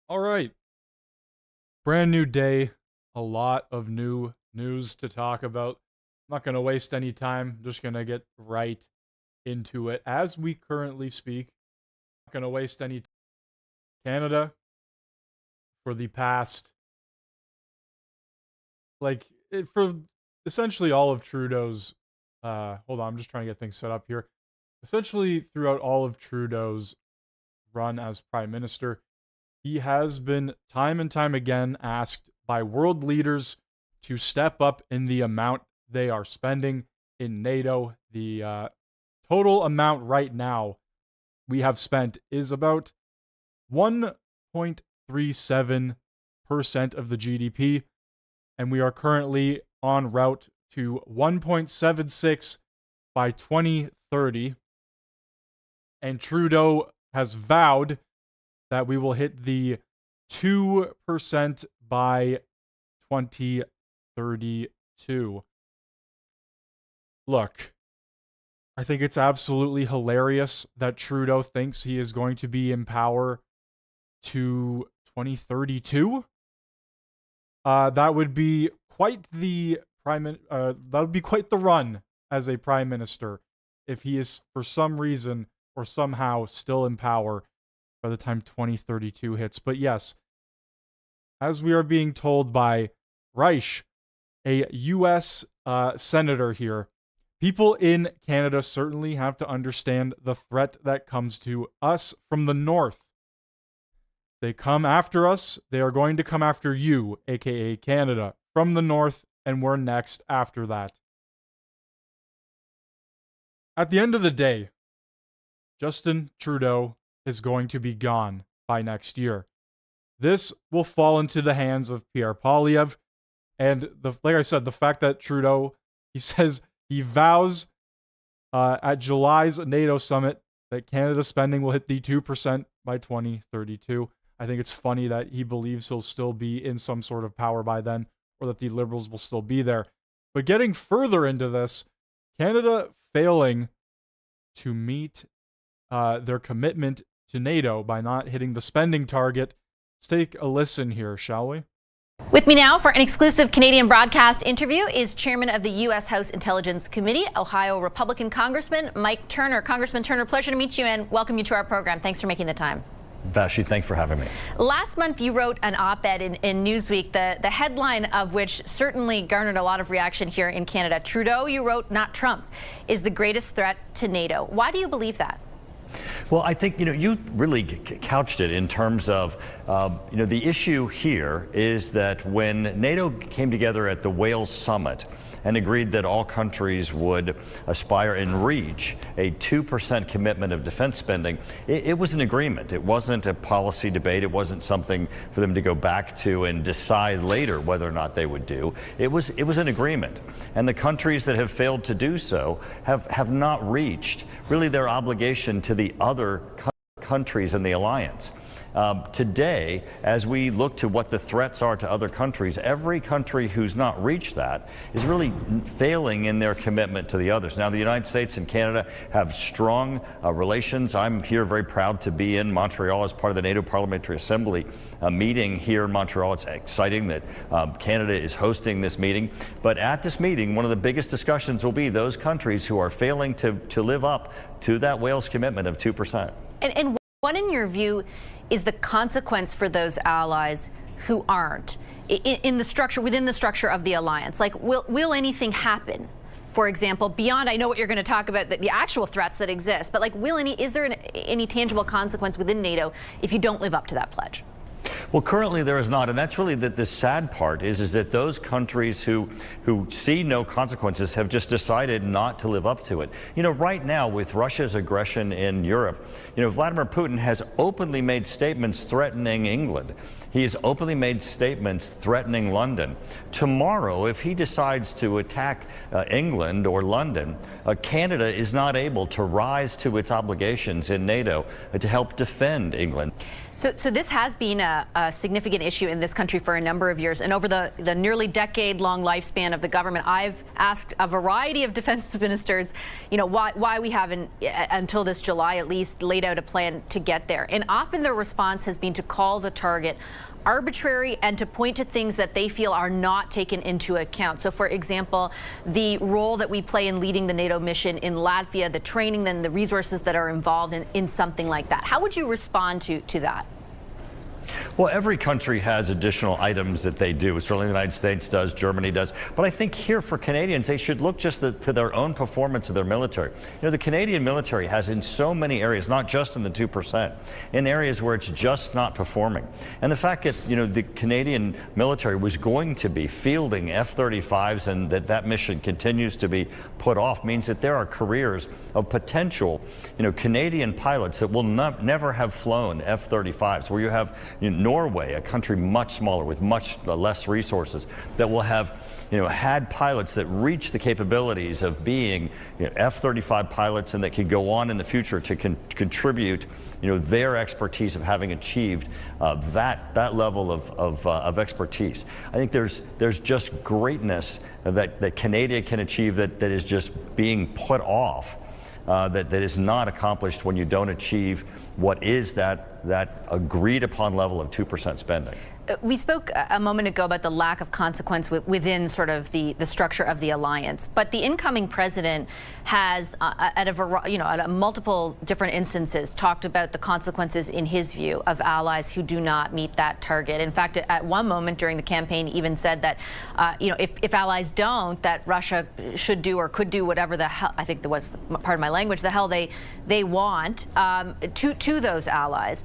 All right. Brand new day. A lot of new news to talk about. I'm not going to waste any time. Just going to get right into it. As we currently speak, not going to waste any time. Canada, for the past, for essentially all of Trudeau's, hold on, I'm just trying to get things set up here. Essentially, throughout all of Trudeau's run as Prime Minister, he has been time and time again asked by world leaders to step up in the amount they are spending in NATO. The total amount right now we have spent is about 1.37% of the GDP, and we are currently en route to 1.76 by 2030. And Trudeau has vowed that we will hit the 2% by 2032. Look, I think it's absolutely hilarious that Trudeau thinks he is going to be in power to 2032. That would be quite the run as a prime minister if he is for some reason or somehow still in power by the time 2032 hits. But yes, as we are being told by Reich, a U.S. senator here, people in Canada certainly have to understand the threat that comes to us from the north. They come after us, they are going to come after you, aka Canada, from the north, and we're next after that. At the end of the day, Justin Trudeau is going to be gone by next year. This will fall into the hands of Pierre, and like I said, the fact that Trudeau, he says he vows at July's NATO summit that Canada's spending will hit the 2% by 2032. I think it's funny that he believes he'll still be in some sort of power by then, or that the Liberals will still be there. But getting further into this, Canada failing to meet their commitment to NATO by not hitting the spending target. Let's take a listen here, shall we? With me now for an exclusive Canadian broadcast interview is Chairman of the U.S. House Intelligence Committee, Ohio Republican Congressman Mike Turner. Congressman Turner, pleasure to meet you and welcome you to our program. Thanks for making the time. Vashi, thanks for having me. Last month, you wrote an op-ed in Newsweek, the headline of which certainly garnered a lot of reaction here in Canada. Trudeau, you wrote, not Trump, is the greatest threat to NATO. Why do you believe that? Well, I think, you really couched it in terms of, the issue here is that when NATO came together at the Wales summit and agreed that all countries would aspire and reach a 2% commitment of defense spending, it was an agreement. It wasn't a policy debate. It wasn't something for them to go back to and decide later whether or not they would do. It was an agreement. And the countries that have failed to do so have not reached really their obligation to the other countries in the alliance. Today, as we look to what the threats are to other countries, every country who's not reached that is really failing in their commitment to the others. Now, the United States and Canada have strong relations. I'm here very proud to be in Montreal as part of the NATO Parliamentary Assembly meeting here in Montreal. It's exciting that Canada is hosting this meeting. But at this meeting, one of the biggest discussions will be those countries who are failing to live up to that Wales commitment of 2%. And what, in your view, is the consequence for those allies who aren't in the structure, within the structure of the alliance? Like, will anything happen? For example, beyond, I know what you're going to talk about, the actual threats that exist, but like, is there any tangible consequence within NATO if you don't live up to that pledge? Well, currently there is not, and that's really the sad part is that those countries who see no consequences have just decided not to live up to it. Right now with Russia's aggression in Europe, Vladimir Putin has openly made statements threatening England. He has openly made statements threatening London. Tomorrow, if he decides to attack England or London, Canada is not able to rise to its obligations in NATO to help defend England. So this has been a significant issue in this country for a number of years. And over the nearly decade-long lifespan of the government, I've asked a variety of defense ministers, why we haven't, until this July at least, laid out a plan to get there. And often their response has been to call the target arbitrary and to point to things that they feel are not taken into account. So, for example, the role that we play in leading the NATO mission in Latvia, the training and the resources that are involved in something like that. How would you respond to that? Well, every country has additional items that they do. Certainly the United States does, Germany does. But I think here for Canadians, they should look just to their own performance of their military. The Canadian military has in so many areas, not just in the 2%, in areas where it's just not performing. And the fact that, the Canadian military was going to be fielding F-35s and that mission continues to be put off means that there are careers of potential, Canadian pilots that will never have flown F-35s, where you have Norway, a country much smaller with much less resources, that will have had pilots that reach the capabilities of being F-35 pilots and that could go on in the future to contribute their expertise of having achieved that level of expertise. I think there's just greatness that Canada can achieve that is just being put off, that is not accomplished when you don't achieve what is that agreed upon level of 2% spending. We spoke a moment ago about the lack of consequence within sort of the structure of the alliance, but the incoming president has, at multiple different instances, talked about the consequences, in his view, of allies who do not meet that target. In fact, at one moment during the campaign, even said that, if allies don't, that Russia should do or could do whatever the hell, I think that was part of my language, the hell they want to those allies.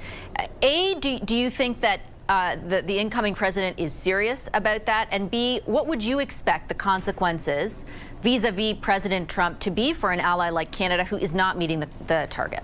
Do you think that the incoming president is serious about that? And B, what would you expect the consequences vis-a-vis President Trump to be for an ally like Canada who is not meeting the target?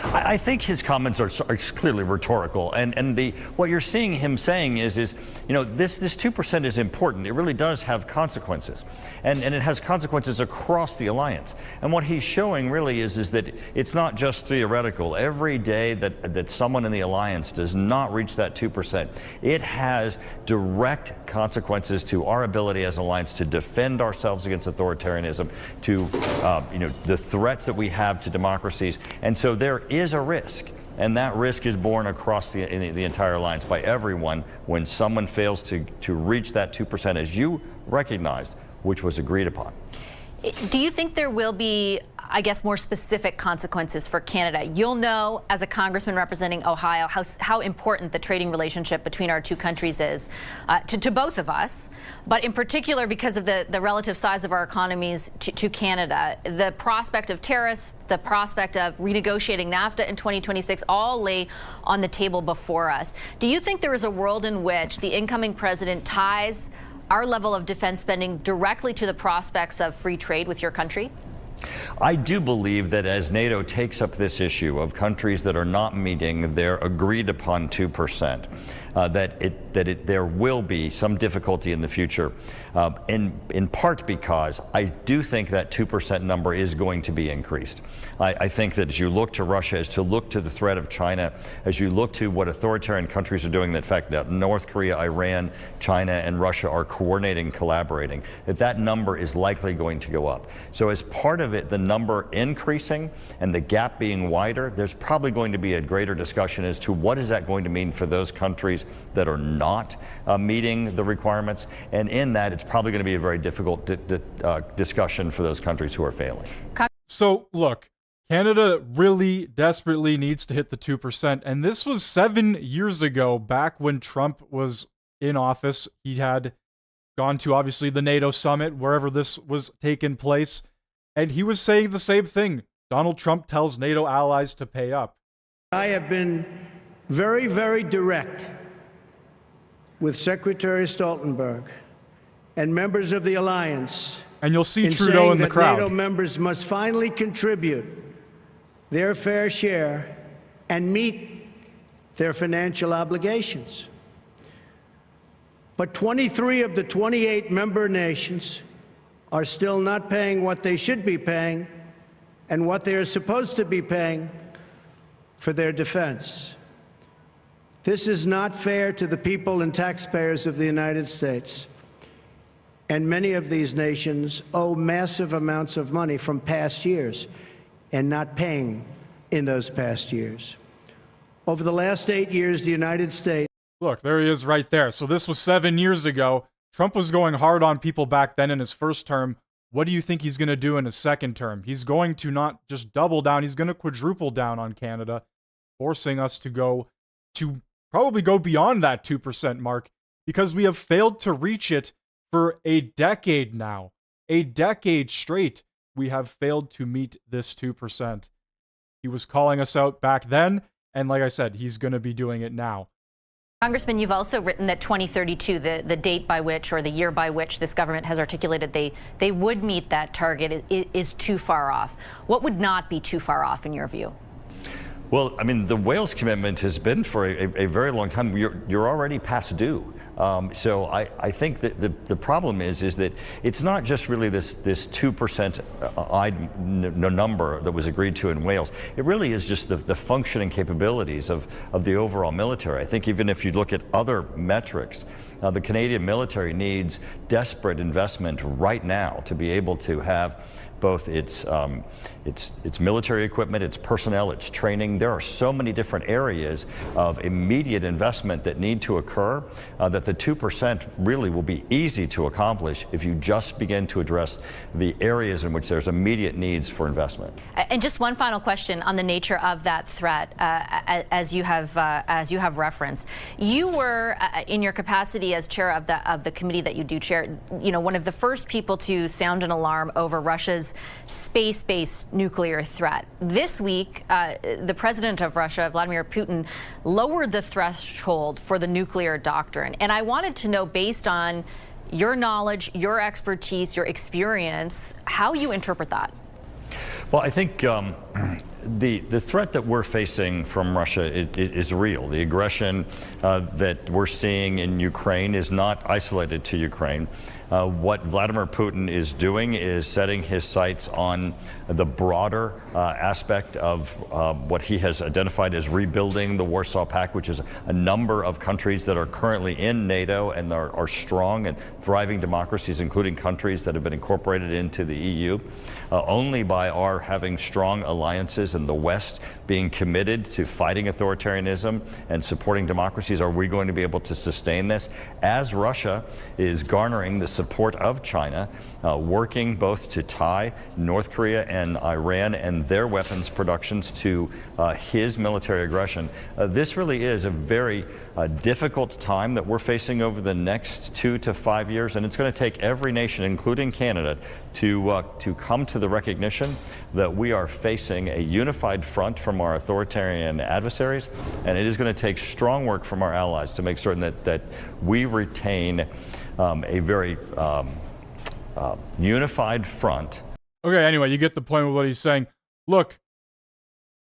I think his comments are clearly rhetorical, and what you're seeing him saying is this 2% is important. It really does have consequences, and it has consequences across the alliance. And what he's showing really is that it's not just theoretical. Every day that someone in the alliance does not reach that 2%, it has direct consequences to our ability as an alliance to defend ourselves against authoritarianism, to the threats that we have to democracies, and so there is a risk, and that risk is borne across the entire alliance by everyone when someone fails to reach that 2%, as you recognized, which was agreed upon. Do you think there will be, I guess, more specific consequences for Canada? You'll know, as a congressman representing Ohio, how important the trading relationship between our two countries is to both of us, but in particular because of the relative size of our economies to Canada. The prospect of tariffs, the prospect of renegotiating NAFTA in 2026 all lay on the table before us. Do you think there is a world in which the incoming president ties our level of defense spending directly to the prospects of free trade with your country? I do believe that as NATO takes up this issue of countries that are not meeting their agreed upon 2%, there will be some difficulty in the future, in part because I do think that 2% number is going to be increased. I think that as you look to Russia, as you look to the threat of China, as you look to what authoritarian countries are doing, the fact that North Korea, Iran, China, and Russia are coordinating, collaborating, that number is likely going to go up. So as part of it, the number increasing and the gap being wider, there's probably going to be a greater discussion as to what is that going to mean for those countries that are not meeting the requirements, and in that it's probably going to be a very difficult discussion for those countries who are failing. So look, Canada really desperately needs to hit the 2%, and this was 7 years ago, back when Trump was in office. He had gone to, obviously, the NATO summit, wherever this was taking place, and he was saying the same thing. Donald Trump tells NATO allies to pay up. I have been very, very direct with Secretary Stoltenberg and members of the alliance. And you'll see Trudeau in the crowd. NATO members must finally contribute their fair share and meet their financial obligations. But 23 of the 28 member nations are still not paying what they should be paying and what they are supposed to be paying for their defense. This is not fair to the people and taxpayers of the United States. And many of these nations owe massive amounts of money from past years and not paying in those past years. Over the last 8 years, the United States... Look, there he is right there. So this was 7 years ago. Trump was going hard on people back then in his first term. What do you think he's going to do in his second term? He's going to not just double down, he's going to quadruple down on Canada, forcing us to probably go beyond that 2% mark, because we have failed to reach it for a decade now. A decade straight, we have failed to meet this 2%. He was calling us out back then, and like I said, he's going to be doing it now. Congressman, you've also written that 2032, the date by which, or the year by which this government has articulated they would meet that target, is too far off. What would not be too far off in your view? Well, I mean, the Wales commitment has been for a very long time. You're already past due. So I think that the problem is that it's not just really this 2% number that was agreed to in Wales. It really is just the functioning capabilities of the overall military. I think even if you look at other metrics, the Canadian military needs desperate investment right now to be able to have both its military equipment, its personnel, its training. There are so many different areas of immediate investment that need to occur that the 2% really will be easy to accomplish if you just begin to address the areas in which there's immediate needs for investment. And just one final question on the nature of that threat, as you have referenced. You were, in your capacity as chair of the committee that you do chair, one of the first people to sound an alarm over Russia's space-based nuclear threat. This week, the president of Russia, Vladimir Putin, lowered the threshold for the nuclear doctrine. And I wanted to know, based on your knowledge, your expertise, your experience, how you interpret that. Well, I think the threat that we're facing from Russia is real. The aggression that we're seeing in Ukraine is not isolated to Ukraine. What Vladimir Putin is doing is setting his sights on the broader aspect of what he has identified as rebuilding the Warsaw Pact, which is a number of countries that are currently in NATO and are strong and thriving democracies, including countries that have been incorporated into the EU. Only by our having strong alliances in the West, being committed to fighting authoritarianism and supporting democracies, are we going to be able to sustain this, as Russia is garnering the support of China, working both to tie North Korea and Iran and their weapons productions to his military aggression. This really is a very difficult time that we're facing over the next 2 to 5 years, and it's going to take every nation, including Canada, to come to the recognition that we are facing a unified front from our authoritarian adversaries, and it is going to take strong work from our allies to make certain that we retain a very unified front. Okay, anyway, you get the point with what he's saying. Look,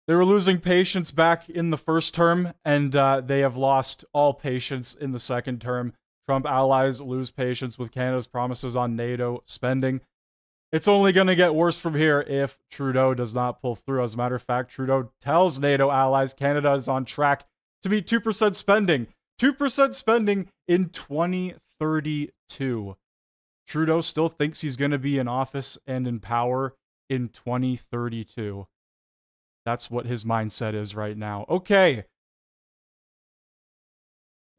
they were losing patience back in the first term, and they have lost all patience in the second term. Trump allies lose patience with Canada's promises on NATO spending. It's only going to get worse from here if Trudeau does not pull through. As a matter of fact, Trudeau tells NATO allies Canada is on track to meet 2% spending. 2% spending in 2032. Trudeau still thinks he's going to be in office and in power in 2032. That's what his mindset is right now. Okay.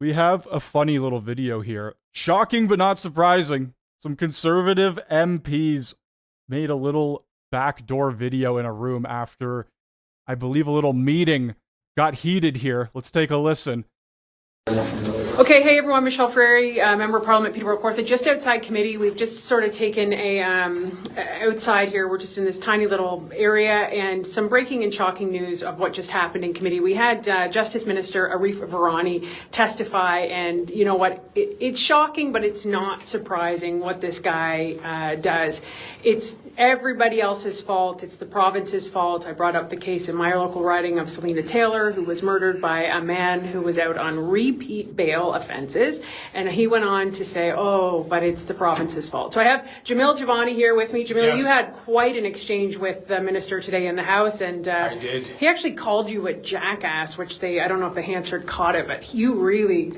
We have a funny little video here. Shocking but not surprising. Some conservative MPs made a little backdoor video in a room after, I believe, a little meeting got heated here. Let's take a listen. Okay, hey everyone, Michelle Frary, Member of Parliament, Peterborough Kawartha, just outside committee. We've just sort of taken outside here, we're just in this tiny little area, and some breaking and shocking news of what just happened in committee. We had Justice Minister Arif Virani testify, and you know what, it's shocking, but it's not surprising what this guy does. It's everybody else's fault, it's the province's fault. I brought up the case in my local riding of Selena Taylor, who was murdered by a man who was out on repeat bail offenses. And he went on to say, oh, but it's the province's fault. So I have Jamil Javani here with me. Jamil, you had quite an exchange with the minister today in the House, and I did. He actually called you a jackass, which I don't know if the Hansard caught it, but you really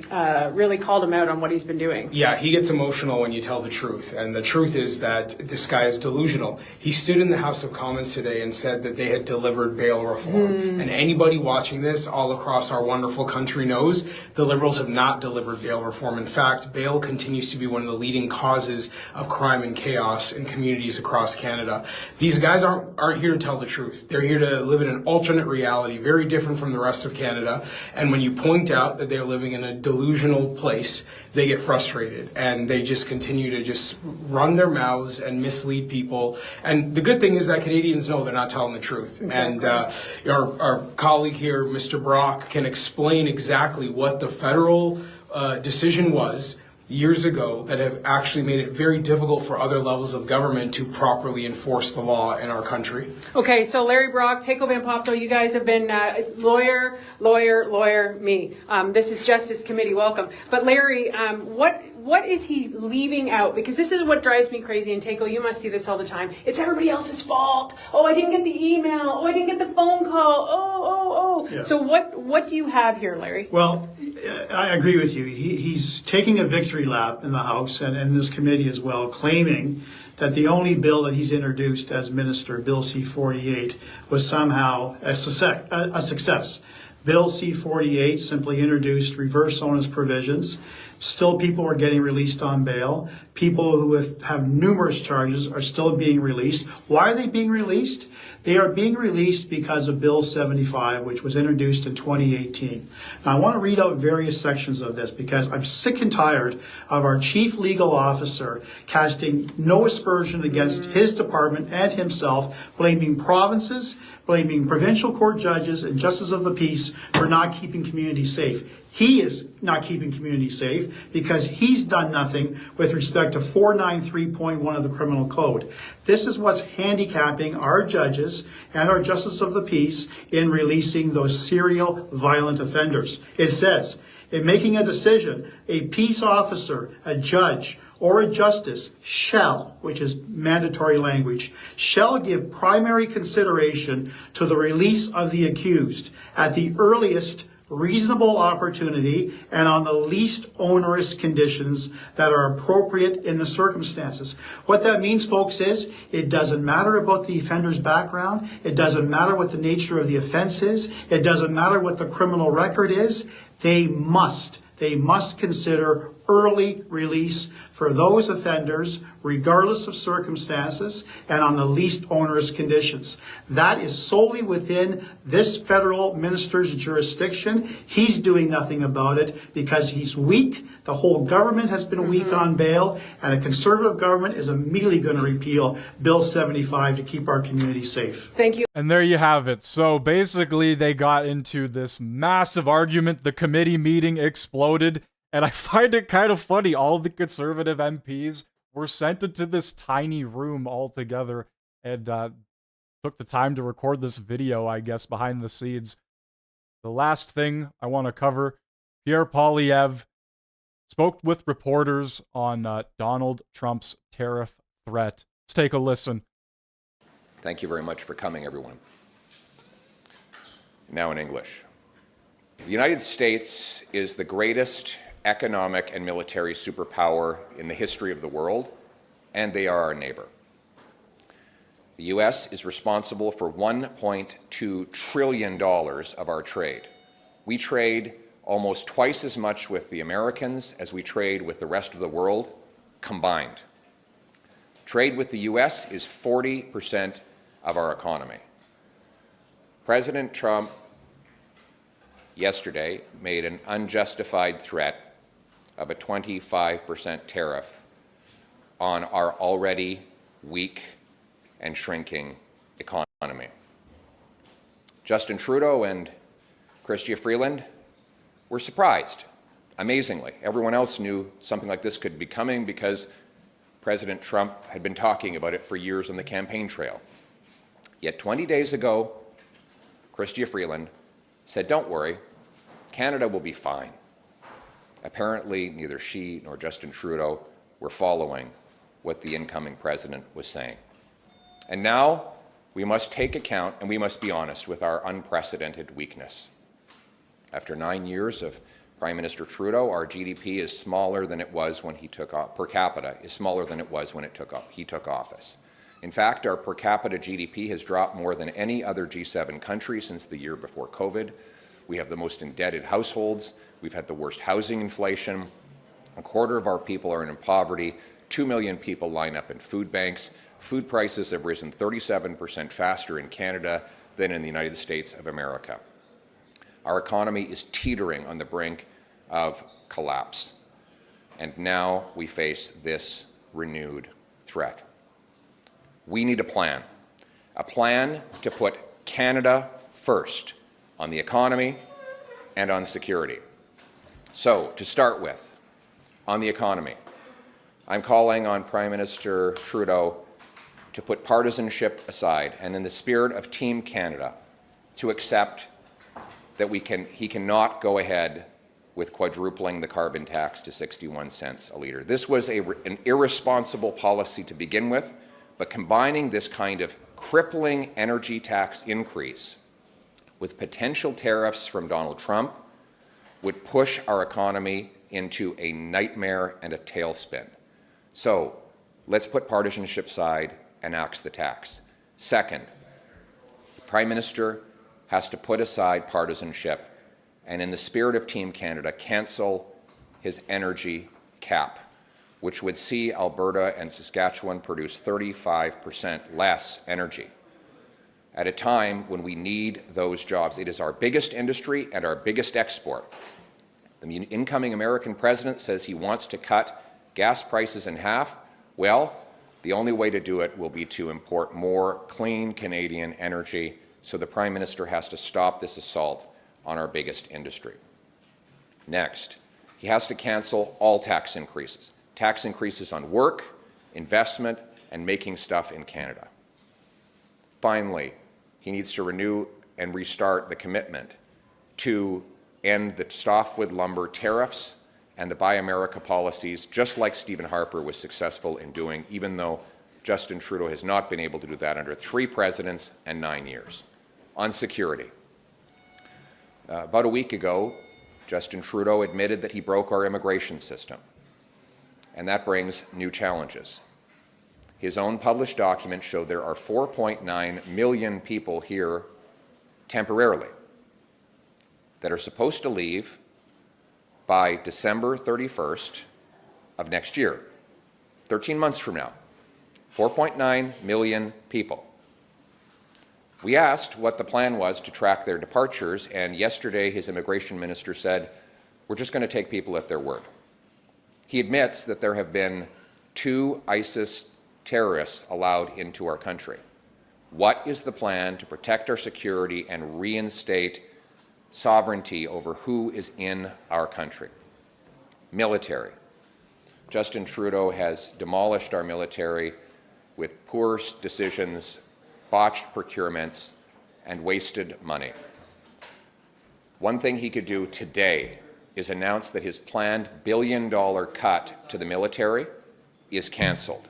called him out on what he's been doing. Yeah, he gets emotional when you tell the truth. And the truth is that this guy is delusional. He stood in the House of Commons today and said that they had delivered bail reform. And anybody watching this all across our wonderful country knows the Liberals have not delivered bail reform. In fact, bail continues to be one of the leading causes of crime and chaos in communities across Canada. These guys aren't here to tell the truth. They're here to live in an alternate reality, very different from the rest of Canada. And when you point out that they're living in a delusional place, they get frustrated and they just continue to just run their mouths and mislead people. And the good thing is that Canadians know they're not telling the truth. Exactly. And our colleague here, Mr. Brock, can explain exactly what the federal decision was years ago that have actually made it very difficult for other levels of government to properly enforce the law in our country. Okay, so Larry Brock, Teiko Van Popto, you guys have been lawyer, me. This is Justice Committee, welcome. But Larry, what is he leaving out? Because this is what drives me crazy, and Teiko, you must see this all the time. It's everybody else's fault. Oh, I didn't get the email. Oh, I didn't get the phone call. Oh. Yeah. So what do you have here, Larry? Well, I agree with you. He's taking a victory lap in the House and in this committee as well, claiming that the only bill that he's introduced as minister, Bill C-48, was somehow a success. Bill C-48 simply introduced reverse onus provisions. Still, people are getting released on bail. People who have numerous charges are still being released. Why are they being released? They are being released because of Bill 75, which was introduced in 2018. Now, I want to read out various sections of this because I'm sick and tired of our chief legal officer casting no aspersion against his department and himself, blaming provinces, blaming provincial court judges and justices of the peace for not keeping communities safe. He is not keeping communities safe because he's done nothing with respect to 493.1 of the criminal code. This is what's handicapping our judges and our justice of the peace in releasing those serial violent offenders. It says, in making a decision, a peace officer, a judge, or a justice shall, which is mandatory language, shall give primary consideration to the release of the accused at the earliest reasonable opportunity and on the least onerous conditions that are appropriate in the circumstances. What that means, folks, is it doesn't matter about the offender's background. It doesn't matter what the nature of the offense is. It doesn't matter what the criminal record is. They must consider early release for those offenders, regardless of circumstances, and on the least onerous conditions. That is solely within this federal minister's jurisdiction. He's doing nothing about it because he's weak. The whole government has been weak on bail, and a conservative government is immediately going to repeal Bill 75 to keep our community safe. Thank you. And there you have it. So basically, they got into this massive argument. The committee meeting exploded. And I find it kind of funny. All the conservative MPs were sent into this tiny room all together and took the time to record this video, I guess, behind the scenes. The last thing I want to cover, Pierre spoke with reporters on Donald Trump's tariff threat. Let's take a listen. Thank you very much for coming, everyone. Now in English. The United States is the greatest economic and military superpower in the history of the world, and they are our neighbor. The U.S. is responsible for $1.2 trillion of our trade. We trade almost twice as much with the Americans as we trade with the rest of the world combined. Trade with the U.S. is 40% of our economy. President Trump yesterday made an unjustified threat of a 25% tariff on our already weak and shrinking economy. Justin Trudeau and Chrystia Freeland were surprised, amazingly. Everyone else knew something like this could be coming because President Trump had been talking about it for years on the campaign trail. Yet 20 days ago, Chrystia Freeland said, "Don't worry, Canada will be fine. Apparently, neither she nor Justin Trudeau were following what the incoming president was saying. And now we must take account and we must be honest with our unprecedented weakness. After 9 years of Prime Minister Trudeau, our GDP is smaller than it was when he took off, per capita is smaller than it was when he took office. In fact, our per capita GDP has dropped more than any other G7 country since the year before COVID. We have the most indebted households. We've had the worst housing inflation. A quarter of our people are in poverty. 2 million people line up in food banks. Food prices have risen 37% faster in Canada than in the United States of America. Our economy is teetering on the brink of collapse. And now we face this renewed threat. We need a plan to put Canada first on the economy and on security. So, to start with, on the economy, I'm calling on Prime Minister Trudeau to put partisanship aside and, in the spirit of Team Canada, to accept that he cannot go ahead with quadrupling the carbon tax to 61 cents a litre. This was an irresponsible policy to begin with, but combining this kind of crippling energy tax increase with potential tariffs from Donald Trump would push our economy into a nightmare and a tailspin. So let's put partisanship aside and axe the tax. Second, the Prime Minister has to put aside partisanship and, in the spirit of Team Canada, cancel his energy cap, which would see Alberta and Saskatchewan produce 35% less energy at a time when we need those jobs. It is our biggest industry and our biggest export. The incoming American president says he wants to cut gas prices in half. Well, the only way to do it will be to import more clean Canadian energy, so the Prime Minister has to stop this assault on our biggest industry. Next, he has to cancel all tax increases on work, investment, and making stuff in Canada. Finally, he needs to renew and restart the commitment to end the softwood lumber tariffs and the Buy America policies, just like Stephen Harper was successful in doing, even though Justin Trudeau has not been able to do that under 3 presidents and 9 years. On security, about a week ago, Justin Trudeau admitted that he broke our immigration system, and that brings new challenges. His own published documents show there are 4.9 million people here temporarily that are supposed to leave by December 31st of next year, 13 months from now. 4.9 million people. We asked what the plan was to track their departures, and yesterday his immigration minister said, we're just going to take people at their word. He admits that there have been 2 ISIS terrorists allowed into our country. What is the plan to protect our security and reinstate sovereignty over who is in our country? Military. Justin Trudeau has demolished our military with poor decisions, botched procurements, and wasted money. One thing he could do today is announce that his planned billion-dollar cut to the military is cancelled,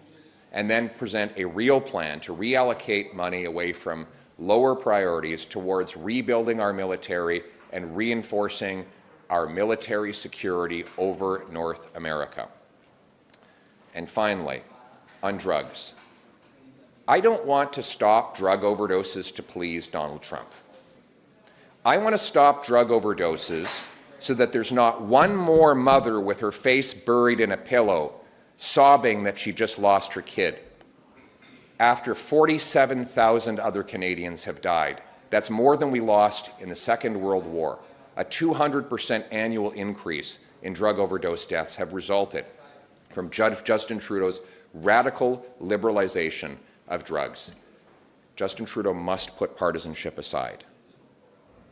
and then present a real plan to reallocate money away from lower priorities towards rebuilding our military and reinforcing our military security over North America. And finally, on drugs. I don't want to stop drug overdoses to please Donald Trump. I want to stop drug overdoses so that there's not one more mother with her face buried in a pillow sobbing that she just lost her kid after 47,000 other Canadians have died. That's more than we lost in the Second World War. A 200% annual increase in drug overdose deaths have resulted from Justin Trudeau's radical liberalization of drugs. Justin Trudeau must put partisanship aside,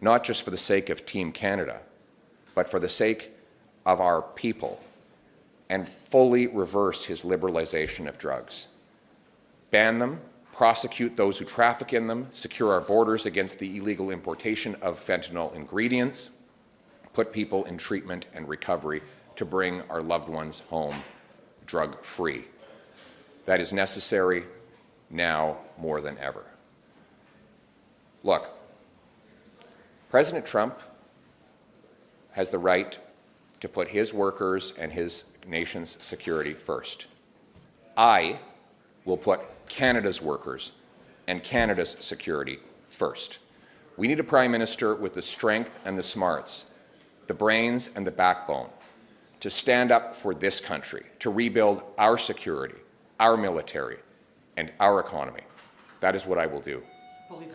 not just for the sake of Team Canada, but for the sake of our people, and fully reverse his liberalization of drugs. Ban them, prosecute those who traffic in them, secure our borders against the illegal importation of fentanyl ingredients, put people in treatment and recovery to bring our loved ones home drug-free. That is necessary now more than ever. Look, President Trump has the right to put his workers and his nation's security first. I will put Canada's workers and Canada's security first. We need a Prime Minister with the strength and the smarts, the brains and the backbone to stand up for this country, to rebuild our security, our military, and our economy. That is what I will do.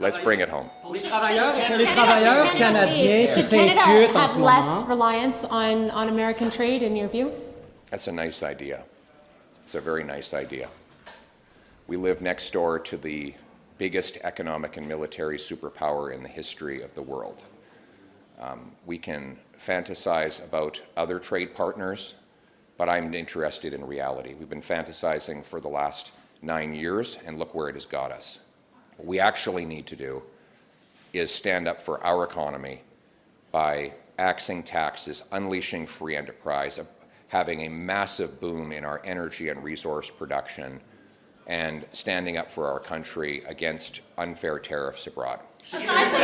Let's bring it home. Should Canada have less reliance on American trade, in your view? That's a nice idea. It's a very nice idea. We live next door to the biggest economic and military superpower in the history of the world. We can fantasize about other trade partners, but I'm interested in reality. We've been fantasizing for the last 9 years, and look where it has got us. What we actually need to do is stand up for our economy by axing taxes, unleashing free enterprise, having a massive boom in our energy and resource production, and standing up for our country against unfair tariffs abroad. Aside from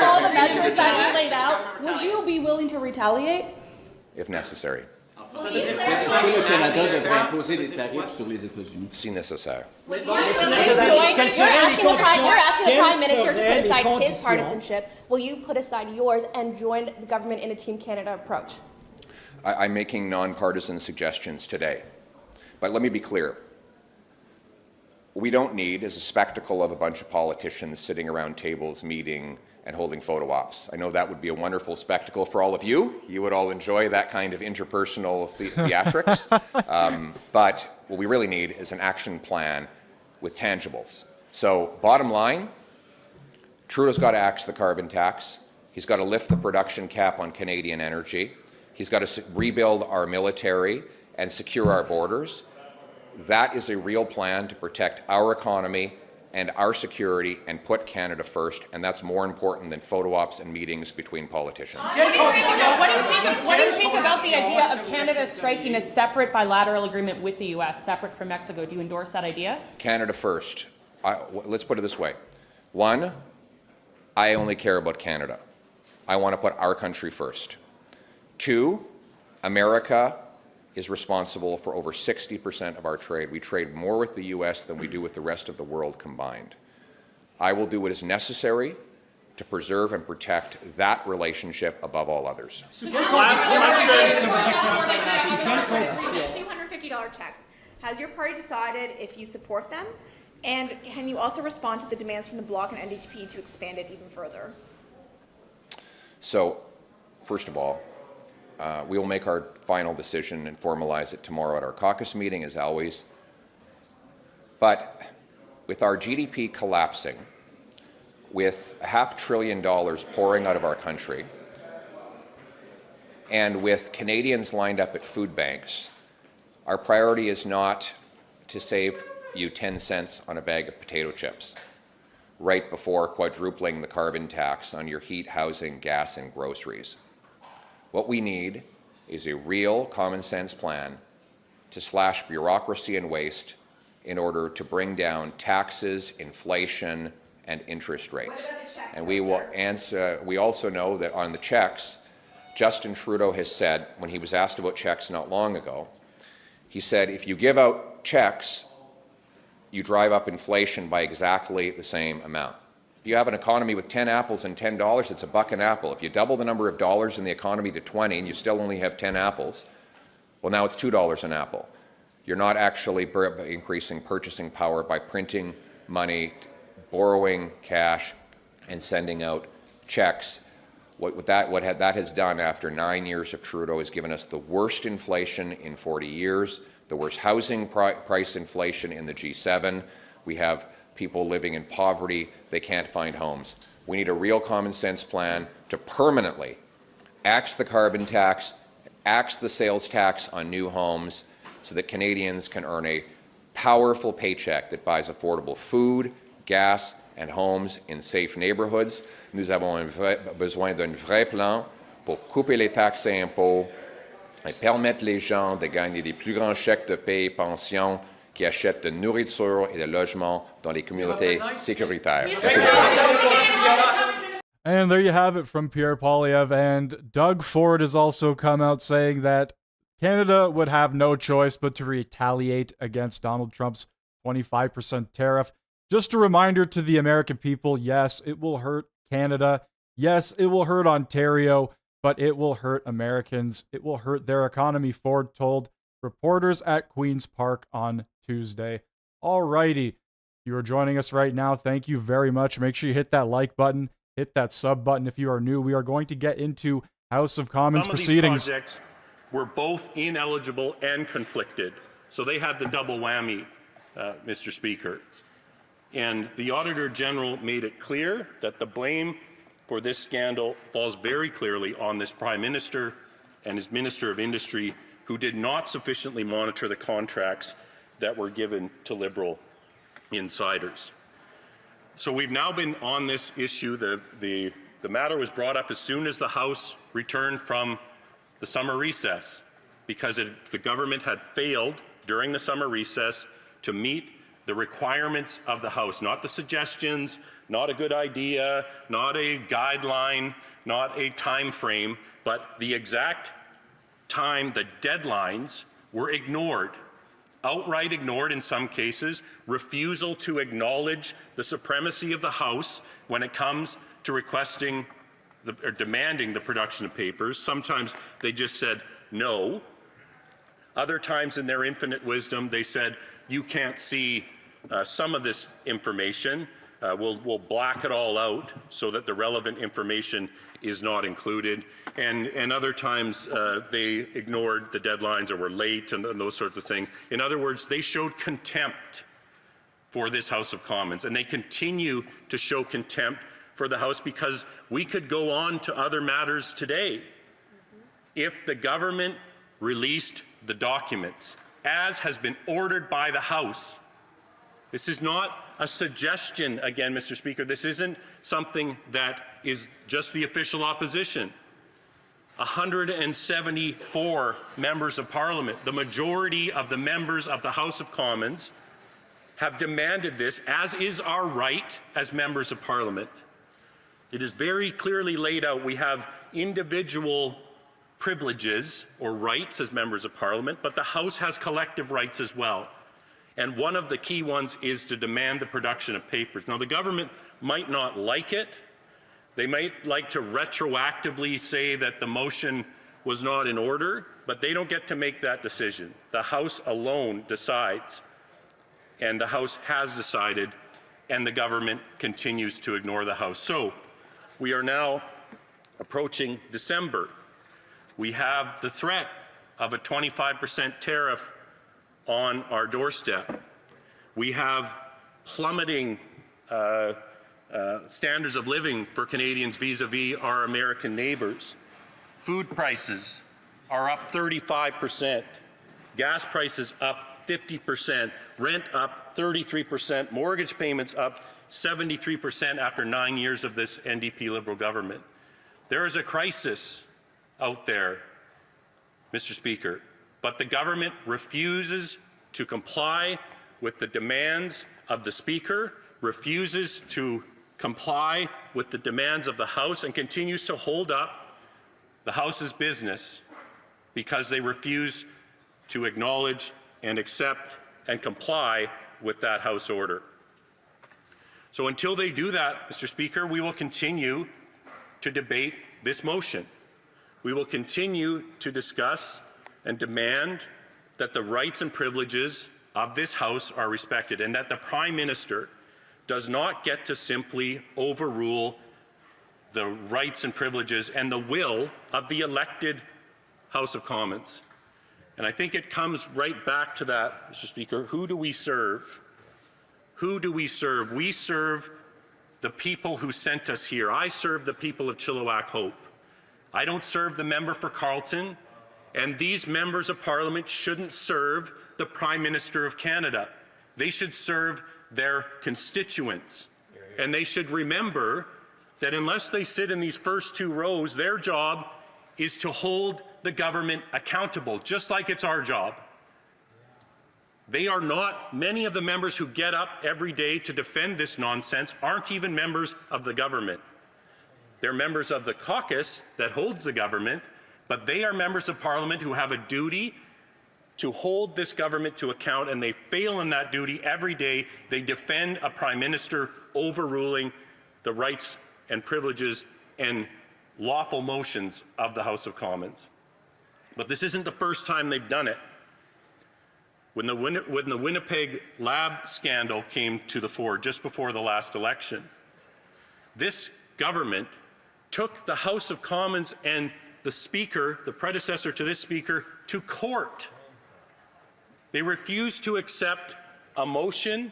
all the measures that you laid out, would you be willing to retaliate? If necessary. Si nécessaire. You're asking the Prime Minister to put aside his partisanship. Will you put aside yours and join the government in a Team Canada approach? I'm making nonpartisan suggestions today. But let me be clear. We don't need as a spectacle of a bunch of politicians sitting around tables, meeting, and holding photo ops. I know that would be a wonderful spectacle for all of you. You would all enjoy that kind of interpersonal theatrics. But what we really need is an action plan with tangibles. So bottom line, Trudeau's got to axe the carbon tax. He's got to lift the production cap on Canadian energy. He's got to rebuild our military and secure our borders. That is a real plan to protect our economy and our security and put Canada first, and that's more important than photo ops and meetings between politicians. What do you think about the idea of Canada striking a separate bilateral agreement with the U.S., separate from Mexico? Do you endorse that idea? Canada first. Let's put it this way. One, I only care about Canada. I want to put our country first. Two, America is responsible for over 60% of our trade. We trade more with the U.S. than we do with the rest of the world combined. I will do what is necessary to preserve and protect that relationship above all others. $250 checks. Has your party decided if you support them? And can you also respond to the demands from the Bloc and NDP to expand it even further? So, first of all, we will make our final decision and formalize it tomorrow at our caucus meeting, as always. But with our GDP collapsing, with $500 billion pouring out of our country, and with Canadians lined up at food banks, our priority is not to save you 10 cents on a bag of potato chips right before quadrupling the carbon tax on your heat, housing, gas, and groceries. What we need is a real common sense plan to slash bureaucracy and waste in order to bring down taxes, inflation, and interest rates. And we will answer. We also know that on the checks, Justin Trudeau has said, when he was asked about checks not long ago, he said, if you give out checks, you drive up inflation by exactly the same amount. If you have an economy with 10 apples and $10, it's $1 an apple. If you double the number of dollars in the economy to 20 and you still only have 10 apples, well, now it's $2 an apple. You're not actually increasing purchasing power by printing money, borrowing cash, and sending out checks. What that has done after 9 years of Trudeau has given us the worst inflation in 40 years, the worst housing price inflation in the G7. We have people living in poverty. They can't find homes. We need a real common sense plan to permanently axe the carbon tax, axe the sales tax on new homes, so that Canadians can earn a powerful paycheck that buys affordable food, gas, and homes in safe neighborhoods. Nous avons besoin d'un vrai plan pour couper les taxes et impôts, et permettre les gens de gagner des plus grands chèques de paie et pensions qui achètent de nourriture et de logements dans les communautés sécuritaires. And there you have it from Pierre Poilievre. And Doug Ford has also come out saying that Canada would have no choice but to retaliate against Donald Trump's 25% tariff. Just a reminder to the American people, yes, it will hurt Canada. Yes, it will hurt Ontario, but it will hurt Americans. It will hurt their economy, Ford told reporters at Queen's Park on Tuesday. Alrighty, if you are joining us right now, thank you very much. Make sure you hit that like button, hit that sub button if you are new. We are going to get into House of Commons proceedings. Some of these projects were both ineligible and conflicted, so they had the double whammy, Mr. Speaker. And the Auditor General made it clear that the blame for this scandal falls very clearly on this Prime Minister and his Minister of Industry, who did not sufficiently monitor the contracts that were given to Liberal insiders. So we've now been on this issue. The matter was brought up as soon as the House returned from the summer recess, because the government had failed during the summer recess to meet the requirements of the House, not the suggestions, not a good idea, not a guideline, not a time frame, but the exact time, the deadlines were ignored, outright ignored in some cases, refusal to acknowledge the supremacy of the House when it comes to requesting or demanding the production of papers. Sometimes they just said no. Other times in their infinite wisdom, they said, you can't see some of this information. We'll black it all out so that the relevant information is not included. And other times they ignored the deadlines or were late and those sorts of things. In other words, they showed contempt for this House of Commons, and they continue to show contempt for the House, because we could go on to other matters today. If the government released the documents, as has been ordered by the House, this is not a suggestion, again, Mr. Speaker, this isn't something that is just the official opposition. 174 members of Parliament, the majority of the members of the House of Commons, have demanded this, as is our right as members of Parliament. It is very clearly laid out. We have individual privileges or rights as members of Parliament, but the House has collective rights as well. And one of the key ones is to demand the production of papers. Now, the government might not like it. They might like to retroactively say that the motion was not in order, but they don't get to make that decision. The House alone decides, and the House has decided, and the government continues to ignore the House. So we are now approaching December. We have the threat of a 25% tariff on our doorstep. We have plummeting standards of living for Canadians vis-a-vis our American neighbours. Food prices are up 35%, gas prices up 50%, rent up 33%, mortgage payments up 73% after 9 years of this NDP Liberal government. There is a crisis out there, Mr. Speaker, but the government refuses to comply with the demands of the Speaker, refuses to comply with the demands of the House, and continues to hold up the House's business because they refuse to acknowledge and accept and comply with that House order. So until they do that, Mr. Speaker, we will continue to debate this motion. We will continue to discuss and demand that the rights and privileges of this House are respected, and that the Prime Minister does not get to simply overrule the rights and privileges and the will of the elected House of Commons. And I think it comes right back to that, Mr. Speaker. Who do we serve? Who do we serve? We serve the people who sent us here. I serve the people of Chilliwack Hope. I don't serve the member for Carleton, and these members of Parliament shouldn't serve the Prime Minister of Canada. They should serve their constituents. And they should remember that unless they sit in these first two rows, their job is to hold the government accountable, just like it's our job. They are not, many of the members who get up every day to defend this nonsense aren't even members of the government. They're members of the caucus that holds the government, but they are members of Parliament who have a duty to hold this government to account, and they fail in that duty every day. They defend a Prime Minister overruling the rights and privileges and lawful motions of the House of Commons. But this isn't the first time they've done it. When the Winnipeg lab scandal came to the fore just before the last election, this government took the House of Commons and the Speaker, the predecessor to this Speaker, to court. They refused to accept a motion,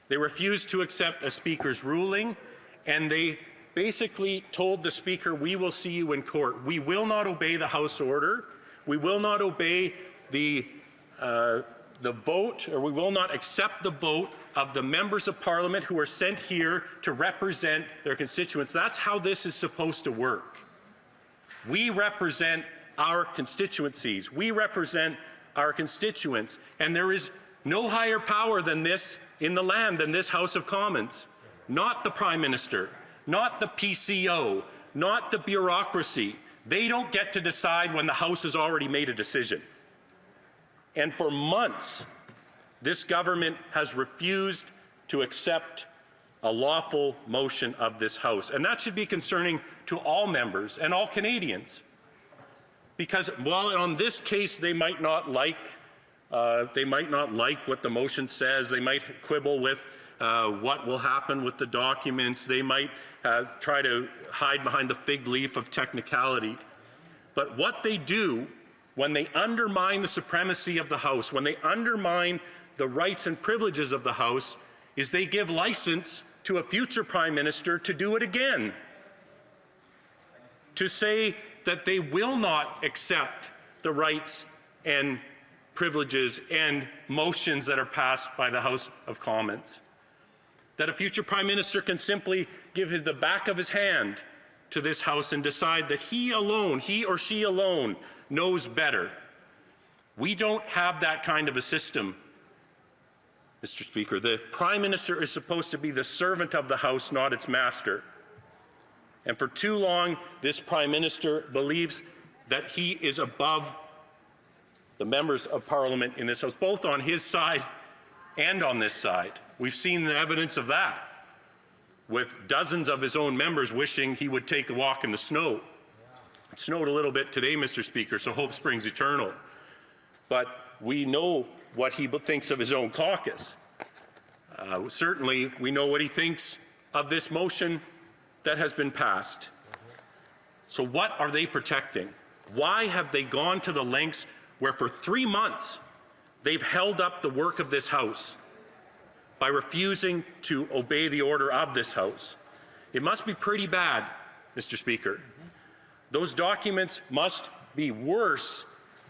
they refused to accept a Speaker's ruling, and they basically told the Speaker, we will see you in court. We will not obey the House order, we will not obey the vote, or we will not accept the vote of the members of Parliament who are sent here to represent their constituents. That's how this is supposed to work. We represent our constituencies. We represent our constituents. And there is no higher power than this in the land than this House of Commons. Not the Prime Minister, not the PCO, not the bureaucracy. They don't get to decide when the House has already made a decision. And for months, this government has refused to accept a lawful motion of this House. And that should be concerning to all members and all Canadians. Because while on this case they might not like what the motion says, they might quibble with what will happen with the documents, they might try to hide behind the fig leaf of technicality. But what they do when they undermine the supremacy of the House, when they undermine the rights and privileges of the House, is they give license to a future Prime Minister to do it again. To say that they will not accept the rights and privileges and motions that are passed by the House of Commons. That a future Prime Minister can simply give the back of his hand to this House and decide that he or she alone, knows better. We don't have that kind of a system, Mr. Speaker. The Prime Minister is supposed to be the servant of the House, not its master. And for too long, this Prime Minister believes that he is above the members of Parliament in this House, both on his side and on this side. We've seen the evidence of that, with dozens of his own members wishing he would take a walk in the snow. It snowed a little bit today, Mr. Speaker, so hope springs eternal. But we know what he thinks of his own caucus. Certainly, we know what he thinks of this motion that has been passed. So what are they protecting? Why have they gone to the lengths where for 3 months they've held up the work of this House by refusing to obey the order of this House? It must be pretty bad, Mr. Speaker. Those documents must be worse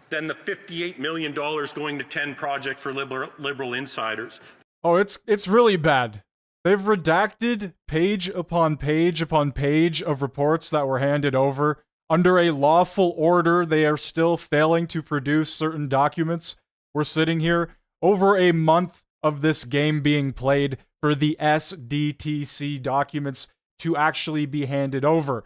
than the $58 million going to 10 project for liberal insiders. Oh, it's really bad. They've redacted page upon page upon page of reports that were handed over. Under a lawful order, they are still failing to produce certain documents. We're sitting here over a month of this game being played for the SDTC documents to actually be handed over.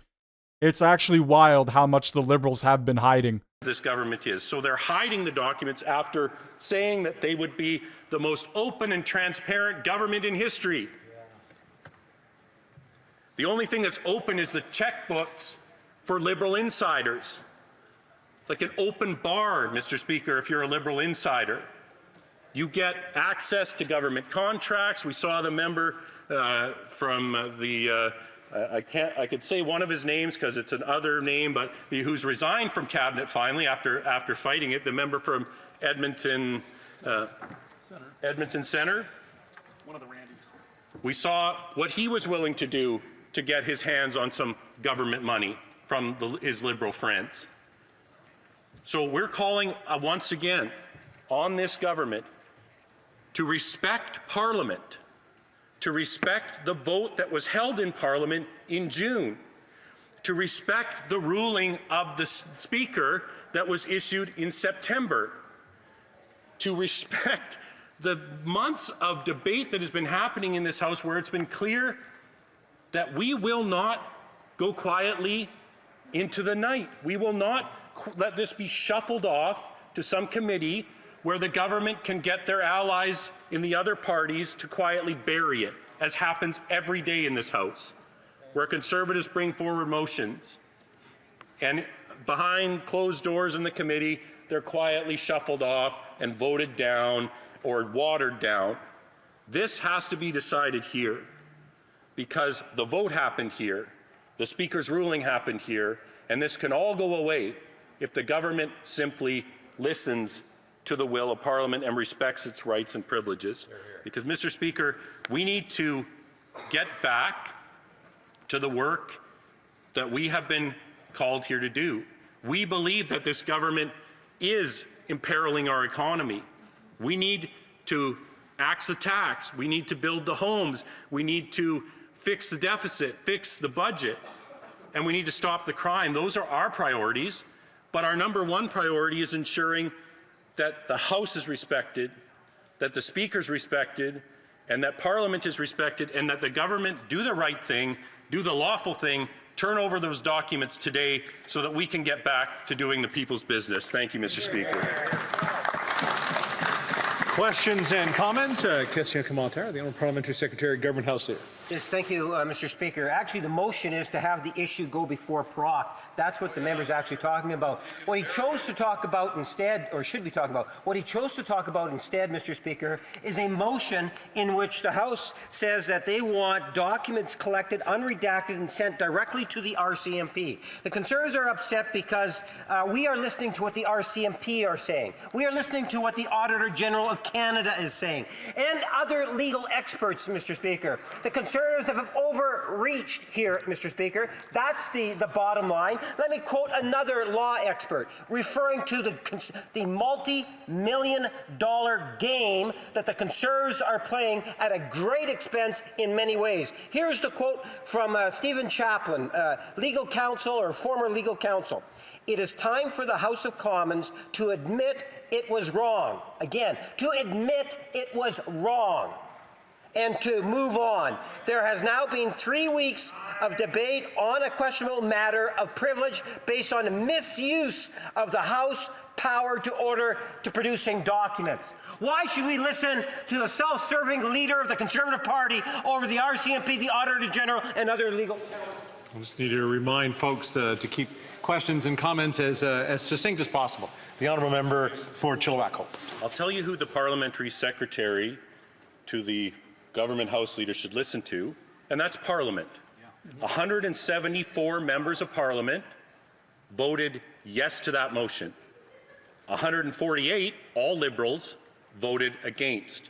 It's actually wild how much the Liberals have been hiding. This government is. So they're hiding the documents after saying that they would be the most open and transparent government in history. The only thing that's open is the checkbooks for Liberal insiders. It's like an open bar, Mr. Speaker, if you're a Liberal insider. You get access to government contracts. We saw the member from the I could say one of his names because it's an other name, but who's resigned from cabinet finally after fighting it. The member from Edmonton Centre. One of the Randys. We saw what he was willing to do to get his hands on some government money from his Liberal friends. So we're calling once again on this government to respect Parliament, to respect the vote that was held in Parliament in June, to respect the ruling of the Speaker that was issued in September to respect the months of debate that has been happening in this House, where it's been clear that we will not go quietly into the night. We will not let this be shuffled off to some committee where the government can get their allies in the other parties to quietly bury it, as happens every day in this House, where Conservatives bring forward motions and behind closed doors in the committee, they're quietly shuffled off and voted down or watered down. This has to be decided here, because the vote happened here, the Speaker's ruling happened here, and this can all go away if the government simply listens to the will of Parliament and respects its rights and privileges. Because, Mr. Speaker, we need to get back to the work that we have been called here to do. We believe that this government is imperiling our economy. We need to axe the tax. We need to build the homes. We need to fix the deficit, fix the budget, and we need to stop the crime. Those are our priorities, but our number one priority is ensuring that the House is respected, that the Speaker is respected, and that Parliament is respected, and that the government do the right thing, do the lawful thing, turn over those documents today so that we can get back to doing the people's business. Thank you, Mr. Speaker. Questions and comments? Question commentaire. The Honourable Parliamentary Secretary, Government House Leader. Yes, thank you, Mr. Speaker. Actually, the motion is to have the issue go before Proc. That's what the member's actually talking about. What he chose to talk about instead, or should be talking about, what he chose to talk about instead, Mr. Speaker, is a motion in which the House says that they want documents collected, unredacted, and sent directly to the RCMP. The Conservatives are upset because we are listening to what the RCMP are saying. We are listening to what the Auditor General of Canada is saying, and other legal experts, Mr. Speaker. The Conservatives have overreached here, Mr. Speaker. That's the bottom line. Let me quote another law expert referring to the multi-million-dollar game that the Conservatives are playing at a great expense in many ways. Here's the quote from Stephen Chaplin, legal counsel or former legal counsel. It is time for the House of Commons to admit it was wrong. Again, to admit it was wrong and to move on. There has now been 3 weeks of debate on a questionable matter of privilege based on a misuse of the House power to order to producing documents. Why should we listen to the self-serving leader of the Conservative Party over the RCMP, the Auditor General, and other legal... I just need to remind folks to keep questions and comments as succinct as possible. The Honourable Member for Chilliwack. I'll tell you who the Parliamentary Secretary to the Government House Leader should listen to, and that's Parliament. 174 members of Parliament voted yes to that motion. 148, all Liberals, voted against.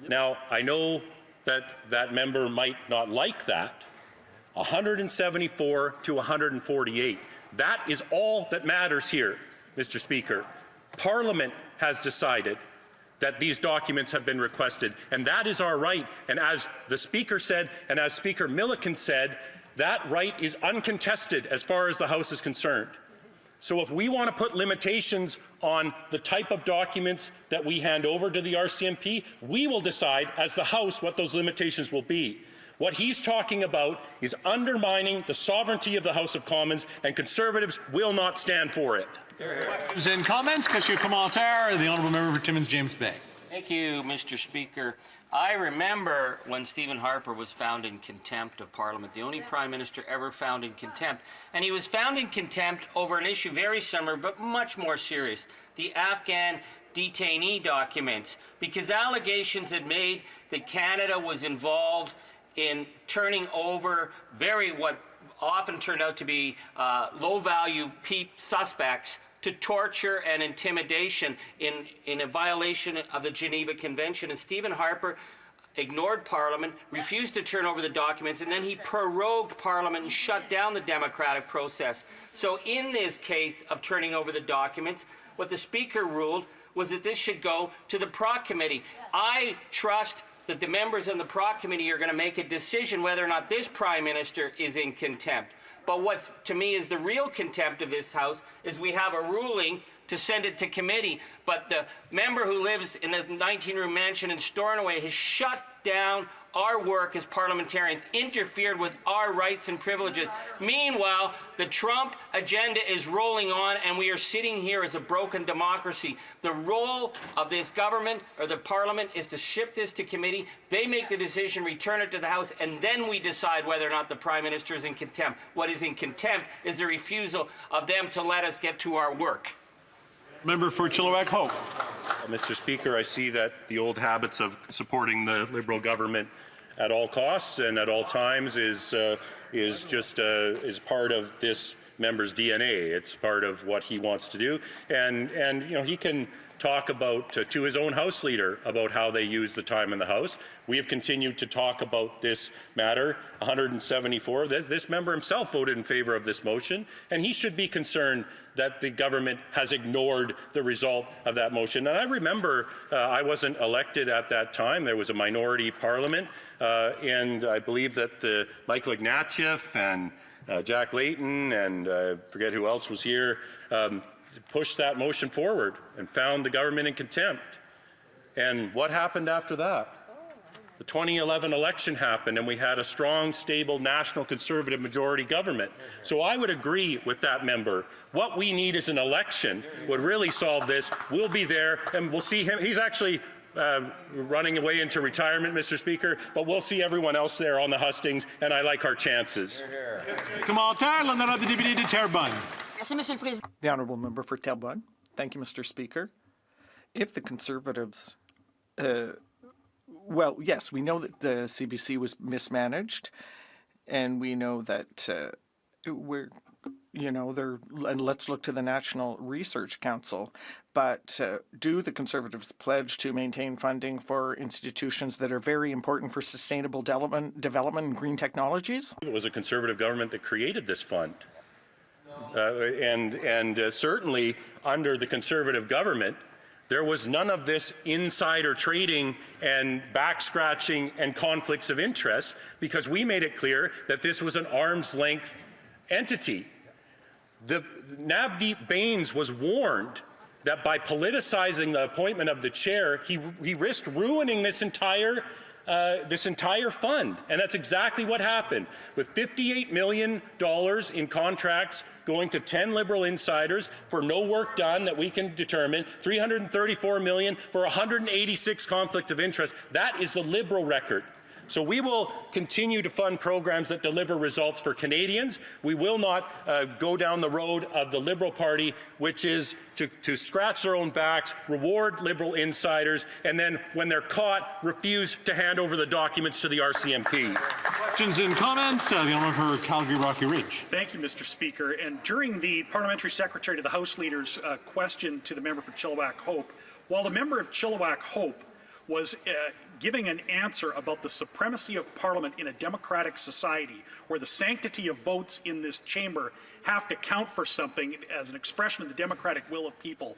Now, I know that that member might not like that. 174 to 148. That is all that matters here, Mr. Speaker. Parliament has decided that these documents have been requested, and that is our right. And as the Speaker said, and as Speaker Milliken said, that right is uncontested as far as the House is concerned. So if we want to put limitations on the type of documents that we hand over to the RCMP, we will decide as the House what those limitations will be. What he's talking about is undermining the sovereignty of the House of Commons, and Conservatives will not stand for it. Questions and comments? Question commentaire. The Honourable Member for Timmins James Bay. Thank you, Mr. Speaker. I remember when Stephen Harper was found in contempt of Parliament, the only Prime Minister ever found in contempt. And he was found in contempt over an issue very similar but much more serious, the Afghan detainee documents, because allegations had made that Canada was involved in turning over what often turned out to be low-value suspects to torture and intimidation in a violation of the Geneva Convention. And Stephen Harper ignored Parliament, refused to turn over the documents, and then he prorogued Parliament and shut down the democratic process. So in this case of turning over the documents, what the Speaker ruled was that this should go to the Proc Committee. I trust that the members in the Proc Committee are going to make a decision whether or not this Prime Minister is in contempt. But what's, to me, is the real contempt of this House is we have a ruling to send it to committee, but the member who lives in a 19-room mansion in Stornoway has shut down our work as parliamentarians, interfered with our rights and privileges. Meanwhile, the Trump agenda is rolling on, and we are sitting here as a broken democracy. The role of this government or the Parliament is to ship this to committee. They make the decision, return it to the House, and then we decide whether or not the Prime Minister is in contempt. What is in contempt is the refusal of them to let us get to our work. Member for Chilliwack Hope. Mr. Speaker, I see that the old habits of supporting the Liberal government at all costs and at all times is part of this member's DNA. It's part of what he wants to do, and you know, he can talk about to his own House leader about how they use the time in the House. We have continued to talk about this matter. 174. This member himself voted in favor of this motion, and he should be concerned that the government has ignored the result of that motion. And I remember I wasn't elected at that time. There was a minority parliament, and I believe that Michael Ignatieff and Jack Layton and I forget who else was here pushed that motion forward and found the government in contempt. And what happened after that? The 2011 election happened, and we had a strong, stable, national Conservative majority government. So I would agree with that member. What we need is an election would really solve this. We'll be there, and we'll see him. He's actually running away into retirement, Mr. Speaker, but we'll see everyone else there on the hustings, and I like our chances. The Honourable Member for Terrebonne. Thank you, Mr. Speaker. If the Conservatives well, yes, we know that the CBC was mismanaged, and we know that and let's look to the National Research Council. But do the Conservatives pledge to maintain funding for institutions that are very important for sustainable development and green technologies? It was a Conservative government that created this fund. And certainly under the Conservative government, there was none of this insider trading and back-scratching and conflicts of interest, because we made it clear that this was an arm's-length entity. Navdeep Bains was warned that by politicizing the appointment of the chair, he risked ruining this entire fund, and that's exactly what happened. With $58 million in contracts going to 10 Liberal insiders for no work done that we can determine, $334 million for 186 conflict of interest. That is the Liberal record. So we will continue to fund programs that deliver results for Canadians. We will not go down the road of the Liberal Party, which is to scratch their own backs, reward Liberal insiders, and then when they're caught, refuse to hand over the documents to the RCMP. Questions and comments? The honourable for Calgary Rocky Ridge. Thank you, Mr. Speaker. And during the Parliamentary Secretary to the House Leader's question to the member for Chilliwack Hope, while the member of Chilliwack Hope was giving an answer about the supremacy of Parliament in a democratic society where the sanctity of votes in this chamber have to count for something as an expression of the democratic will of people,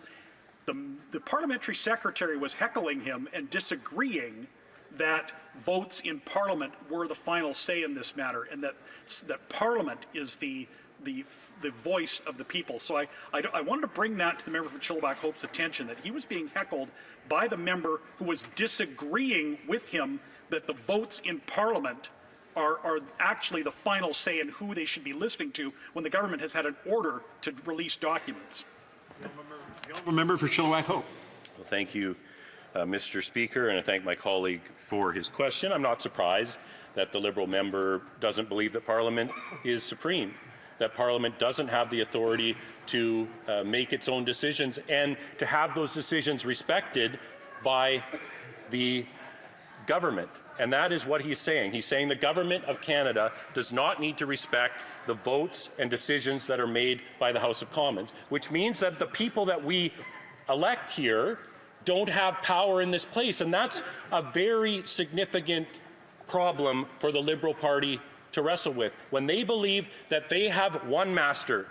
the Parliamentary Secretary was heckling him and disagreeing that votes in Parliament were the final say in this matter, and that Parliament is the voice of the people. So I wanted to bring that to the member for Chilliwack Hope's attention, that he was being heckled by the member who was disagreeing with him that the votes in Parliament are actually the final say in who they should be listening to when the government has had an order to release documents. The honourable member for Chilliwack Hope. Well, thank you, Mr. Speaker, and I thank my colleague for his question. I'm not surprised that the Liberal member doesn't believe that Parliament is supreme, that Parliament doesn't have the authority to make its own decisions and to have those decisions respected by the government. And that is what he's saying. He's saying the government of Canada does not need to respect the votes and decisions that are made by the House of Commons, which means that the people that we elect here don't have power in this place. And that's a very significant problem for the Liberal Party to wrestle with. When they believe that they have one master,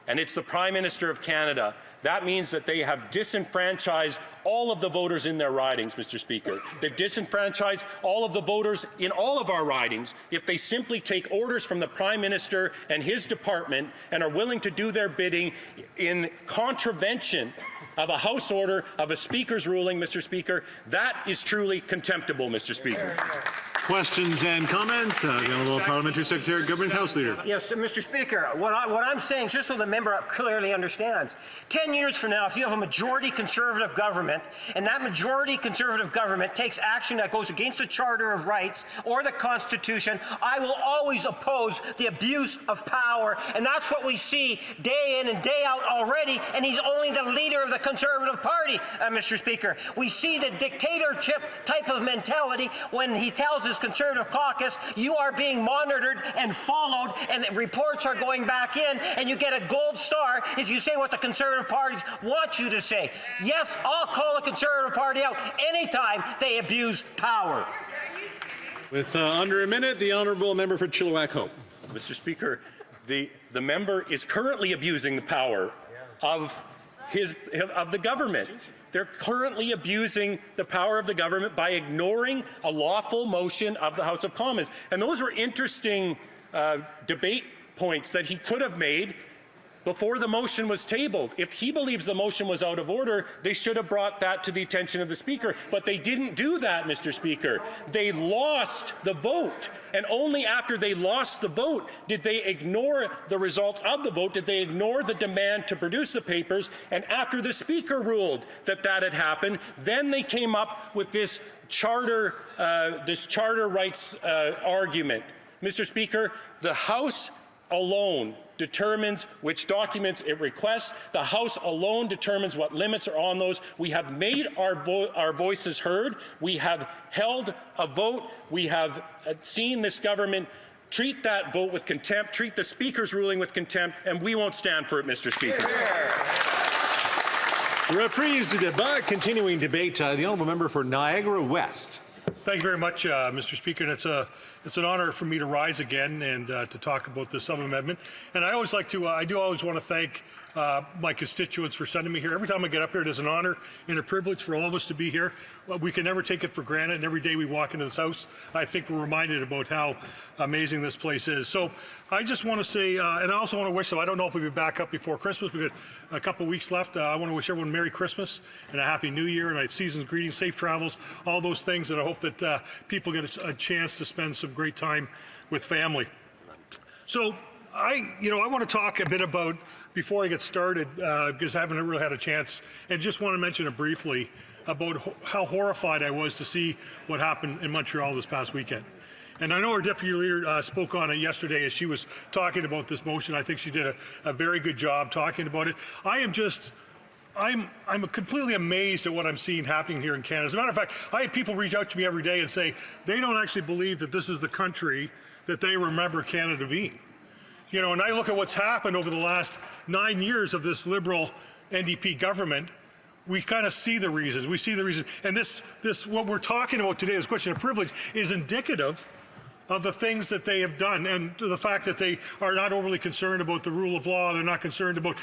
and it's the Prime Minister of Canada, that means that they have disenfranchised all of the voters in their ridings, Mr. Speaker. They've disenfranchised all of the voters in all of our ridings if they simply take orders from the Prime Minister and his department and are willing to do their bidding in contravention of a House order, of a Speaker's ruling, Mr. Speaker. That is truly contemptible, Mr. Speaker. Questions and comments? The Honourable Parliamentary Secretary, Government House Leader. Yes, Mr. Speaker, what I'm saying, just so the member clearly understands, 10 years from now, if you have a majority Conservative government, and that majority Conservative government takes action that goes against the Charter of Rights or the Constitution, I will always oppose the abuse of power, and that's what we see day in and day out already, and he's only the leader of the Conservative Party, Mr. Speaker. We see the dictatorship type of mentality when he tells his Conservative caucus, you are being monitored and followed, and reports are going back in, and you get a gold star if you say what the Conservative parties want you to say. Yes, I'll call the Conservative Party out anytime they abuse power. With under a minute, the Honourable Member for Chilliwack Hope. Mr. Speaker, the member is currently abusing the power of the government. They're currently abusing the power of the government by ignoring a lawful motion of the House of Commons. And those were interesting debate points that he could have made before the motion was tabled. If he believes the motion was out of order, they should have brought that to the attention of the Speaker. But they didn't do that, Mr. Speaker. They lost the vote. And only after they lost the vote did they ignore the results of the vote, did they ignore the demand to produce the papers. And after the Speaker ruled that that had happened, then they came up with this charter rights argument. Mr. Speaker, the House alone determines which documents it requests. The House alone determines what limits are on those. We have made our voices heard. We have held a vote. We have seen this government treat that vote with contempt, treat the Speaker's ruling with contempt, and we won't stand for it, Mr. Speaker. Reprise du débat, continuing debate. The Honourable Member for Niagara West. Thank you very much, Mr. Speaker. And it's an honour for me to rise again and to talk about the sub-amendment. And I always like to, I do always want to thank my constituents for sending me here. Every time I get up here, it is an honour and a privilege for all of us to be here. We can never take it for granted, and every day we walk into this house, I think we're reminded about how amazing this place is. So I just want to say, and I also want to wish them, I don't know if we'll be back up before Christmas. We've got a couple of weeks left. I want to wish everyone Merry Christmas and a Happy New Year and a season's greetings, safe travels, all those things, and I hope that people get a chance to spend some great time with family. So I want to talk a bit about, before I get started, because I haven't really had a chance, and just want to mention it briefly about how horrified I was to see what happened in Montreal this past weekend. And I know our Deputy Leader spoke on it yesterday as she was talking about this motion. I think she did a very good job talking about it. I'm completely amazed at what I'm seeing happening here in Canada. As a matter of fact, I have people reach out to me every day and say they don't actually believe that this is the country that they remember Canada being. You know, and I look at what's happened over the last 9 years of this Liberal NDP government, we kind of see the reasons. We see the reason. And this what we're talking about today, this question of privilege, is indicative of the things that they have done, and the fact that they are not overly concerned about the rule of law. They're not concerned about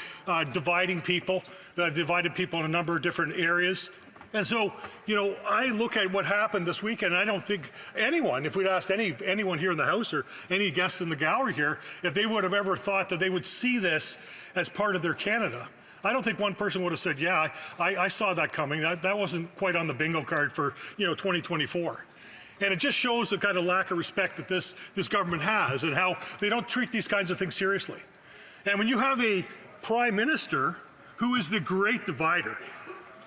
dividing people. They've divided people in a number of different areas. And so, you know, I look at what happened this weekend, and I don't think anyone, if we'd asked anyone here in the House or any guests in the gallery here, if they would have ever thought that they would see this as part of their Canada. I don't think one person would have said, yeah, I saw that coming. That wasn't quite on the bingo card for, 2024. And it just shows the kind of lack of respect that this government has and how they don't treat these kinds of things seriously. And when you have a Prime Minister who is the great divider,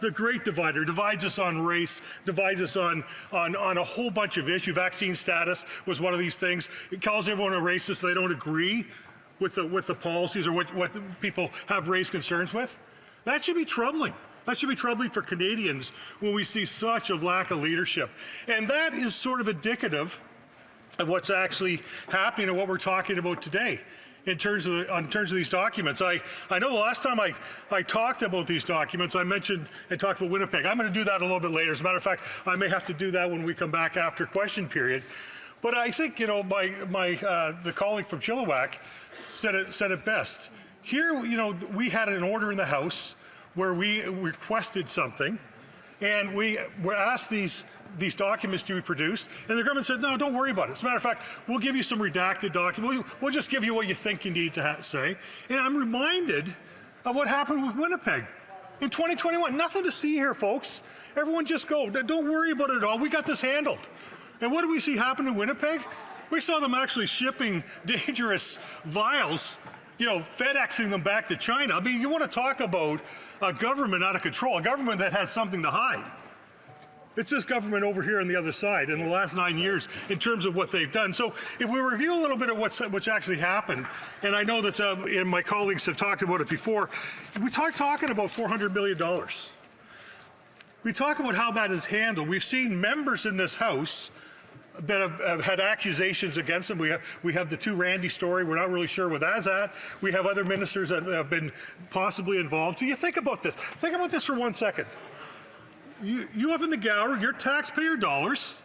divides us on race, divides us on a whole bunch of issues. Vaccine status was one of these things. It calls everyone a racist so they don't agree with the policies or what people have raised concerns with. That should be troubling. That should be troubling for Canadians when we see such a lack of leadership. And that is sort of indicative of what's actually happening and what we're talking about today. In terms of these documents, I know the last time I talked about these documents, I mentioned and talked about Winnipeg. I'm going to do that a little bit later. As a matter of fact, I may have to do that when we come back after question period. But I think the colleague from Chilliwack said it best. Here, we had an order in the House where we requested something, and we were asked these documents to be produced, and the government said, no, don't worry about it. As a matter of fact, we'll give you some redacted documents. We'll just give you what you think you need to say. And I'm reminded of what happened with Winnipeg in 2021. Nothing to see here, folks. Everyone just go. Don't worry about it at all. We got this handled. And what do we see happen in Winnipeg? We saw them actually shipping dangerous vials, FedExing them back to China. I mean, you want to talk about a government out of control, a government that has something to hide. It's this government over here on the other side in the last 9 years in terms of what they've done. So if we review a little bit of what's actually happened, and I know that and my colleagues have talked about it before, we talking about $400 million. We talk about how that is handled. We've seen members in this House that have had accusations against them. We have the 2 Randy story. We're not really sure where that's at. We have other ministers that have been possibly involved. So you think about this. Think about this for 1 second. You up in the gallery, your taxpayer dollars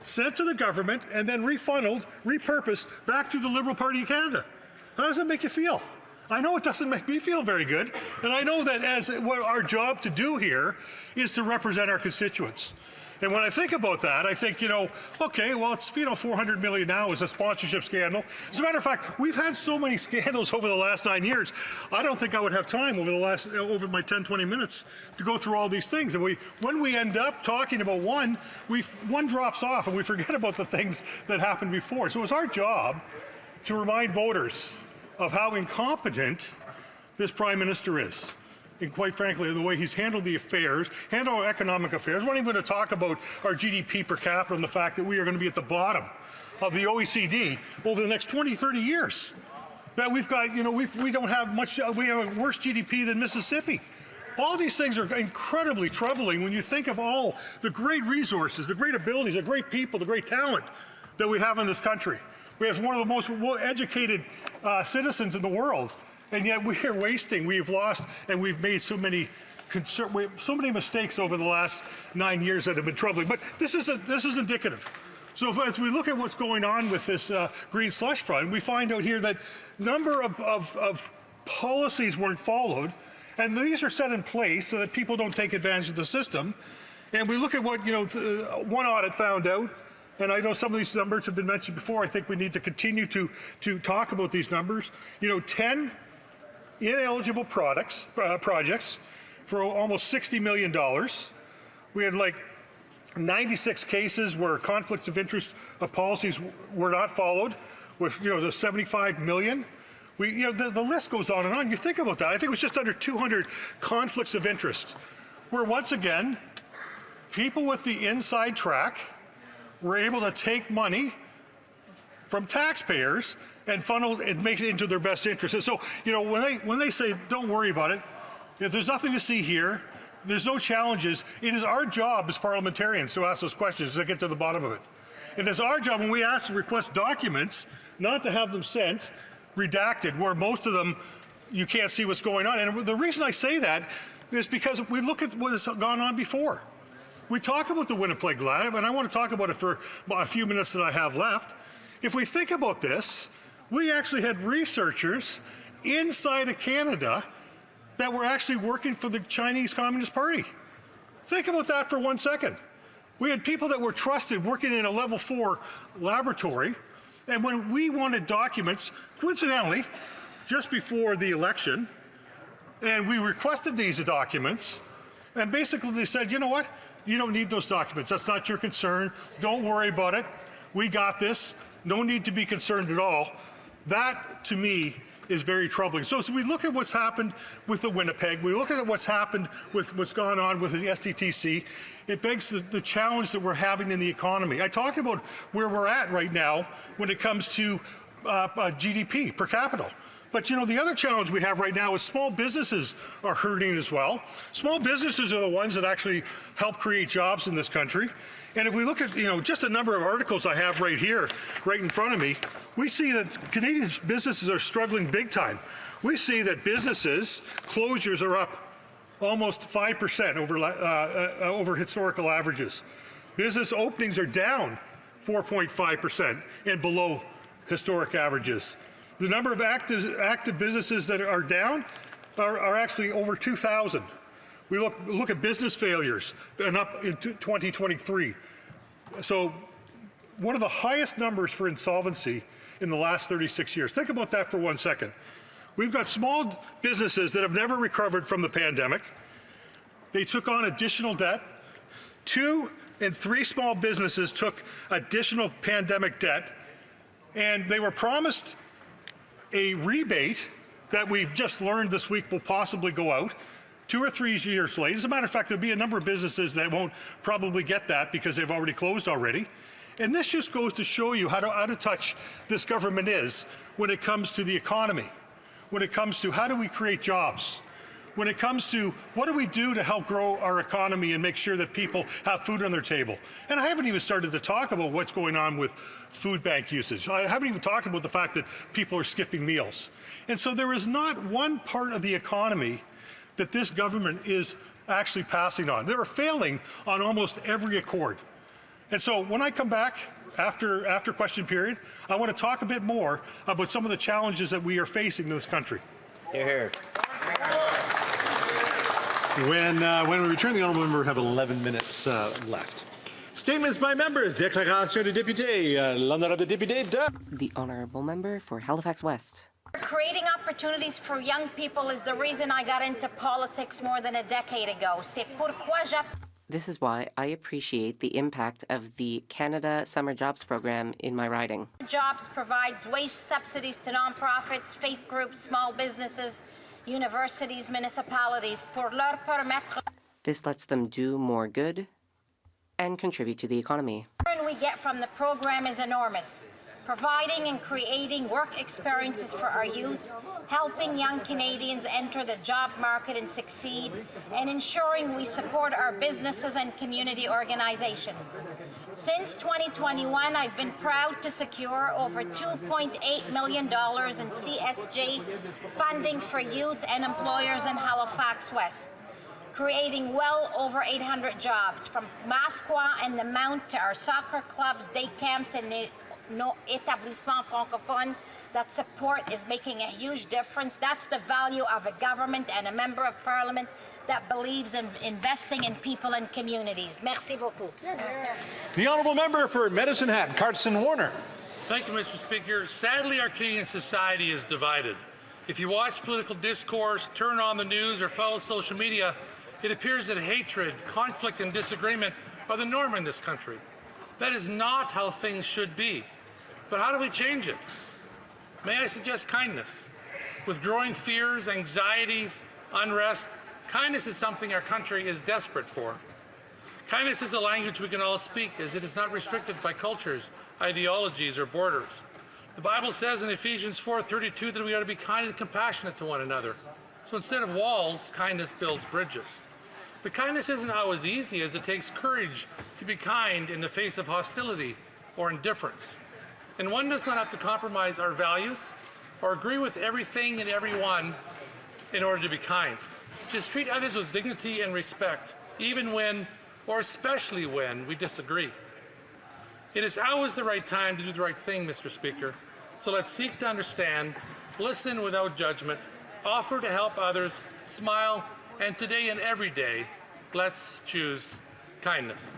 sent to the government and then refunneled, repurposed back to the Liberal Party of Canada. How does it make you feel? I know it doesn't make me feel very good, and I know that as what our job to do here is to represent our constituents. And when I think about that, I think, okay, well, it's, $400 million now is a sponsorship scandal. As a matter of fact, we've had so many scandals over the last 9 years. I don't think I would have time over my 10, 20 minutes to go through all these things. And when we end up talking about one drops off and we forget about the things that happened before. So it's our job to remind voters of how incompetent this Prime Minister is. And quite frankly, the way he's handled the affairs, handled our economic affairs. We're not even going to talk about our GDP per capita and the fact that we are going to be at the bottom of the OECD over the next 20, 30 years. That we've got, we don't have much, we have a worse GDP than Mississippi. All these things are incredibly troubling when you think of all the great resources, the great abilities, the great people, the great talent that we have in this country. We have one of the most educated citizens in the world. And yet we are wasting, we've lost, and we've made so many mistakes over the last 9 years that have been troubling. But this is indicative. So as we look at what's going on with this green slush fund, we find out here that number of policies weren't followed, and these are set in place so that people don't take advantage of the system. And we look at what one audit found out. And I know some of these numbers have been mentioned before. I think we need to continue to talk about these numbers. 10 ineligible projects for almost $60 million. We had 96 cases where conflicts of interest of policies were not followed, with the 75 million. The list goes on and on. You think about that. I think it was just under 200 conflicts of interest, where once again, people with the inside track were able to take money from taxpayers and funnel and make it into their best interest. And so, when they say, don't worry about it, if there's nothing to see here, there's no challenges, it is our job as parliamentarians to ask those questions to get to the bottom of it. And it's our job when we ask to request documents, not to have them sent, redacted, where most of them, you can't see what's going on. And the reason I say that is because we look at what has gone on before. We talk about the Winnipeg lab, and I want to talk about it for a few minutes that I have left. If we think about this, we actually had researchers inside of Canada that were actually working for the Chinese Communist Party. Think about that for 1 second. We had people that were trusted working in a level 4 laboratory, and when we wanted documents, coincidentally, just before the election, and we requested these documents, and basically they said, you know what? You don't need those documents. That's not your concern. Don't worry about it. We got this. No need to be concerned at all. That, to me, is very troubling. So as we look at what's happened with the Winnipeg, we look at what's happened with what's gone on with the SDTC, it begs the challenge that we're having in the economy. I talked about where we're at right now when it comes to GDP per capita. But the other challenge we have right now is small businesses are hurting as well. Small businesses are the ones that actually help create jobs in this country. And if we look at just a number of articles I have right here, right in front of me, we see that Canadian businesses are struggling big time. We see that businesses closures are up almost 5% over historical averages. Business openings are down 4.5% and below historic averages. The number of active businesses that are down, are actually over 2,000. We look at business failures, and up in 2023. So one of the highest numbers for insolvency in the last 36 years. Think about that for 1 second. We've got small businesses that have never recovered from the pandemic. They took on additional debt. 2 and 3 small businesses took additional pandemic debt, and they were promised a rebate that we've just learned this week will possibly go out 2 or 3 years late. As a matter of fact, there'll be a number of businesses that won't probably get that because they've already closed already. And this just goes to show you how to touch this government is when it comes to the economy, when it comes to how do we create jobs, when it comes to what do we do to help grow our economy and make sure that people have food on their table. And I haven't even started to talk about what's going on with food bank usage. I haven't even talked about the fact that people are skipping meals. And so there is not one part of the economy that this government is actually passing on. They're failing on almost every accord. And so when I come back after question period, I want to talk a bit more about some of the challenges that we are facing in this country. Here. When we return, the honourable member will have 11 minutes left. Statements by members. Déclaration de député. L'honorable député de... The honourable member for Halifax West. Creating opportunities for young people is the reason I got into politics more than a decade ago. C'est pourquoi This is why I appreciate the impact of the Canada Summer Jobs Program in my riding. Jobs provides wage subsidies to nonprofits, faith groups, small businesses, universities, municipalities pour leur permettre. This lets them do more good and contribute to the economy. The return we get from the program is enormous. Providing and creating work experiences for our youth, helping young Canadians enter the job market and succeed, and ensuring we support our businesses and community organizations. Since 2021, I've been proud to secure over $2.8 million in CSJ funding for youth and employers in Halifax West, creating well over 800 jobs, from Masqua and the Mount to our soccer clubs, day camps, and no établissements francophones. That support is making a huge difference. That's the value of a government and a member of parliament that believes in investing in people and communities. Merci beaucoup. The honourable member for Medicine Hat, Carson Warner. Thank you, Mr. Speaker. Sadly, our Canadian society is divided. If you watch political discourse, turn on the news, or follow social media, it appears that hatred, conflict, and disagreement are the norm in this country. That is not how things should be. But how do we change it? May I suggest kindness? With growing fears, anxieties, unrest, kindness is something our country is desperate for. Kindness is a language we can all speak, as it is not restricted by cultures, ideologies, or borders. The Bible says in Ephesians 4:32 that we ought to be kind and compassionate to one another. So instead of walls, kindness builds bridges. But kindness isn't always easy, as it takes courage to be kind in the face of hostility or indifference. And one does not have to compromise our values or agree with everything and everyone in order to be kind. Just treat others with dignity and respect, even when, or especially when, we disagree. It is always the right time to do the right thing, Mr. Speaker. So let's seek to understand, listen without judgment, offer to help others, smile, and today and every day, let's choose kindness.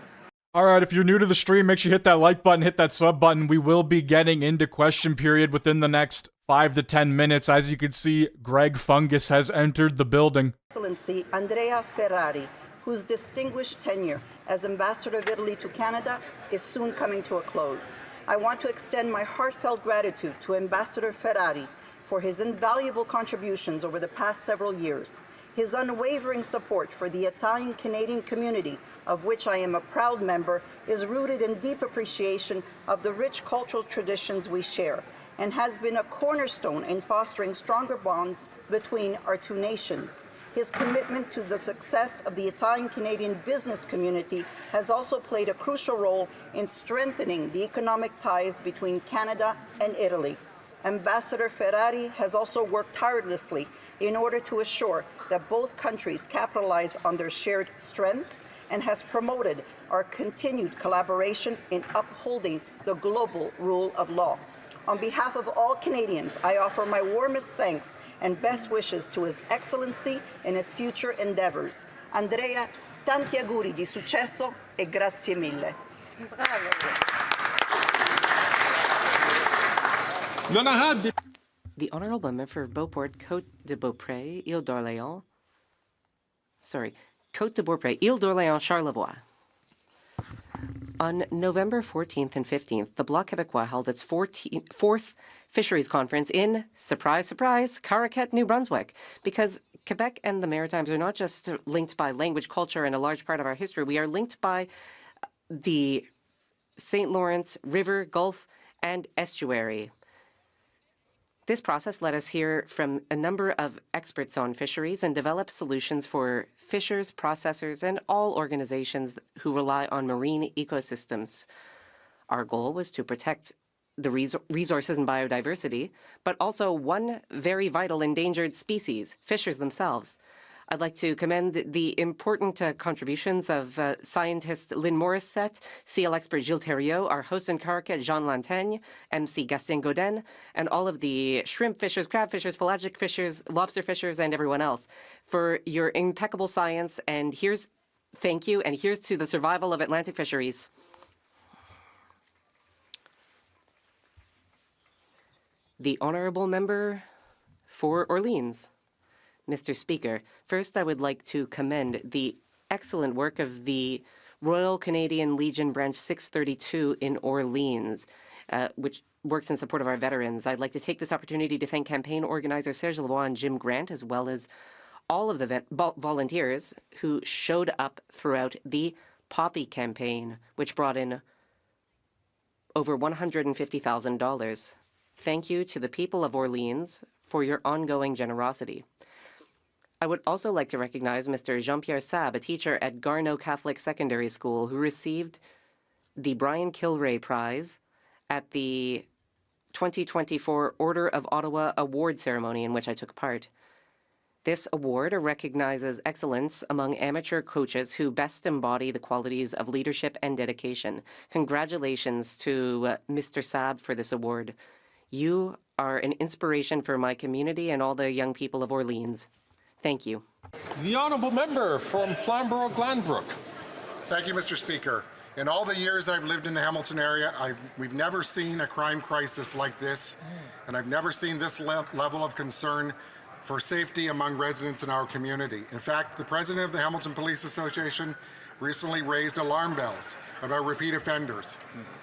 All right, if you're new to the stream, make sure you hit that like button, hit that sub button. We will be getting into question period within the next 5 to 10 minutes. As you can see, Greg Fungus has entered the building. Excellency Andrea Ferrari, whose distinguished tenure as Ambassador of Italy to Canada is soon coming to a close. I want to extend my heartfelt gratitude to Ambassador Ferrari for his invaluable contributions over the past several years. His unwavering support for the Italian-Canadian community, of which I am a proud member, is rooted in deep appreciation of the rich cultural traditions we share, and has been a cornerstone in fostering stronger bonds between our two nations. His commitment to the success of the Italian-Canadian business community has also played a crucial role in strengthening the economic ties between Canada and Italy. Ambassador Ferrari has also worked tirelessly in order to assure that both countries capitalize on their shared strengths, and has promoted our continued collaboration in upholding the global rule of law. On behalf of all Canadians, I offer my warmest thanks and best wishes to His Excellency in his future endeavors. Andrea, tanti auguri di successo e grazie mille. The Honourable Member for Beauport, Côte de Beaupré, Île d'Orléans. Côte de Beaupré, Île d'Orléans, Charlevoix. On November 14th and 15th, the Bloc Québécois held its fourth Fisheries Conference in, surprise, surprise, Caraquet, New Brunswick. Because Quebec and the Maritimes are not just linked by language, culture, and a large part of our history. We are linked by the St. Lawrence River, Gulf, and estuary. This process let us hear from a number of experts on fisheries and develop solutions for fishers, processors, and all organizations who rely on marine ecosystems. Our goal was to protect the resources and biodiversity, but also one very vital endangered species, fishers themselves. I'd like to commend the important contributions of scientist Lynn Morissette, CL expert Gilles Thériault, our host in Caraquet, Jean Lantaigne, MC Gastien Gaudin, and all of the shrimp fishers, crab fishers, pelagic fishers, lobster fishers, and everyone else for your impeccable science. And thank you, and here's to the survival of Atlantic fisheries. The Honourable Member for Orleans. Mr. Speaker, first I would like to commend the excellent work of the Royal Canadian Legion Branch 632 in Orleans, which works in support of our veterans. I'd like to take this opportunity to thank campaign organizer Serge Lavoie and Jim Grant, as well as all of the volunteers who showed up throughout the Poppy campaign, which brought in over $150,000. Thank you to the people of Orleans for your ongoing generosity. I would also like to recognize Mr. Jean-Pierre Sab, a teacher at Garneau Catholic Secondary School, who received the Brian Kilray Prize at the 2024 Order of Ottawa Award ceremony in which I took part. This award recognizes excellence among amateur coaches who best embody the qualities of leadership and dedication. Congratulations to Mr. Sab for this award. You are an inspiration for my community and all the young people of Orleans. Thank you. The Honourable Member from Flamborough-Glanbrook. Thank you, Mr. Speaker. In all the years I've lived in the Hamilton area, we've never seen a crime crisis like this, and I've never seen this level of concern for safety among residents in our community. In fact, the president of the Hamilton Police Association recently raised alarm bells about repeat offenders.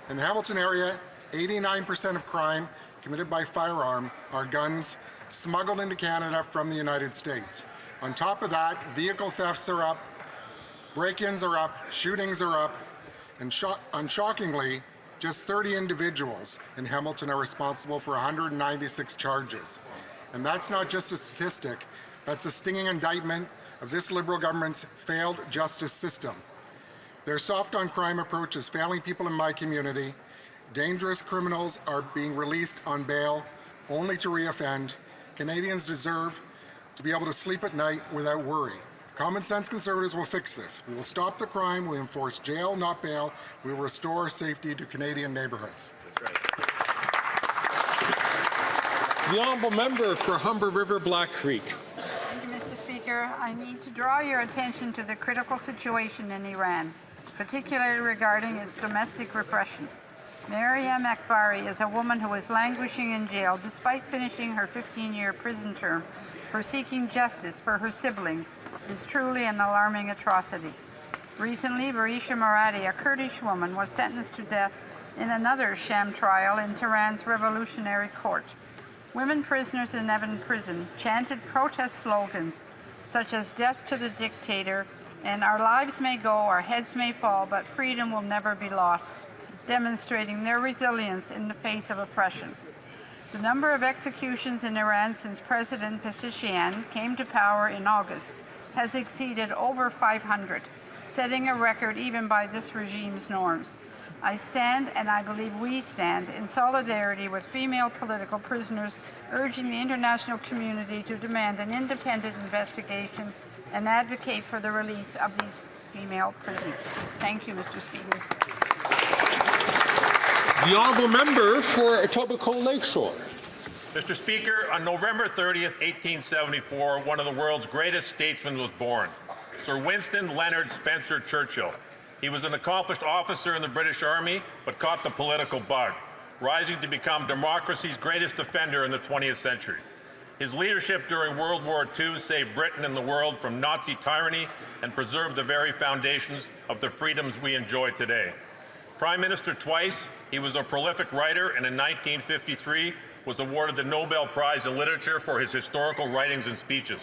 In the Hamilton area, 89% of crime committed by firearm are guns smuggled into Canada from the United States. On top of that, vehicle thefts are up, break-ins are up, shootings are up, and unshockingly, just 30 individuals in Hamilton are responsible for 196 charges. And that's not just a statistic, that's a stinging indictment of this Liberal government's failed justice system. Their soft-on-crime approach is failing people in my community. Dangerous criminals are being released on bail only to reoffend. Canadians deserve to be able to sleep at night without worry. Common sense Conservatives will fix this. We will stop the crime, we enforce jail, not bail, we will restore safety to Canadian neighbourhoods. The Honourable Member for Humber River Black Creek. Thank you, Mr. Speaker. I need to draw your attention to the critical situation in Iran, particularly regarding its domestic repression. Maryam Akbari is a woman who is languishing in jail despite finishing her 15-year prison term for seeking justice for her siblings. It is truly an alarming atrocity. Recently, Barisha Moradi, a Kurdish woman, was sentenced to death in another sham trial in Tehran's Revolutionary Court. Women prisoners in Evin prison chanted protest slogans such as "Death to the dictator" and "Our lives may go, our heads may fall, but freedom will never be lost," demonstrating their resilience in the face of oppression. The number of executions in Iran since President Pezeshkian came to power in August has exceeded over 500, setting a record even by this regime's norms. I stand, and I believe we stand, in solidarity with female political prisoners, urging the international community to demand an independent investigation and advocate for the release of these female prisoners. Thank you, Mr. Speaker. The honourable member for Etobicoke Lakeshore. Mr. Speaker, on November 30th, 1874, one of the world's greatest statesmen was born, Sir Winston Leonard Spencer Churchill. He was an accomplished officer in the British Army, but caught the political bug, rising to become democracy's greatest defender in the 20th century. His leadership during World War II saved Britain and the world from Nazi tyranny and preserved the very foundations of the freedoms we enjoy today. Prime Minister twice, he was a prolific writer, and in 1953 was awarded the Nobel Prize in Literature for his historical writings and speeches.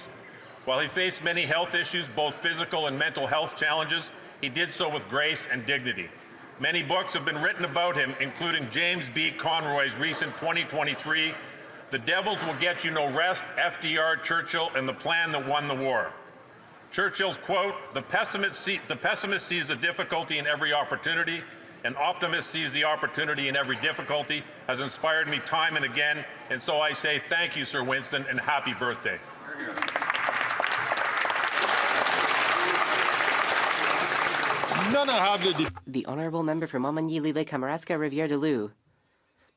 While he faced many health issues, both physical and mental health challenges, he did so with grace and dignity. Many books have been written about him, including James B. Conroy's recent 2023, The Devils Will Get You No Rest, FDR, Churchill, and the Plan That Won the War. Churchill's quote, the pessimist sees the difficulty in every opportunity, an optimist sees the opportunity in every difficulty, has inspired me time and again, and so I say thank you, Sir Winston, and happy birthday. The honourable member for Montmagny-Lille-Kamouraska Rivière-du-Loup.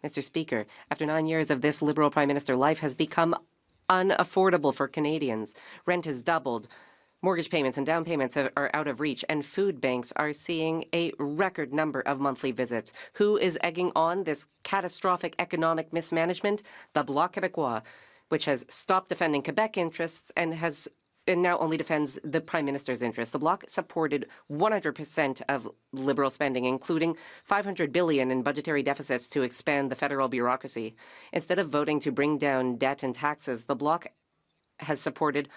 Mr. Speaker, after 9 years of this Liberal Prime Minister, life has become unaffordable for Canadians. Rent has doubled. Mortgage payments and down payments are out of reach, and food banks are seeing a record number of monthly visits. Who is egging on this catastrophic economic mismanagement? The Bloc Québécois, which has stopped defending Quebec interests and now only defends the Prime Minister's interests. The Bloc supported 100% of Liberal spending, including $500 billion in budgetary deficits to expand the federal bureaucracy. Instead of voting to bring down debt and taxes, the Bloc has supported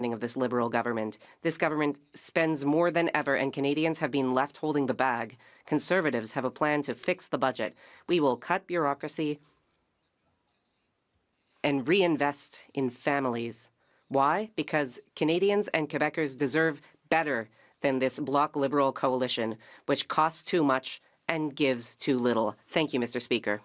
of this Liberal government. This government spends more than ever, and Canadians have been left holding the bag. Conservatives have a plan to fix the budget. We will cut bureaucracy and reinvest in families. Why? Because Canadians and Quebecers deserve better than this Bloc Liberal coalition, which costs too much and gives too little. Thank you, Mr. Speaker.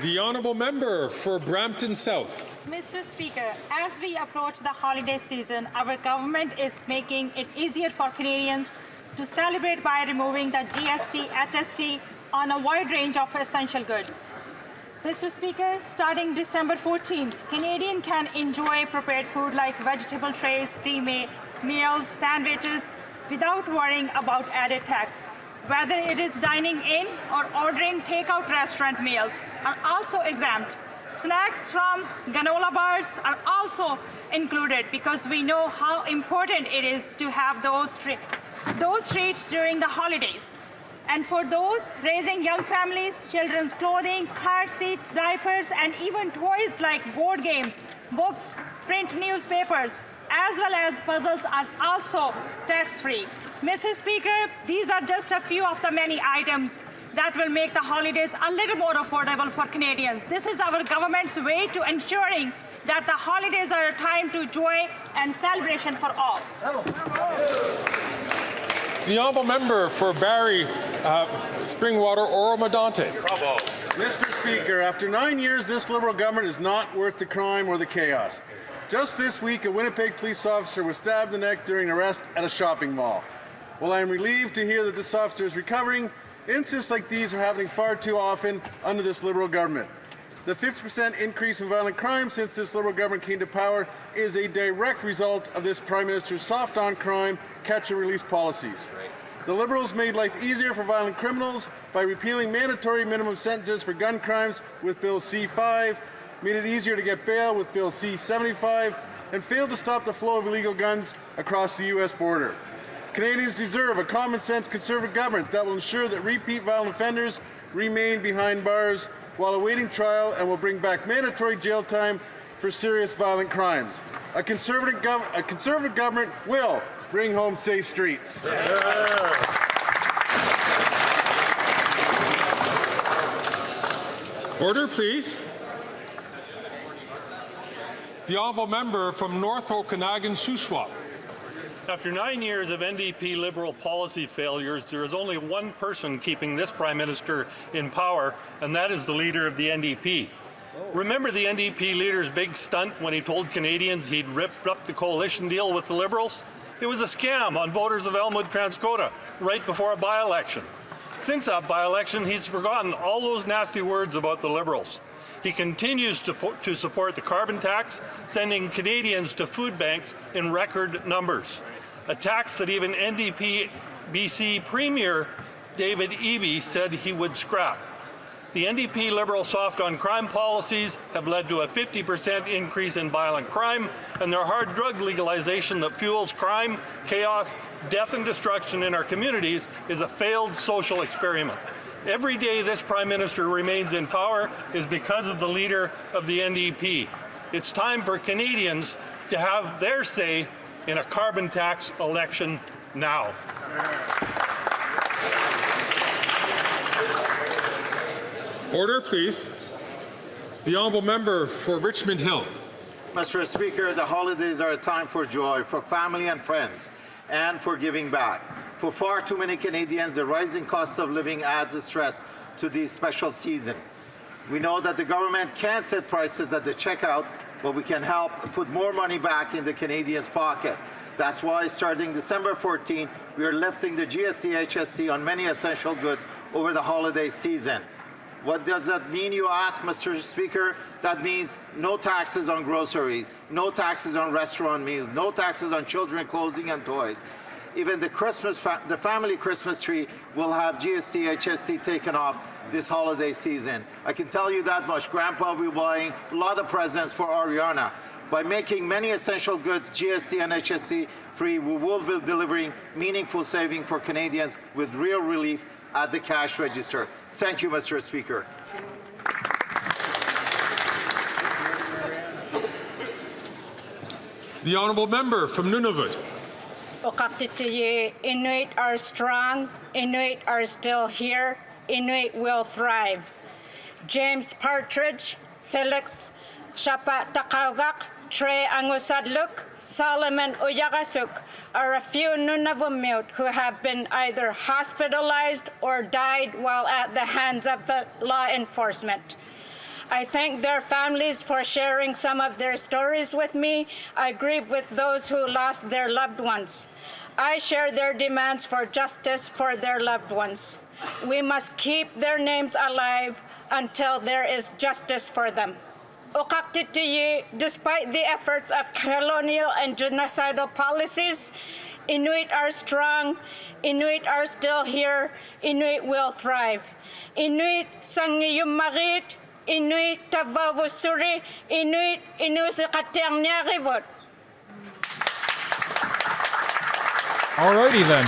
The honourable member for Brampton South. Mr. Speaker, as we approach the holiday season, our government is making it easier for Canadians to celebrate by removing the GST, HST on a wide range of essential goods. Mr. Speaker, starting December 14th, Canadians can enjoy prepared food like vegetable trays, pre-made meals, sandwiches, without worrying about added tax. Whether it is dining in or ordering takeout restaurant meals are also exempt. Snacks from granola bars are also included because we know how important it is to have those treats during the holidays. And for those raising young families, children's clothing, car seats, diapers, and even toys like board games, books, print newspapers, as well as puzzles are also tax-free. Mr. Speaker, these are just a few of the many items that will make the holidays a little more affordable for Canadians. This is our government's way to ensuring that the holidays are a time to joy and celebration for all. The honourable member for Barrie, Springwater, Oro-Medonte. Bravo. Mr. Speaker, after 9 years, this Liberal government is not worth the crime or the chaos. Just this week, a Winnipeg police officer was stabbed in the neck during an arrest at a shopping mall. While I am relieved to hear that this officer is recovering, incidents like these are happening far too often under this Liberal government. The 50% increase in violent crime since this Liberal government came to power is a direct result of this Prime Minister's soft-on-crime, catch-and-release policies. The Liberals made life easier for violent criminals by repealing mandatory minimum sentences for gun crimes with Bill C-5, made it easier to get bail with Bill C-75, and failed to stop the flow of illegal guns across the U.S. border. Canadians deserve a common-sense Conservative government that will ensure that repeat violent offenders remain behind bars while awaiting trial and will bring back mandatory jail time for serious violent crimes. A Conservative government will bring home safe streets. Order, please. The honourable member from North Okanagan-Shuswap. After 9 years of NDP Liberal policy failures, there is only one person keeping this Prime Minister in power, and that is the leader of the NDP. Remember the NDP leader's big stunt when he told Canadians he'd ripped up the coalition deal with the Liberals? It was a scam on voters of Elmwood, Transcota, right before a by-election. Since that by-election, he's forgotten all those nasty words about the Liberals. He continues to support the carbon tax, sending Canadians to food banks in record numbers. A tax that even NDP BC Premier David Eby said he would scrap. The NDP Liberal soft on crime policies have led to a 50% increase in violent crime, and their hard drug legalization that fuels crime, chaos, death and destruction in our communities is a failed social experiment. Every day this Prime Minister remains in power is because of the leader of the NDP. It's time for Canadians to have their say in a carbon tax election now. Order, please. The honourable member for Richmond Hill. Mr. Speaker, the holidays are a time for joy, for family and friends, and for giving back. For far too many Canadians, the rising cost of living adds a stress to this special season. We know that the government can't set prices at the checkout, but we can help put more money back in the Canadians' pocket. That's why, starting December 14, we are lifting the GST/HST on many essential goods over the holiday season. What does that mean, you ask, Mr. Speaker? That means no taxes on groceries, no taxes on restaurant meals, no taxes on children clothing and toys. Even the family Christmas tree will have GST/HST taken off this holiday season. I can tell you that much. Grandpa will be buying a lot of presents for Ariana. By making many essential goods GST and HST free, we will be delivering meaningful saving for Canadians with real relief at the cash register. Thank you, Mr. Speaker. The honourable member from Nunavut. Inuit are strong. Inuit are still here. Inuit will thrive. James Partridge, Felix Shapa Takaugak, Trey Angusadluk, Solomon Uyagasuk are a few Nunavummiut who have been either hospitalized or died while at the hands of the law enforcement. I thank their families for sharing some of their stories with me. I grieve with those who lost their loved ones. I share their demands for justice for their loved ones. We must keep their names alive until there is justice for them. Despite the efforts of colonial and genocidal policies, Inuit are strong, Inuit are still here, Inuit will thrive. Inuit sangiyumarit, Inuit tavavusuri, Inuit inusikatiangnyarivot. Alrighty then.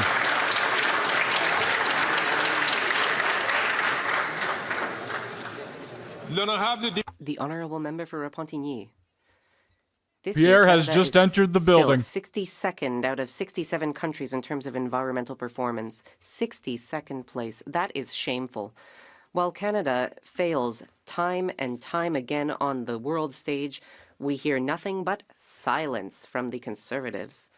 The honourable member for Repentigny. Pierre has just entered the building. 62nd out of 67 countries in terms of environmental performance. 62nd place. That is shameful. While Canada fails time and time again on the world stage, we hear nothing but silence from the Conservatives.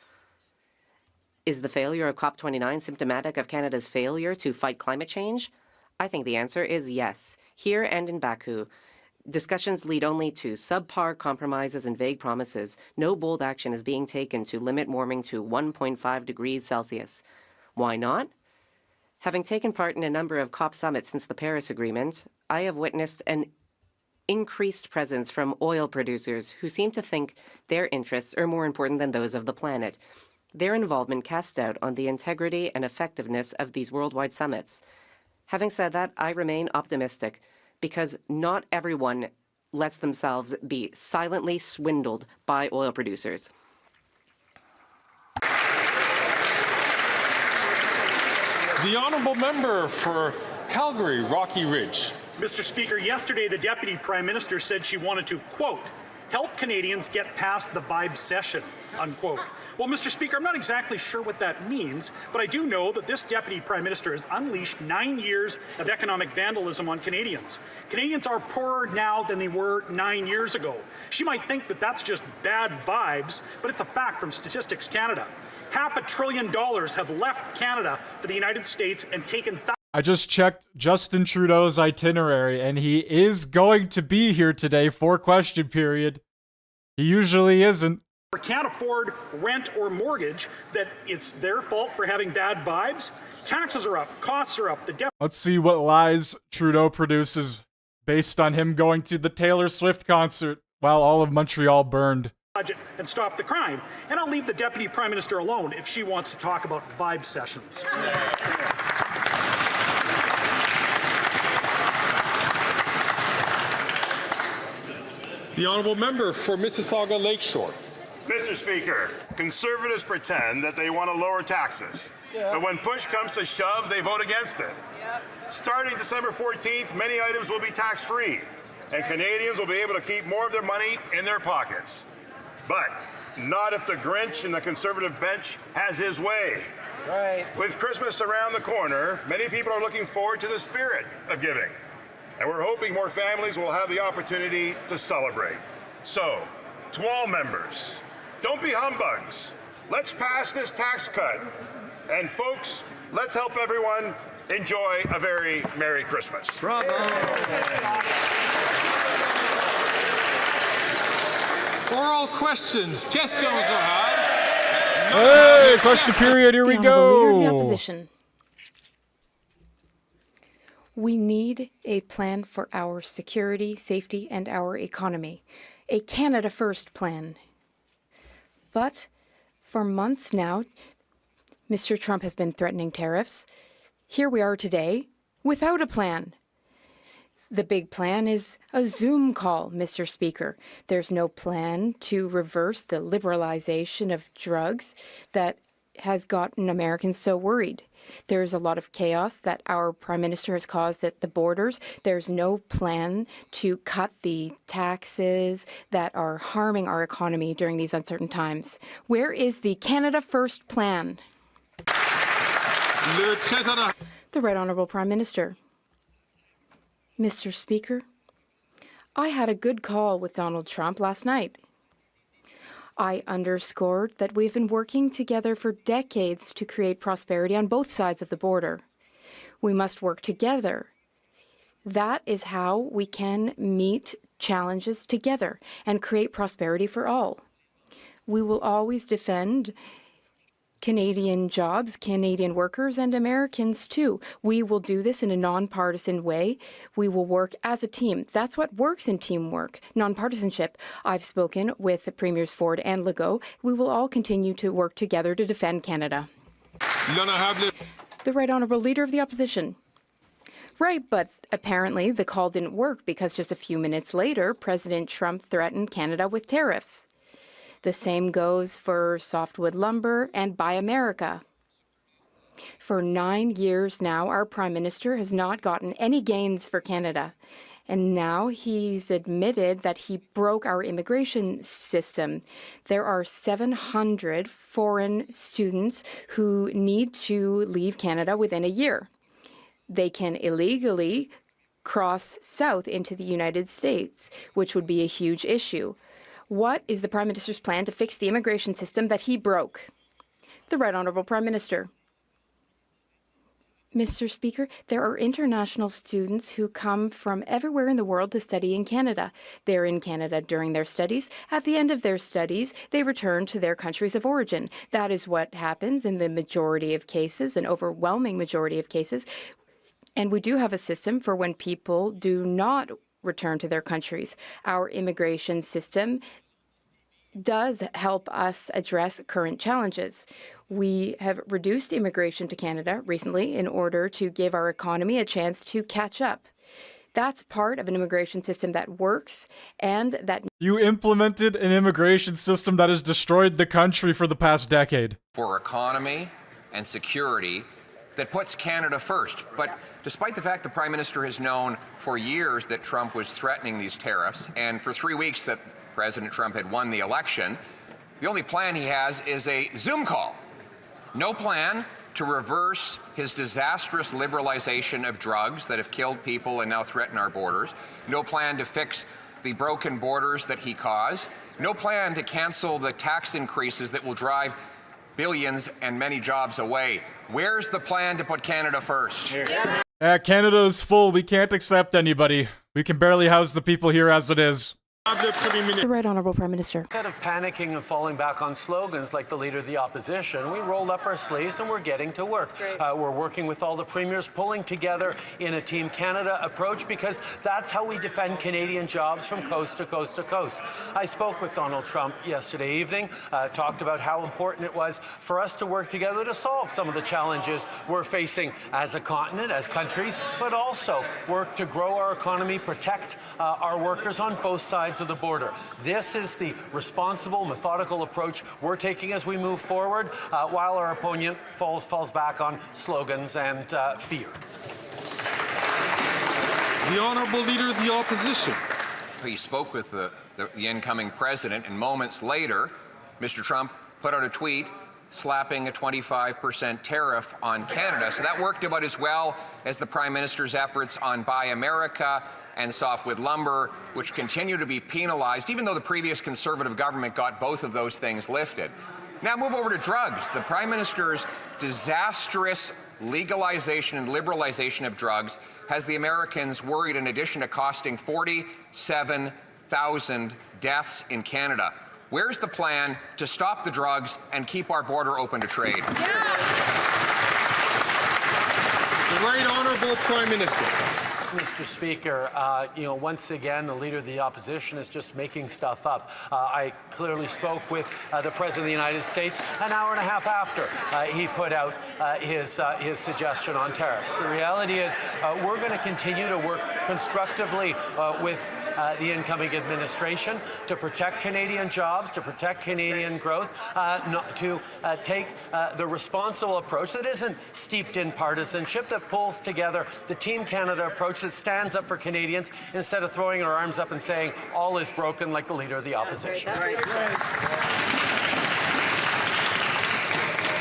Is the failure of COP29 symptomatic of Canada's failure to fight climate change? I think the answer is yes. Here and in Baku, discussions lead only to subpar compromises and vague promises. No bold action is being taken to limit warming to 1.5 degrees Celsius. Why not? Having taken part in a number of COP summits since the Paris Agreement, I have witnessed an increased presence from oil producers who seem to think their interests are more important than those of the planet. Their involvement casts doubt on the integrity and effectiveness of these worldwide summits. Having said that, I remain optimistic because not everyone lets themselves be silently swindled by oil producers. The honourable member for Calgary, Rocky Ridge. Mr. Speaker, yesterday the Deputy Prime Minister said she wanted to, quote, help Canadians get past the vibe session, unquote. Well, Mr. Speaker, I'm not exactly sure what that means, but I do know that this Deputy Prime Minister has unleashed 9 years of economic vandalism on Canadians. Canadians are poorer now than they were 9 years ago. She might think that that's just bad vibes, but it's a fact from Statistics Canada. $500 billion have left Canada for the United States and taken I just checked Justin Trudeau's itinerary, and he is going to be here today for question period. He usually isn't. or can't afford rent or mortgage, that it's their fault for having bad vibes. Taxes are up, costs are up, the debt. Let's see what lies Trudeau produces based on him going to the Taylor Swift concert while all of Montreal burned. Budget and stop the crime. And I'll leave the Deputy Prime Minister alone if she wants to talk about vibe sessions. The honourable member for Mississauga Lakeshore. Mr. Speaker, Conservatives pretend that they want to lower taxes, but when push comes to shove, they vote against it. Starting December 14th, many items will be tax-free, and Canadians will be able to keep more of their money in their pockets. But not if the Grinch in the Conservative bench has his way. Right. With Christmas around the corner, many people are looking forward to the spirit of giving, and we're hoping more families will have the opportunity to celebrate. So, to all members, don't be humbugs. Let's pass this tax cut. And folks, let's help everyone enjoy a very Merry Christmas. Bravo. Oral questions. Questions are hard. Hey, question period, here we Leader of the go. Opposition. We need a plan for our security, safety, and our economy. A Canada First plan. But for months now, Mr. Trump has been threatening tariffs. Here we are today without a plan. The big plan is a Zoom call, Mr. Speaker. There's no plan to reverse the liberalization of drugs that has gotten Americans so worried. There's a lot of chaos that our Prime Minister has caused at the borders. There's no plan to cut the taxes that are harming our economy during these uncertain times. Where is the Canada First plan? The Right Honourable Prime Minister. Mr. Speaker, I had a good call with Donald Trump last night. I underscored that we've been working together for decades to create prosperity on both sides of the border. We must work together. That is how we can meet challenges together and create prosperity for all. We will always defend Canadian jobs, Canadian workers, and Americans too. We will do this in a nonpartisan way. We will work as a team. That's what works in teamwork, nonpartisanship. I've spoken with the Premiers Ford and Legault. We will all continue to work together to defend Canada. The Right Honourable Leader of the Opposition. Right, but apparently the call didn't work because just a few minutes later, President Trump threatened Canada with tariffs. The same goes for softwood lumber and Buy America. For 9 years now, our Prime Minister has not gotten any gains for Canada. And now he's admitted that he broke our immigration system. There are 700 foreign students who need to leave Canada within a year. They can illegally cross south into the United States, which would be a huge issue. What is the Prime Minister's plan to fix the immigration system that he broke? The Right Honourable Prime Minister. Mr. Speaker, there are international students who come from everywhere in the world to study in Canada. They're in Canada during their studies. At the end of their studies, they return to their countries of origin. That is what happens in the majority of cases, an overwhelming majority of cases. And we do have a system for when people do not return to their countries. Our immigration system does help us address current challenges. We have reduced immigration to Canada recently in order to give our economy a chance to catch up. That's part of an immigration system that works and that... You implemented an immigration system that has destroyed the country for the past decade. For economy and security that puts Canada first. But despite the fact the Prime Minister has known for years that Trump was threatening these tariffs, and for 3 weeks that President Trump had won the election, the only plan he has is a Zoom call. No plan to reverse his disastrous liberalization of drugs that have killed people and now threaten our borders. No plan to fix the broken borders that he caused. No plan to cancel the tax increases that will drive billions and many jobs away. Where's the plan to put Canada first? Canada is full. We can't accept anybody. We can barely house the people here as it is. The Right Honourable Prime Minister. Instead of panicking and falling back on slogans like the Leader of the Opposition, we rolled up our sleeves and we're getting to work. We're working with all the premiers, pulling together in a Team Canada approach, because that's how we defend Canadian jobs from coast to coast to coast. I spoke with Donald Trump yesterday evening, talked about how important it was for us to work together to solve some of the challenges we're facing as a continent, as countries, but also work to grow our economy, protect our workers on both sides of the border. This is the responsible, methodical approach we're taking as we move forward, while our opponent falls back on slogans and fear. The Honourable Leader of the Opposition. He spoke with the incoming president, and moments later, Mr. Trump put out a tweet slapping a 25% tariff on Canada. So that worked about as well as the Prime Minister's efforts on Buy America and softwood lumber, which continue to be penalized, even though the previous Conservative government got both of those things lifted. Now move over to drugs. The Prime Minister's disastrous legalization and liberalization of drugs has the Americans worried, in addition to costing 47,000 deaths in Canada. Where's the plan to stop the drugs and keep our border open to trade? The Right Honourable Prime Minister. Mr. Speaker, once again, the Leader of the Opposition is just making stuff up. I clearly spoke with the President of the United States an hour and a half after he put out his suggestion on tariffs. The reality is we're going to continue to work constructively with the incoming administration to protect Canadian jobs, to protect Canadian growth, to take the responsible approach that isn't steeped in partisanship, that pulls together the Team Canada approach that stands up for Canadians instead of throwing our arms up and saying all is broken like the Leader of the Opposition.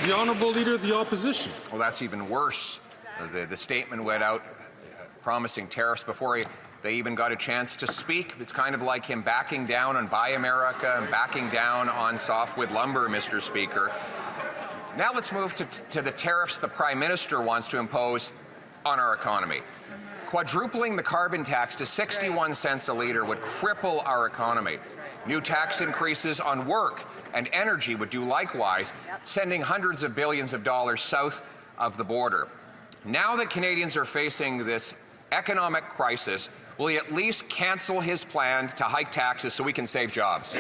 The Honourable Leader of the Opposition. Well, that's even worse. The statement went out promising tariffs before they even got a chance to speak. It's kind of like him backing down on Buy America and backing down on softwood lumber, Mr. Speaker. Now let's move to the tariffs the Prime Minister wants to impose on our economy. Quadrupling the carbon tax to 61 cents a litre would cripple our economy. New tax increases on work and energy would do likewise, sending hundreds of billions of dollars south of the border. Now that Canadians are facing this economic crisis, will he at least cancel his plan to hike taxes so we can save jobs?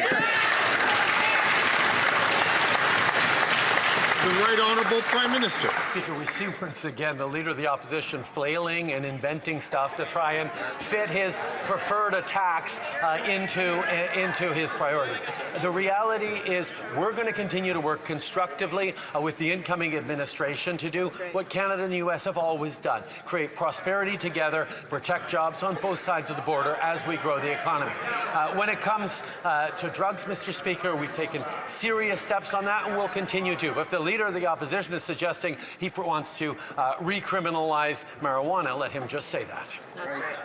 The Right Honourable Prime Minister. Speaker, we see once again the Leader of the Opposition flailing and inventing stuff to try and fit his preferred attacks into his priorities. The reality is we're going to continue to work constructively with the incoming administration to do what Canada and the U.S. have always done: create prosperity together, protect jobs on both sides of the border as we grow the economy. When it comes to drugs, Mr. Speaker, we've taken serious steps on that and we'll continue to. But if the Leader of the Opposition is suggesting he wants to recriminalize marijuana, let him just say that. That's right.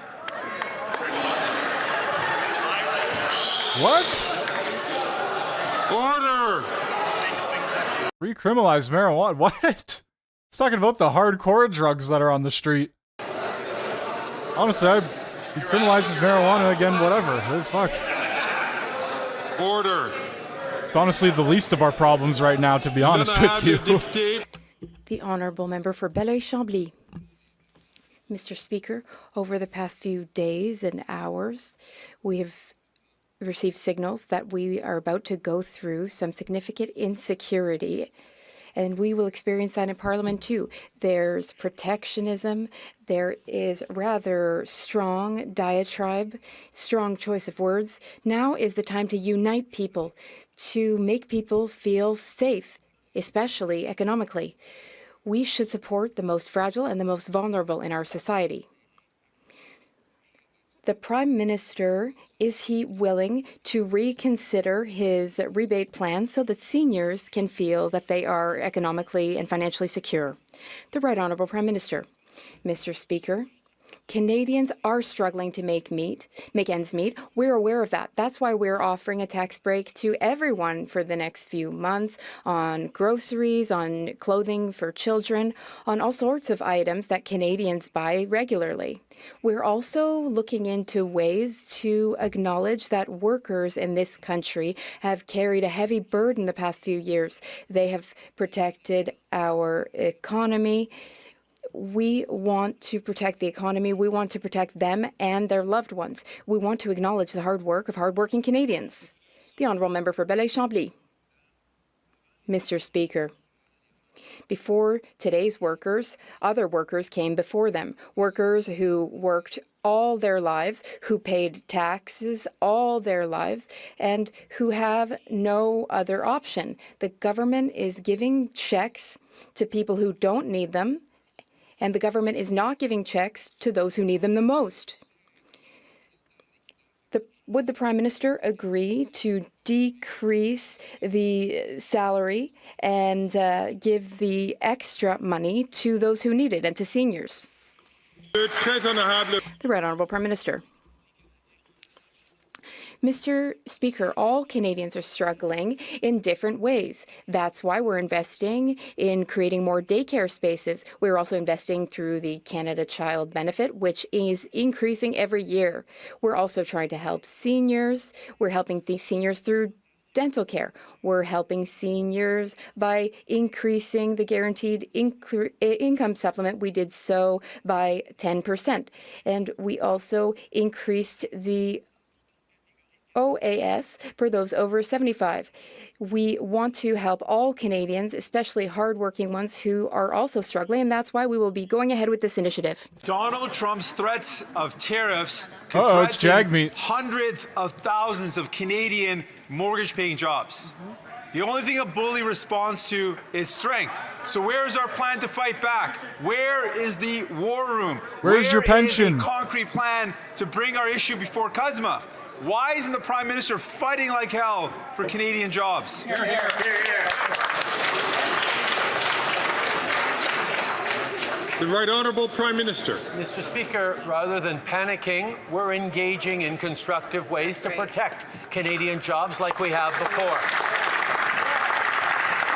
What? Order! Recriminalize marijuana? What? It's talking about the hardcore drugs that are on the street. Honestly, he criminalizes marijuana again, whatever. Oh, fuck. Order. It's honestly the least of our problems right now, to be honest with you. The Honourable Member for Belleuil-Chambly. Mr. Speaker, over the past few days and hours, we have received signals that we are about to go through some significant insecurity, and we will experience that in Parliament too. There's protectionism, there is rather strong diatribe, strong choice of words. Now is the time to unite people, to make people feel safe, especially economically. We should support the most fragile and the most vulnerable in our society. The Prime Minister, is he willing to reconsider his rebate plan so that seniors can feel that they are economically and financially secure? The Right Honourable Prime Minister. Mr. Speaker, Canadians are struggling to make ends meet. We're aware of that. That's why we're offering a tax break to everyone for the next few months on groceries, on clothing for children, on all sorts of items that Canadians buy regularly. We're also looking into ways to acknowledge that workers in this country have carried a heavy burden the past few years. They have protected our economy. We want to protect the economy. We want to protect them and their loved ones. We want to acknowledge the hard work of hardworking Canadians. The Honourable Member for Belleuil-Chambly. Mr. Speaker, before today's workers, other workers came before them. Workers who worked all their lives, who paid taxes all their lives, and who have no other option. The government is giving checks to people who don't need them, and the government is not giving checks to those who need them the most. Would the Prime Minister agree to decrease the salary and give the extra money to those who need it and to seniors? The Right Honourable Prime Minister. Mr. Speaker, all Canadians are struggling in different ways. That's why we're investing in creating more daycare spaces. We're also investing through the Canada Child Benefit, which is increasing every year. We're also trying to help seniors. We're helping the seniors through dental care. We're helping seniors by increasing the guaranteed income supplement. We did so by 10%. And we also increased the OAS for those over 75. We want to help all Canadians, especially hardworking ones who are also struggling, and that's why we will be going ahead with this initiative. Donald Trump's threats of tariffs could threaten hundreds of thousands of Canadian mortgage-paying jobs. The only thing a bully responds to is strength. So where is our plan to fight back? Where is the war room? Where's your pension? Where is a concrete plan to bring our issue before CUSMA? Why isn't the Prime Minister fighting like hell for Canadian jobs? Hear, hear, hear, hear. The Right Honourable Prime Minister. Mr. Speaker, rather than panicking, we're engaging in constructive ways to protect Canadian jobs like we have before.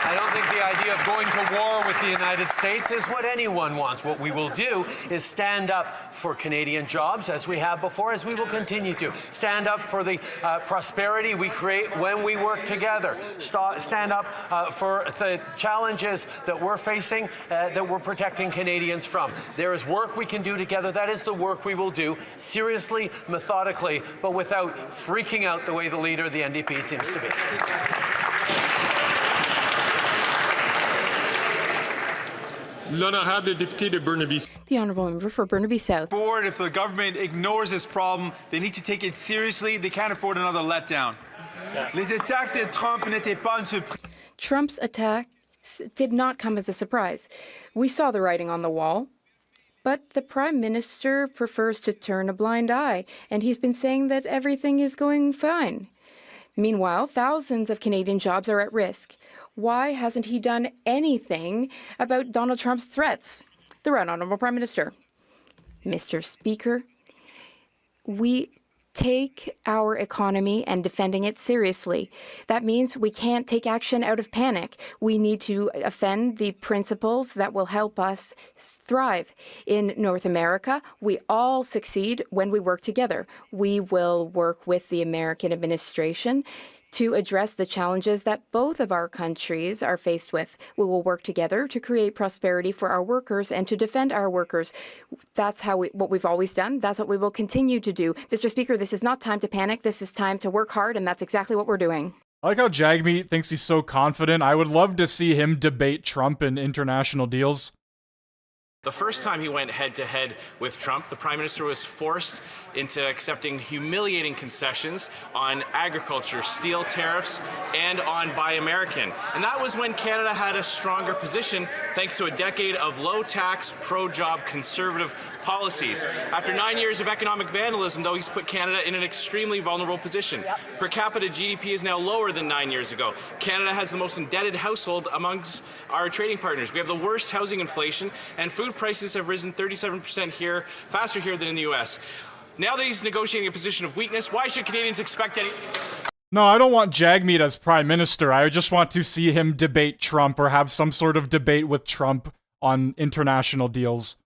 I don't think the idea of going to war with the United States is what anyone wants. What we will do is stand up for Canadian jobs as we have before, as we will continue to. Stand up for the prosperity we create when we work together. Stand up for the challenges that we're facing, that we're protecting Canadians from. There is work we can do together. That is the work we will do, seriously, methodically, but without freaking out the way the leader of the NDP seems to be. L'honorable député de Burnaby. The Honourable Member for Burnaby South. If the government ignores this problem, they need to take it seriously. They can't afford another letdown. Les attaques de Trump n'étaient pas une surprise. Trump's attacks did not come as a surprise. We saw the writing on the wall. But the Prime Minister prefers to turn a blind eye, and he's been saying that everything is going fine. Meanwhile, thousands of Canadian jobs are at risk. Why hasn't he done anything about Donald Trump's threats? The Right Honourable Prime Minister. Mr. Speaker, we take our economy and defending it seriously. That means we can't take action out of panic. We need to defend the principles that will help us thrive. In North America, we all succeed when we work together. We will work with the American administration to address the challenges that both of our countries are faced with. We will work together to create prosperity for our workers and to defend our workers. That's what we've always done. That's what we will continue to do. Mr. Speaker, this is not time to panic. This is time to work hard, and that's exactly what we're doing. I like how Jagmeet thinks he's so confident. I would love to see him debate Trump in international deals. The first time he went head-to-head with Trump, the Prime Minister was forced into accepting humiliating concessions on agriculture, steel tariffs, and on Buy American. And that was when Canada had a stronger position thanks to a decade of low-tax, pro-job, conservative policies. After 9 years of economic vandalism, though, he's put Canada in an extremely vulnerable position. Per capita GDP is now lower than 9 years ago. Canada has the most indebted household amongst our trading partners. We have the worst housing inflation, and food food prices have risen 37% here, faster here than in the U.S. Now that he's negotiating a position of weakness, why should Canadians expect any... No, I don't want Jagmeet as Prime Minister. I just want to see him debate Trump or have some sort of debate with Trump on international deals.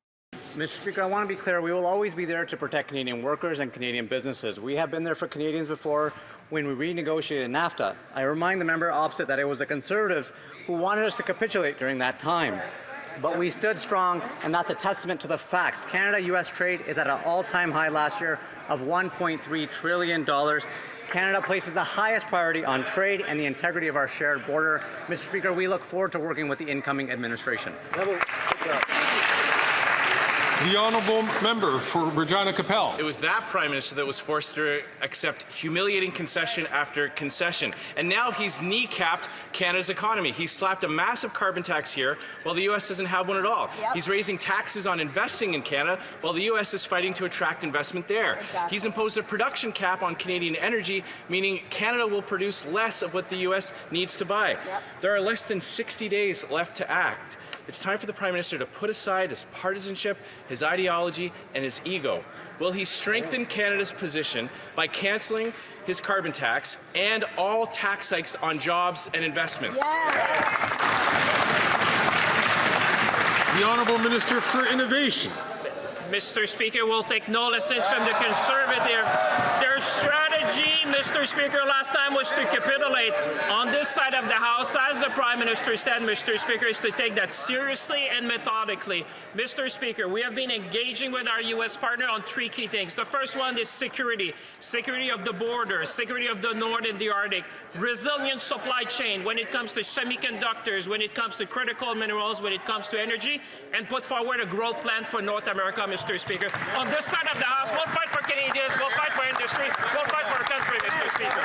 Mr. Speaker, I want to be clear. We will always be there to protect Canadian workers and Canadian businesses. We have been there for Canadians before when we renegotiated NAFTA. I remind the member opposite that it was the Conservatives who wanted us to capitulate during that time. But we stood strong, and that's a testament to the facts. Canada-U.S. trade is at an all-time high last year of $1.3 trillion. Canada places the highest priority on trade and the integrity of our shared border. Mr. Speaker, we look forward to working with the incoming administration. The honourable member for Regina Capel. It was that Prime Minister that was forced to accept humiliating concession after concession. And now he's kneecapped Canada's economy. He's slapped a massive carbon tax here while the U.S. doesn't have one at all. Yep. He's raising taxes on investing in Canada while the U.S. is fighting to attract investment there. Exactly. He's imposed a production cap on Canadian energy, meaning Canada will produce less of what the U.S. needs to buy. Yep. There are less than 60 days left to act. It's time for the Prime Minister to put aside his partisanship, his ideology, and his ego. Will he strengthen Canada's position by cancelling his carbon tax and all tax hikes on jobs and investments? The Honourable Minister for Innovation. Mr. Speaker, will take no lessons from the Conservative. Their strategy, Mr. Speaker, last time was to capitulate. On this side of the House, as the Prime Minister said, Mr. Speaker, is to take that seriously and methodically. Mr. Speaker, we have been engaging with our U.S. partner on three key things. The first one is security. Security of the border, security of the North and the Arctic, resilient supply chain when it comes to semiconductors, when it comes to critical minerals, when it comes to energy, and put forward a growth plan for North America, Mr. Speaker. On this side of the House, we'll fight for Canadians, we'll fight for industry, we'll fight for our country, Mr. Speaker.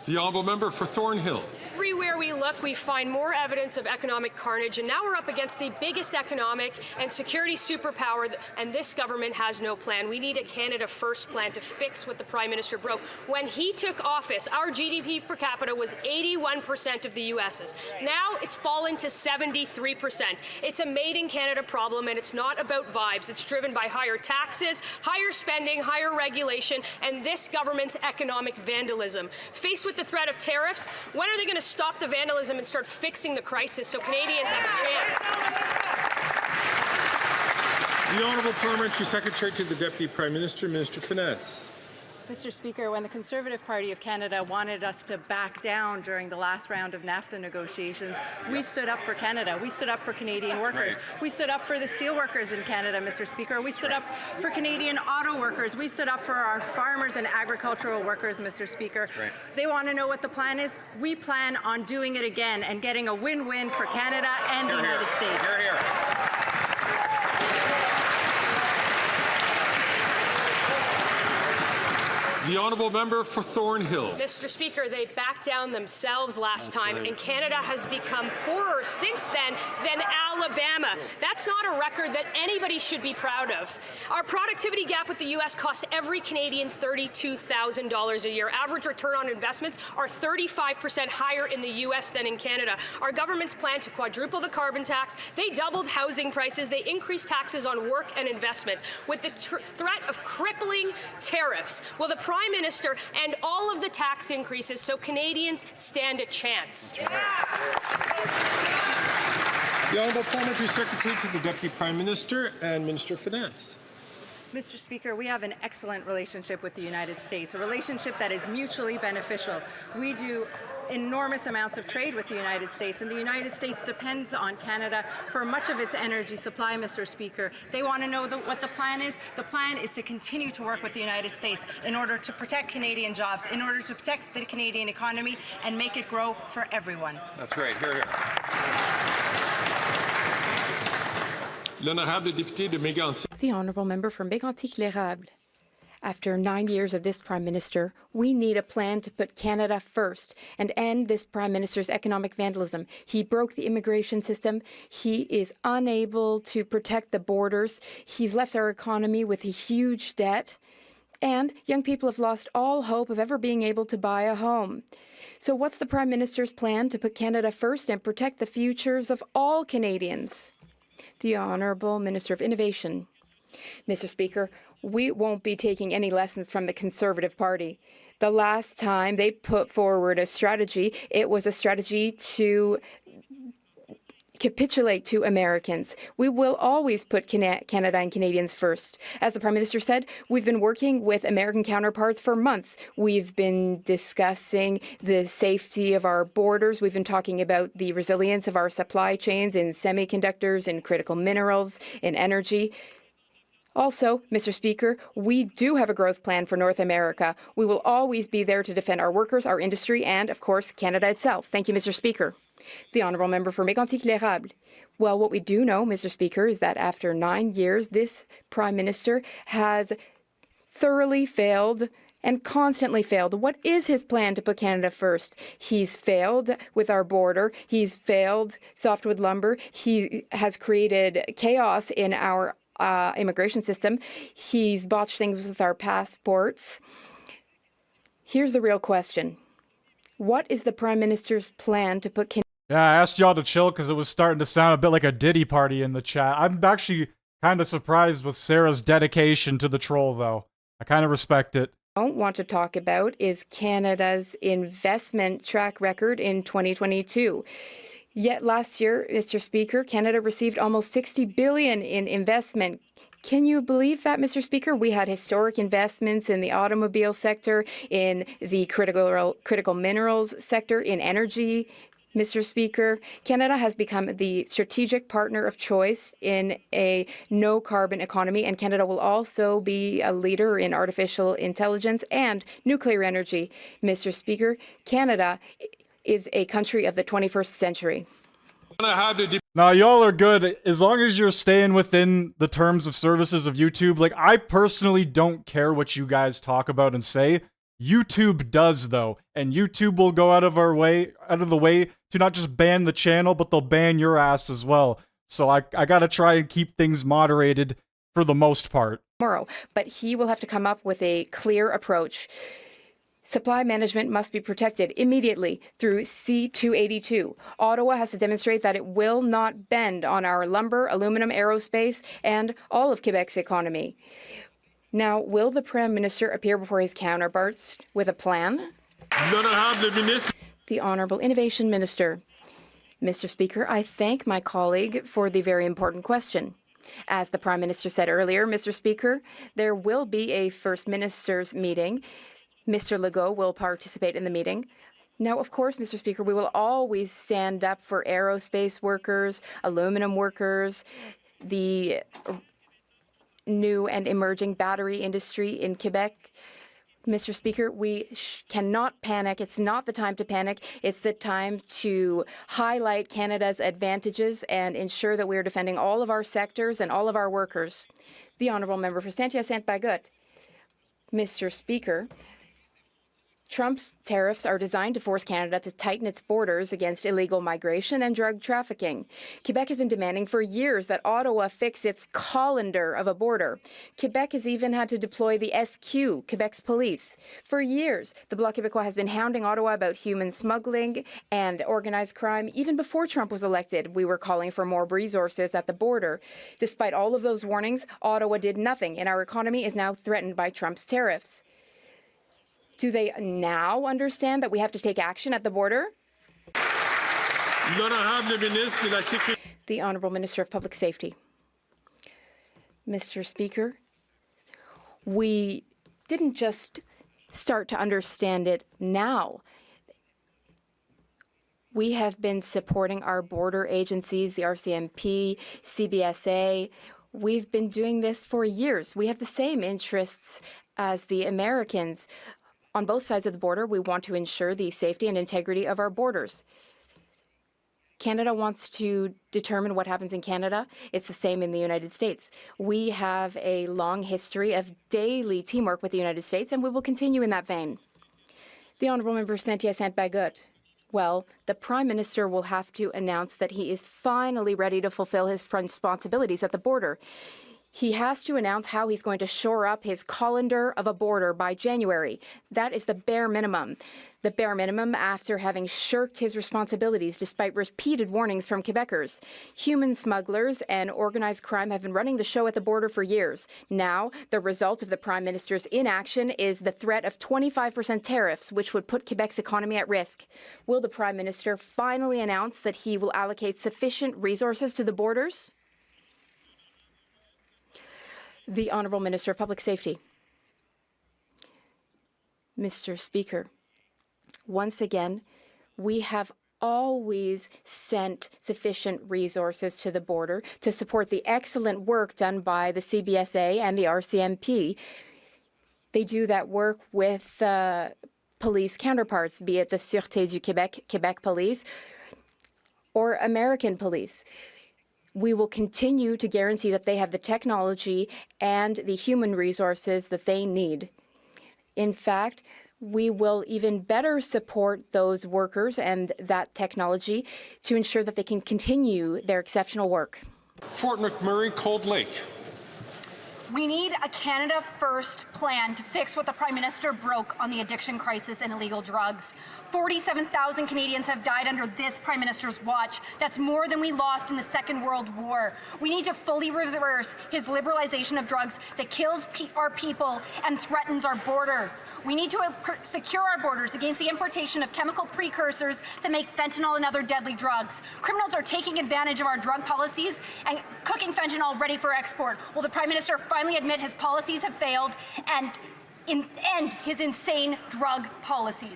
The honourable member for Thornhill. Everywhere we look, we find more evidence of economic carnage, and now we're up against the biggest economic and security superpower, and this government has no plan. We need a Canada First plan to fix what the Prime Minister broke. When he took office, our GDP per capita was 81% of the U.S.'s. Now it's fallen to 73%. It's a made-in-Canada problem, and it's not about vibes. It's driven by higher taxes, higher spending, higher regulation, and this government's economic vandalism. Faced with the threat of tariffs, when are they going to stop the vandalism and start fixing the crisis so Canadians have a chance? The Honourable Parliamentary Secretary to the Deputy Prime Minister, Minister of Finance. Mr. Speaker, when the Conservative Party of Canada wanted us to back down during the last round of NAFTA negotiations, we stood up for Canada. We stood up for Canadian workers. Right. We stood up for the steel workers in Canada, Mr. Speaker. We stood up for Canadian auto workers. We stood up for our farmers and agricultural workers, Mr. Speaker. Right. They want to know what the plan is. We plan on doing it again and getting a win-win for Canada and the United States. Hear, hear. The honourable member for Thornhill. Mr. Speaker, they backed down themselves last time, and Canada has become poorer since then than Alabama. That's not a record that anybody should be proud of. Our productivity gap with the U.S. costs every Canadian $32,000 a year. Average return on investments are 35% higher in the U.S. than in Canada. Our government's plan to quadruple the carbon tax, they doubled housing prices, they increased taxes on work and investment. With the threat of crippling tariffs, will the Prime Minister and all of the tax increases so Canadians stand a chance? The Honourable Parliamentary Secretary to the Deputy Prime Minister and Minister of Finance. Mr. Speaker, we have an excellent relationship with the United States, a relationship that is mutually beneficial. We do enormous amounts of trade with the United States, and the United States depends on Canada for much of its energy supply, Mr. Speaker. They want to know what the plan is. The plan is to continue to work with the United States in order to protect Canadian jobs, in order to protect the Canadian economy and make it grow for everyone. That's right. Hear, hear. L'honorable député de Mégantic. The honourable member from Mégantic-l'Érable. After 9 years of this Prime Minister, we need a plan to put Canada first and end this Prime Minister's economic vandalism. He broke the immigration system. He is unable to protect the borders. He's left our economy with a huge debt. And young people have lost all hope of ever being able to buy a home. So what's the Prime Minister's plan to put Canada first and protect the futures of all Canadians? The Honourable Minister of Innovation. Mr. Speaker, we won't be taking any lessons from the Conservative Party. The last time they put forward a strategy, it was a strategy to capitulate to Americans. We will always put Canada and Canadians first. As the Prime Minister said, we've been working with American counterparts for months. We've been discussing the safety of our borders. We've been talking about the resilience of our supply chains in semiconductors, in critical minerals, in energy. Also, Mr. Speaker, we do have a growth plan for North America. We will always be there to defend our workers, our industry, and, of course, Canada itself. Thank you, Mr. Speaker. The Honourable Member for Mégantic-L'Érable. Well, what we do know, Mr. Speaker, is that after 9 years, this Prime Minister has thoroughly failed and constantly failed. What is his plan to put Canada first? He's failed with our border. He's failed softwood lumber. He has created chaos in our immigration system. He's botched things with our passports. Here's the real question. What is the Prime Minister's plan to put Canada? Yeah, I asked y'all to chill because it was starting to sound a bit like a Diddy party in the chat. I'm actually kind of surprised with Sarah's dedication to the troll, though. I kind of respect it. Don't want to talk about is Canada's investment track record in 2022. Yet last year, Mr. Speaker, Canada received almost $60 billion in investment. Can you believe that, Mr. Speaker? We had historic investments in the automobile sector, in the critical minerals sector, in energy. Mr. Speaker, Canada has become the strategic partner of choice in a no-carbon economy, and Canada will also be a leader in artificial intelligence and nuclear energy. Mr. Speaker, Canada is a country of the 21st century. Now, y'all are good as long as you're staying within the terms of services of YouTube. Like, I personally don't care what you guys talk about and say. YouTube does, though, and YouTube will go out of the way to not just ban the channel, but they'll ban your ass as well. So I gotta try and keep things moderated for the most part. Tomorrow, but he will have to come up with a clear approach. Supply management must be protected immediately through C-282. Ottawa has to demonstrate that it will not bend on our lumber, aluminum, aerospace, and all of Quebec's economy. Now, will the Prime Minister appear before his counterparts with a plan? The Honourable Innovation Minister. Mr. Speaker, I thank my colleague for the very important question. As the Prime Minister said earlier, Mr. Speaker, there will be a First Minister's meeting. Mr. Legault will participate in the meeting. Now, of course, Mr. Speaker, we will always stand up for aerospace workers, aluminum workers, the new and emerging battery industry in Quebec. Mr. Speaker, we cannot panic. It's not the time to panic. It's the time to highlight Canada's advantages and ensure that we are defending all of our sectors and all of our workers. The Honourable Member for Saint-Hyacinthe-Bagotte. Mr. Speaker, Trump's tariffs are designed to force Canada to tighten its borders against illegal migration and drug trafficking. Quebec has been demanding for years that Ottawa fix its colander of a border. Quebec has even had to deploy the SQ, Quebec's police. For years, the Bloc Québécois has been hounding Ottawa about human smuggling and organized crime. Even before Trump was elected, we were calling for more resources at the border. Despite all of those warnings, Ottawa did nothing, and our economy is now threatened by Trump's tariffs. Do they now understand that we have to take action at the border? The Honourable Minister of Public Safety. Mr. Speaker, we didn't just start to understand it now. We have been supporting our border agencies, the RCMP, CBSA. We've been doing this for years. We have the same interests as the Americans. On both sides of the border, we want to ensure the safety and integrity of our borders. Canada wants to determine what happens in Canada. It's the same in the United States. We have a long history of daily teamwork with the United States, and we will continue in that vein. The Honourable Member for Saint-Hyacinthe-Bagotte. Well, the Prime Minister will have to announce that he is finally ready to fulfill his responsibilities at the border. He has to announce how he's going to shore up his colander of a border by January. That is the bare minimum. The bare minimum after having shirked his responsibilities despite repeated warnings from Quebecers. Human smugglers and organized crime have been running the show at the border for years. Now, the result of the Prime Minister's inaction is the threat of 25% tariffs, which would put Quebec's economy at risk. Will the Prime Minister finally announce that he will allocate sufficient resources to the borders? The Honourable Minister of Public Safety. Mr. Speaker, once again, we have always sent sufficient resources to the border to support the excellent work done by the CBSA and the RCMP. They do that work with police counterparts, be it the Sûreté du Québec, Quebec Police, or American police. We will continue to guarantee that they have the technology and the human resources that they need. In fact, we will even better support those workers and that technology to ensure that they can continue their exceptional work. Fort McMurray, Cold Lake. We need a Canada First plan to fix what the Prime Minister broke on the addiction crisis and illegal drugs. 47,000 Canadians have died under this Prime Minister's watch. That's more than we lost in the Second World War. We need to fully reverse his liberalization of drugs that kills our people and threatens our borders. We need to secure our borders against the importation of chemical precursors that make fentanyl and other deadly drugs. Criminals are taking advantage of our drug policies and cooking fentanyl ready for export. Will the Prime Minister finally admit his policies have failed and end his insane drug policies?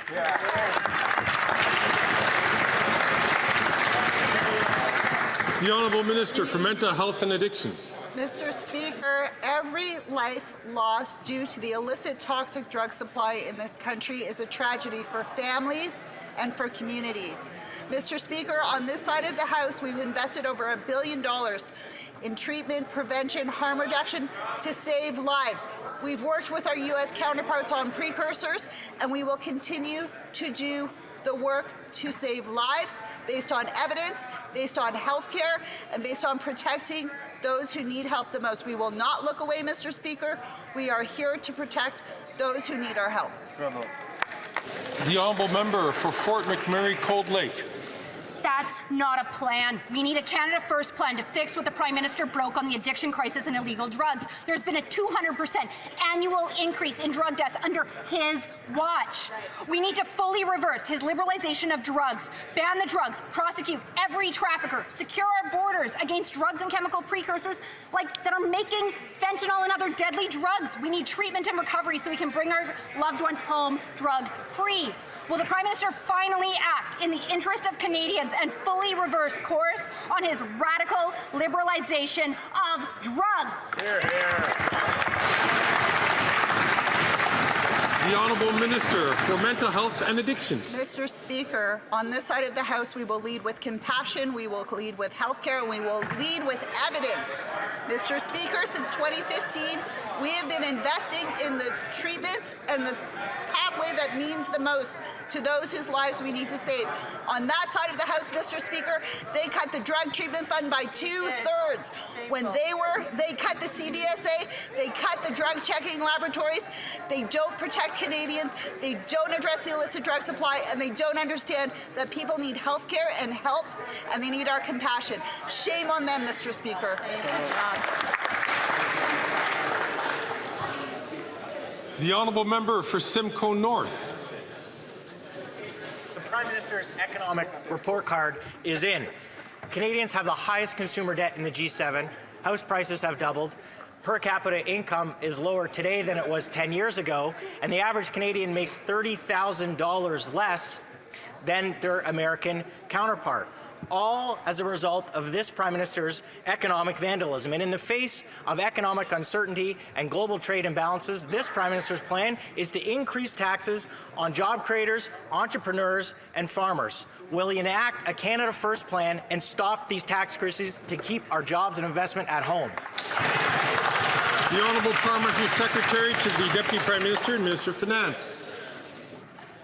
The Honourable Minister for Mental Health and Addictions. Mr. Speaker, every life lost due to the illicit toxic drug supply in this country is a tragedy for families and for communities. Mr. Speaker, on this side of the House, we've invested over $1 billion in treatment, prevention, harm reduction to save lives. We've worked with our U.S. counterparts on precursors, and we will continue to do the work to save lives based on evidence, based on health care, and based on protecting those who need help the most. We will not look away, Mr. Speaker. We are here to protect those who need our help. The Honourable Member for Fort McMurray, Cold Lake. That's not a plan. We need a Canada First plan to fix what the Prime Minister broke on the addiction crisis and illegal drugs. There's been a 200% annual increase in drug deaths under his watch. We need to fully reverse his liberalization of drugs, ban the drugs, prosecute every trafficker, secure our borders against drugs and chemical precursors that are making fentanyl and other deadly drugs. We need treatment and recovery so we can bring our loved ones home drug-free. Will the Prime Minister finally act in the interest of Canadians and fully reverse course on his radical liberalization of drugs? Hear, hear. The Honourable Minister for Mental Health and Addictions. Mr. Speaker, on this side of the House, we will lead with compassion, we will lead with healthcare, and we will lead with evidence. Mr. Speaker, since 2015, we have been investing in the treatments and the pathway that means the most to those whose lives we need to save. On that side of the House, Mr. Speaker, they cut the drug treatment fund by 2/3. When they cut the CBSA, they cut the drug checking laboratories, they don't protect Canadians, they don't address the illicit drug supply, and they don't understand that people need health care and help, and they need our compassion. Shame on them, Mr. Speaker. The Honourable Member for Simcoe North. The Prime Minister's economic report card is in. Canadians have the highest consumer debt in the G7. House prices have doubled. Per capita income is lower today than it was 10 years ago, and the average Canadian makes $30,000 less than their American counterpart. All as a result of this Prime Minister's economic vandalism. And in the face of economic uncertainty and global trade imbalances, this Prime Minister's plan is to increase taxes on job creators, entrepreneurs, and farmers. Will he enact a Canada First plan and stop these tax increases to keep our jobs and investment at home? The Honourable Parliamentary Secretary to the Deputy Prime Minister and Minister of Finance.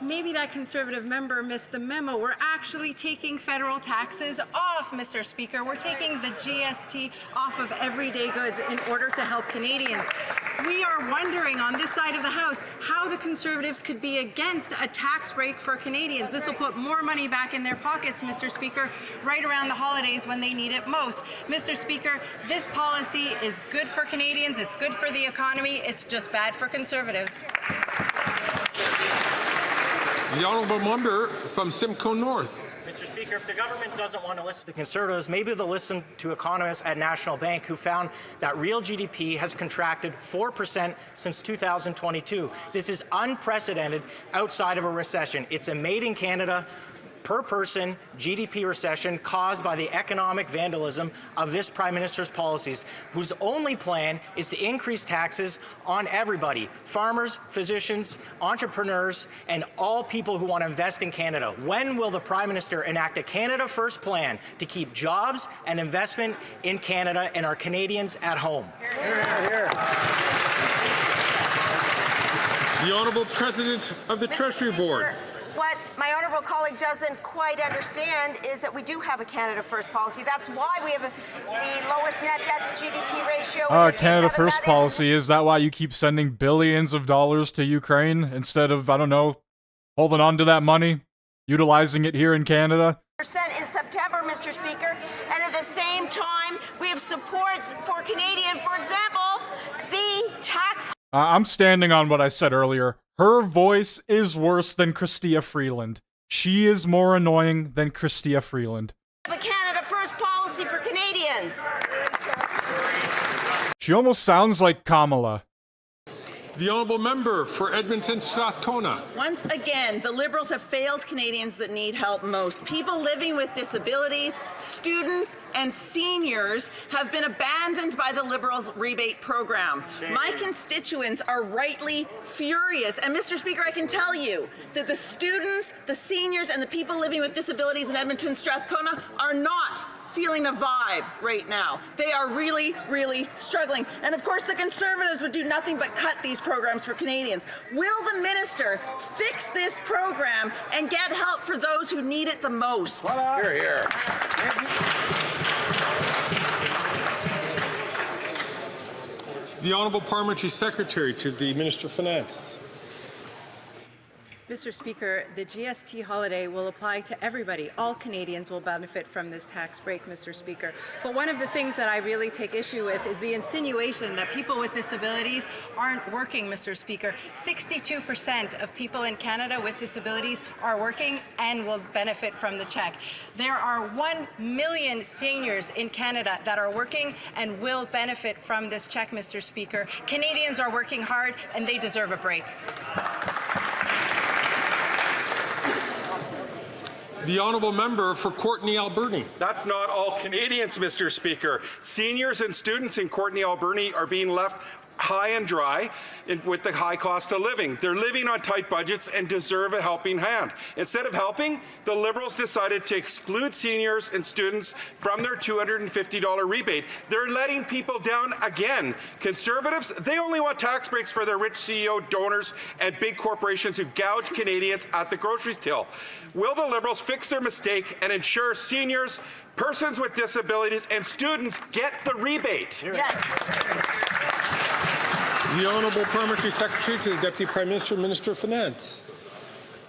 maybe that Conservative member missed the memo. We're actually taking federal taxes off, Mr. Speaker. We're taking the GST off of everyday goods in order to help Canadians. We are wondering on this side of the House how the Conservatives could be against a tax break for Canadians. This will put more money back in their pockets, Mr. Speaker, right around the holidays when they need it most. Mr. Speaker, this policy is good for Canadians, it's good for the economy, it's just bad for Conservatives. The honourable member from Simcoe North. Mr. Speaker, if the government doesn't want to listen to Conservatives, maybe they'll listen to economists at National Bank who found that real GDP has contracted 4% since 2022. This is unprecedented outside of a recession. It's a made in Canada, per person GDP recession caused by the economic vandalism of this Prime Minister's policies, whose only plan is to increase taxes on everybody, farmers, physicians, entrepreneurs, and all people who want to invest in Canada. When will the Prime Minister enact a Canada First plan to keep jobs and investment in Canada and our Canadians at home? Here, here. The Honourable President of the Treasury Board. What my honourable colleague doesn't quite understand is that we do have a Canada First policy. That's why we have the lowest net debt to GDP ratio. Canada First policy. Is that why you keep sending billions of dollars to Ukraine instead of, I don't know, holding on to that money, utilizing it here in Canada? In September, Mr. Speaker, and at the same time, we have supports for Canadian, for example, the tax. I'm standing on what I said earlier. Her voice is worse than Chrystia Freeland. She is more annoying than Chrystia Freeland. A Canada First policy for Canadians. She almost sounds like Kamala. The honourable member for Edmonton Strathcona. Once again, the Liberals have failed Canadians that need help most. People living with disabilities, students, and seniors have been abandoned by the Liberals' rebate program. My constituents are rightly furious. And Mr. Speaker, I can tell you that the students, the seniors, and the people living with disabilities in Edmonton Strathcona are not feeling a vibe right now. They are really, really struggling. And of course, the Conservatives would do nothing but cut these programs for Canadians. Will the minister fix this program and get help for those who need it the most? Here, here. The Honourable Parliamentary Secretary to the Minister of Finance. Mr. Speaker, the GST holiday will apply to everybody. All Canadians will benefit from this tax break, Mr. Speaker. But one of the things that I really take issue with is the insinuation that people with disabilities aren't working, Mr. Speaker. 62% of people in Canada with disabilities are working and will benefit from the check. There are 1 million seniors in Canada that are working and will benefit from this check, Mr. Speaker. Canadians are working hard and they deserve a break. The honourable member for Courtenay Alberni. That's not all Canadians, Mr. Speaker. Seniors and students in Courtenay Alberni are being left high and dry with the high cost of living. They're living on tight budgets and deserve a helping hand. Instead of helping, the Liberals decided to exclude seniors and students from their $250 rebate. They're letting people down again. Conservatives, they only want tax breaks for their rich CEO donors and big corporations who gouge Canadians at the grocery till. Will the Liberals fix their mistake and ensure seniors, persons with disabilities, and students get the rebate? Yes. The Honourable Parliamentary Secretary to the Deputy Prime Minister, Minister of Finance.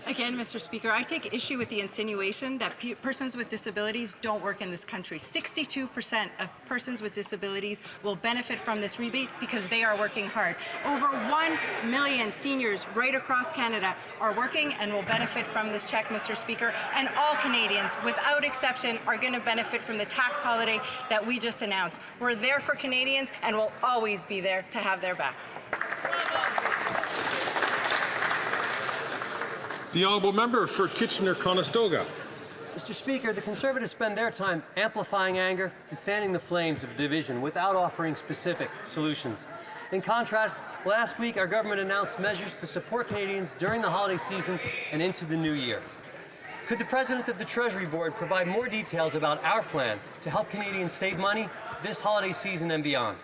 Again, Mr. Speaker, I take issue with the insinuation that persons with disabilities don't work in this country. 62% of persons with disabilities will benefit from this rebate because they are working hard. Over 1 million seniors right across Canada are working and will benefit from this check, Mr. Speaker. And all Canadians, without exception, are going to benefit from the tax holiday that we just announced. We're there for Canadians and will always be there to have their back. The honourable member for Kitchener-Conestoga. Mr. Speaker, the Conservatives spend their time amplifying anger and fanning the flames of division without offering specific solutions. In contrast, last week our government announced measures to support Canadians during the holiday season and into the new year. Could the President of the Treasury Board provide more details about our plan to help Canadians save money this holiday season and beyond?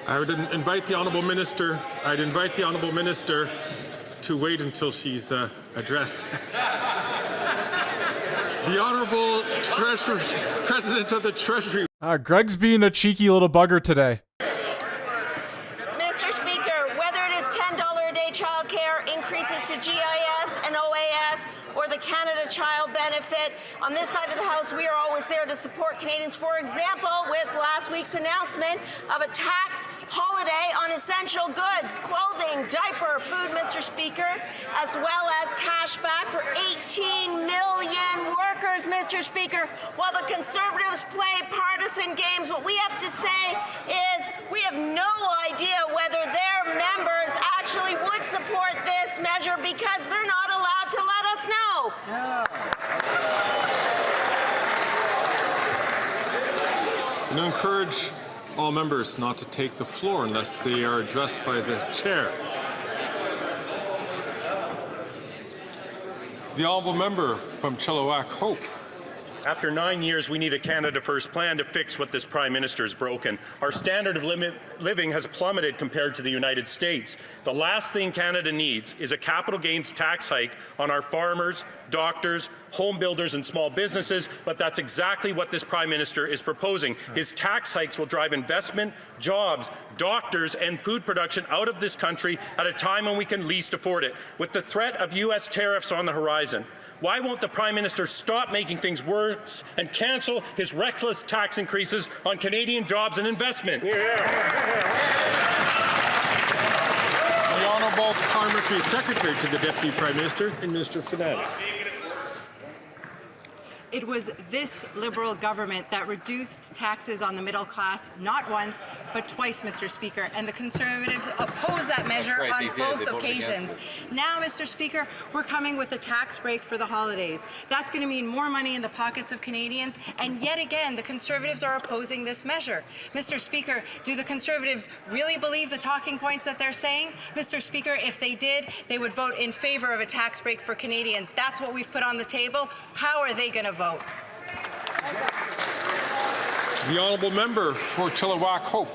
I would invite the Honourable Minister. I'd invite the Honourable Minister to wait until she's addressed. The Honourable President of the Treasury. Greg's being a cheeky little bugger today. Mr. Speaker, whether it is $10 a day childcare, increases to GIS and OAS, or the Canada Child Benefit, on this side of the House, we are always there to support Canadians. For example, with last week's announcement of a tax holiday on essential goods, clothing, diaper, food, Mr. Speaker, as well as cash back for 18 million workers, Mr. Speaker. While the Conservatives play partisan games, what we have to say is we have no idea whether their members actually would support this measure because they're not allowed to let us know. And I encourage all members not to take the floor unless they are addressed by the chair. The honourable member from Chilliwack Hope. After 9 years, we need a Canada First plan to fix what this Prime Minister has broken. Our standard of living has plummeted compared to the United States. The last thing Canada needs is a capital gains tax hike on our farmers, doctors, home builders and small businesses, but that's exactly what this Prime Minister is proposing. His tax hikes will drive investment, jobs, doctors and food production out of this country at a time when we can least afford it. With the threat of U.S. tariffs on the horizon, why won't the Prime Minister stop making things worse and cancel his reckless tax increases on Canadian jobs and investment? The Honourable Parliamentary Secretary to the Deputy Prime Minister and Minister of Finance. It was this Liberal government that reduced taxes on the middle class not once, but twice, Mr. Speaker, and the Conservatives opposed that measure on both occasions. Now, Mr. Speaker, we're coming with a tax break for the holidays. That's going to mean more money in the pockets of Canadians, and yet again, the Conservatives are opposing this measure. Mr. Speaker, do the Conservatives really believe the talking points that they're saying? Mr. Speaker, if they did, they would vote in favour of a tax break for Canadians. That's what we've put on the table. How are they going to vote? The honourable member for Chilliwack Hope.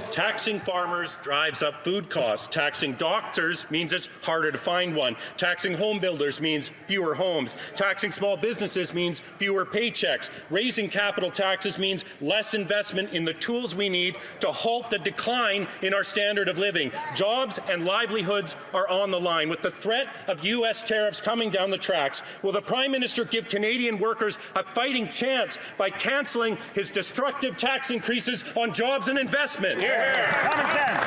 Taxing farmers drives up food costs. Taxing doctors means it's harder to find one. Taxing home builders means fewer homes. Taxing small businesses means fewer paychecks. Raising capital taxes means less investment in the tools we need to halt the decline in our standard of living. Jobs and livelihoods are on the line. With the threat of U.S. tariffs coming down the tracks, will the Prime Minister give Canadian workers a fighting chance by cancelling his destructive tax increases on jobs and investment? Common sense.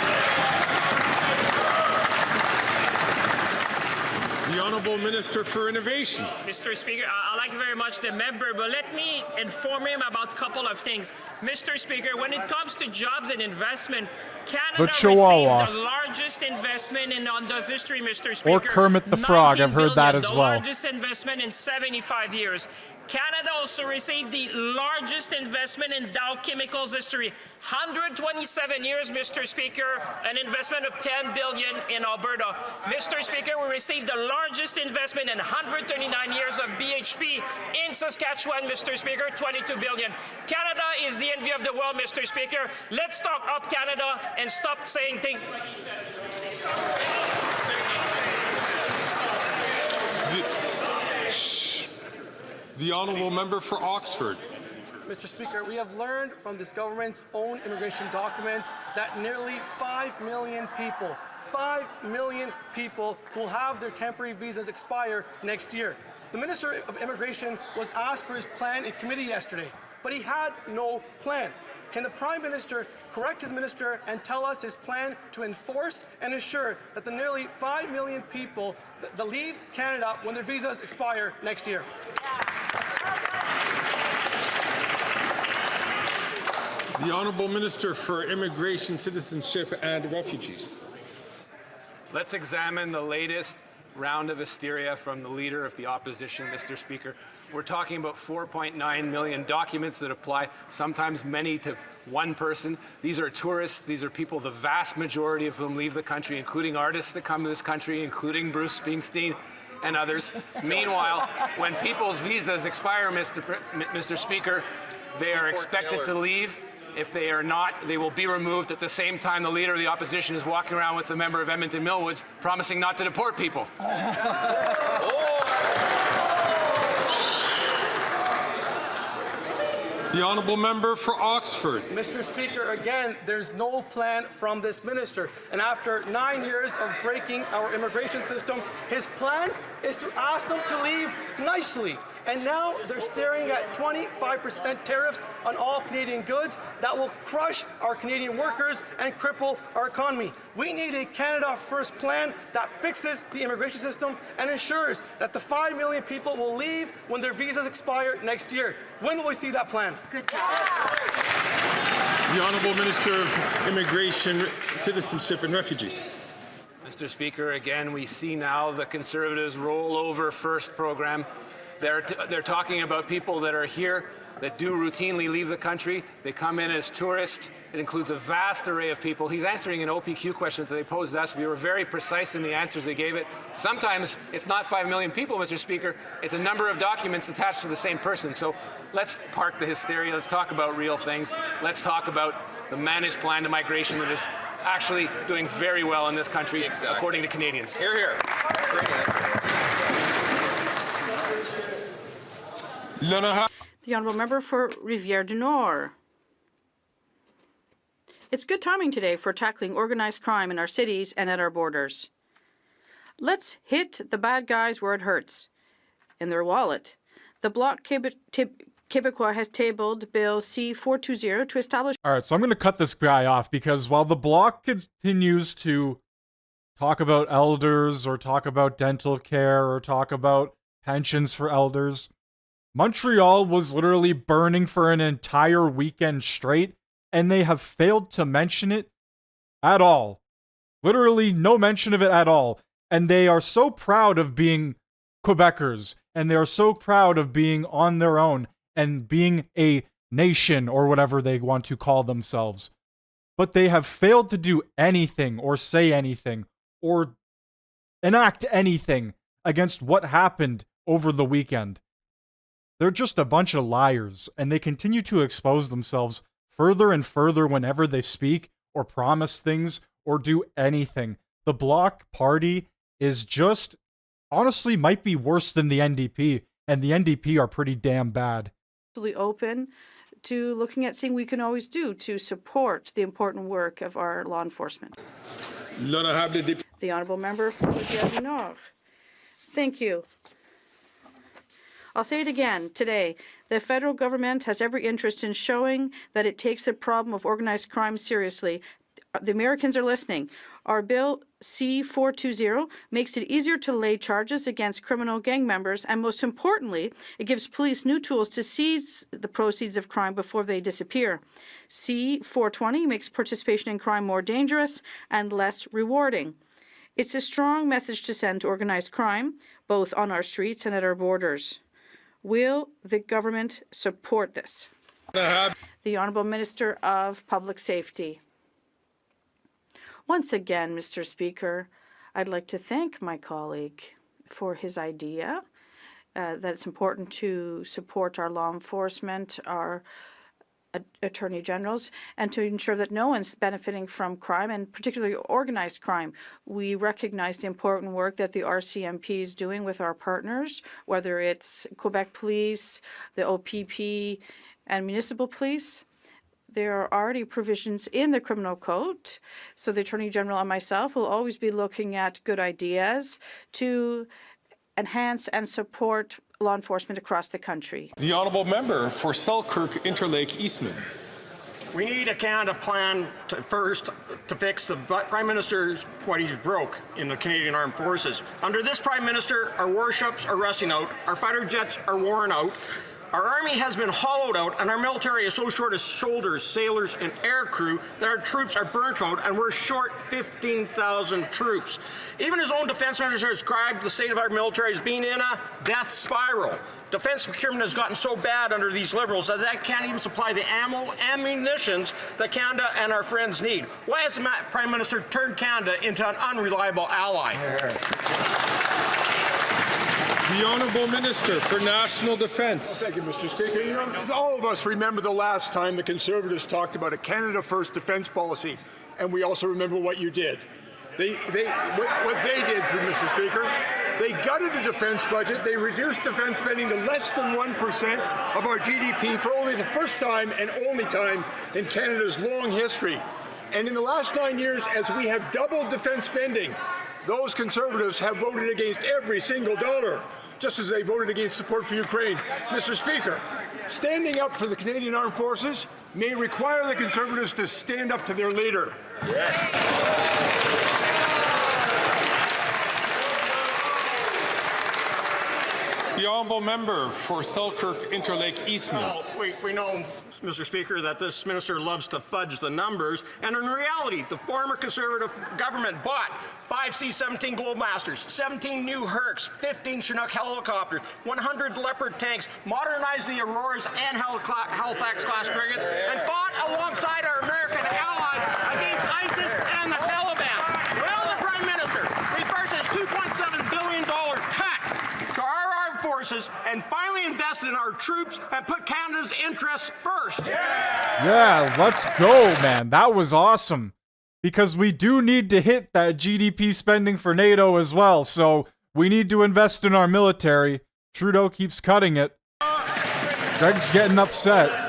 The Honourable Minister for Innovation. Mr. Speaker, I like very much the member, but let me inform him about a couple of things. Mr. Speaker, when it comes to jobs and investment, Canada received the largest investment in Onta's history, Mr. Speaker. Or Kermit the Frog, I've heard that as well. The largest investment in 75 years. Canada also received the largest investment in Dow Chemicals history. 127 years, Mr. Speaker, an investment of $10 billion in Alberta. Mr. Speaker, we received the largest investment in 139 years of BHP in Saskatchewan, Mr. Speaker, $22 billion. Canada is the envy of the world, Mr. Speaker. Let's talk up Canada and stop saying things. The honourable member for Oxford. Mr. Speaker, we have learned from this government's own immigration documents that nearly 5 million people will have their temporary visas expire next year. The Minister of Immigration was asked for his plan in committee yesterday, but he had no plan. Can the Prime Minister correct his minister and tell us his plan to enforce and ensure that the nearly 5 million people that leave Canada when their visas expire next year? The Honourable Minister for Immigration, Citizenship and Refugees. Let's examine the latest round of hysteria from the Leader of the Opposition, Mr. Speaker. We're talking about 4.9 million documents that apply, sometimes many to one person. These are tourists. These are people, the vast majority of whom leave the country, including artists that come to this country, including Bruce Springsteen and others. Meanwhile, when people's visas expire, Mr. Speaker, they are expected to leave If they are not, they will be removed at the same time the Leader of the Opposition is walking around with the member of Edmonton Millwoods promising not to deport people. The honourable member for Oxford. Mr. Speaker, again, there's no plan from this minister. And after 9 years of breaking our immigration system, his plan is to ask them to leave nicely. And now they're staring at 25% tariffs on all Canadian goods that will crush our Canadian workers and cripple our economy. We need a Canada First plan that fixes the immigration system and ensures that the 5 million people will leave when their visas expire next year. When will we see that plan? Good job. The Honourable Minister of Immigration, Citizenship and Refugees. Mr. Speaker, again, we see now the Conservatives' rollover first program. They're talking about people that are here that do routinely leave the country. They come in as tourists. It includes a vast array of people. He's answering an OPQ question that they posed us. We were very precise in the answers they gave it. Sometimes it's not 5 million people, Mr. Speaker. It's a number of documents attached to the same person. So let's park the hysteria. Let's talk about real things. Let's talk about the managed plan to migration that is actually doing very well in this country, according to Canadians. Hear, hear. The honourable member for Rivière-du-Nord. It's good timing today for tackling organized crime in our cities and at our borders. Let's hit the bad guys where it hurts, in their wallet. The Bloc Québécois has tabled Bill C-420 to establish... All right, so I'm going to cut this guy off because while the Bloc continues to talk about elders or talk about dental care or talk about pensions for elders, Montreal was literally burning for an entire weekend straight, and they have failed to mention it at all. Literally no mention of it at all. And they are so proud of being Quebecers, and they are so proud of being on their own and being a nation or whatever they want to call themselves. But they have failed to do anything or say anything or enact anything against what happened over the weekend. They're just a bunch of liars, and they continue to expose themselves further and further whenever they speak or promise things or do anything. The Bloc Party is just, honestly, might be worse than the NDP, and the NDP are pretty damn bad. Open to looking at seeing what we can always do to support the important work of our law enforcement. The honourable member for Rivière-du-Nord. Thank you. I'll say it again today. The federal government has every interest in showing that it takes the problem of organized crime seriously. The Americans are listening. Our bill C-420 makes it easier to lay charges against criminal gang members, and most importantly, it gives police new tools to seize the proceeds of crime before they disappear. C-420 makes participation in crime more dangerous and less rewarding. It's a strong message to send to organized crime, both on our streets and at our borders. Will the government support this? The Honourable Minister of Public Safety. Once again, Mr. Speaker, I'd like to thank my colleague for his idea that it's important to support our law enforcement, our attorney generals, and to ensure that no one's benefiting from crime, and particularly organized crime. We recognize the important work that the RCMP is doing with our partners, whether it's Quebec Police, the OPP, and municipal police. There are already provisions in the criminal code, so the Attorney General and myself will always be looking at good ideas to enhance and support law enforcement across the country. The honourable member for Selkirk Interlake Eastman. We need a Canada plan first to fix the Prime Minister's what he's broke in the Canadian Armed Forces. Under this Prime Minister, our warships are rusting out, our fighter jets are worn out, our army has been hollowed out, and our military is so short of soldiers, sailors, and air crew that our troops are burnt out, and we're short 15,000 troops. Even his own defense minister described the state of our military as being in a death spiral. Defense procurement has gotten so bad under these Liberals that they can't even supply the ammunitions that Canada and our friends need. Why has the Prime Minister turned Canada into an unreliable ally? The The Honourable Minister for National Defence. Thank you, Mr. Speaker. You know, all of us remember the last time the Conservatives talked about a Canada First defence policy, and we also remember what you did. What they did, Mr. Speaker, they gutted the defence budget. They reduced defence spending to less than 1% of our GDP for only the first time and only time in Canada's long history. And in the last 9 years, as we have doubled defence spending, those Conservatives have voted against every single dollar, just as they voted against support for Ukraine. Mr. Speaker, standing up for the Canadian Armed Forces may require the Conservatives to stand up to their leader. The Honourable Member for Selkirk Interlake Eastman. Well, we know, Mr. Speaker, that this minister loves to fudge the numbers, and in reality, the former Conservative government bought 5 C-17 Globemasters, 17 new Hercs, 15 Chinook helicopters, 100 Leopard tanks, modernized the Auroras and Halifax-class frigates, and fought alongside our American allies against ISIS and the Taliban. Well, the Prime Minister reverses $2.7 billion cut to our armed forces and finally invested in our troops and put Canada's interests first. Yeah, let's go, man. That was awesome. Because we do need to hit that GDP spending for NATO as well, so we need to invest in our military. Trudeau keeps cutting it. Greg's getting upset.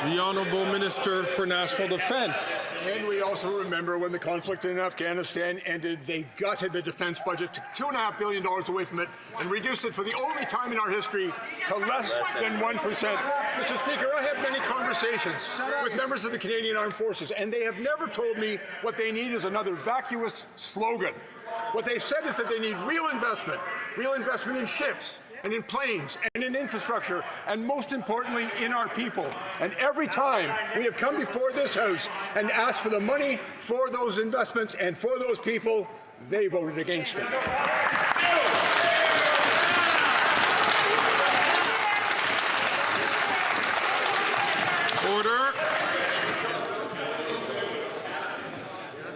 The Honourable Minister for National Defence. And we also remember when the conflict in Afghanistan ended, they gutted the defence budget, took $2.5 billion away from it, and reduced it for the only time in our history to less than 1%. Mr. Speaker, I have many conversations with members of the Canadian Armed Forces, and they have never told me what they need is another vacuous slogan. What they said is that they need real investment in ships, and in planes, and in infrastructure, and most importantly, in our people. And every time we have come before this House and asked for the money for those investments and for those people, they voted against it. Order.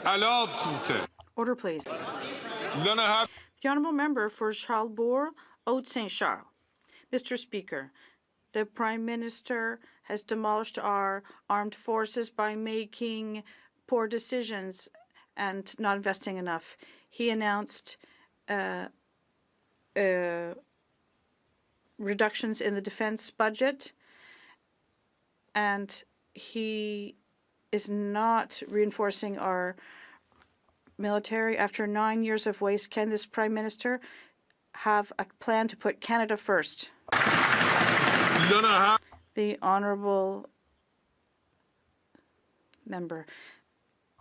À l'ordre, s'il vous plaît. Order, please. L'honorable. The Honourable Member for Charlesbourg, Haute-Saint-Charles. Mr. Speaker, the Prime Minister has demolished our armed forces by making poor decisions and not investing enough. He announced reductions in the defense budget, and he is not reinforcing our military. After 9 years of waste, can this Prime Minister have a plan to put Canada first? The Honourable Member.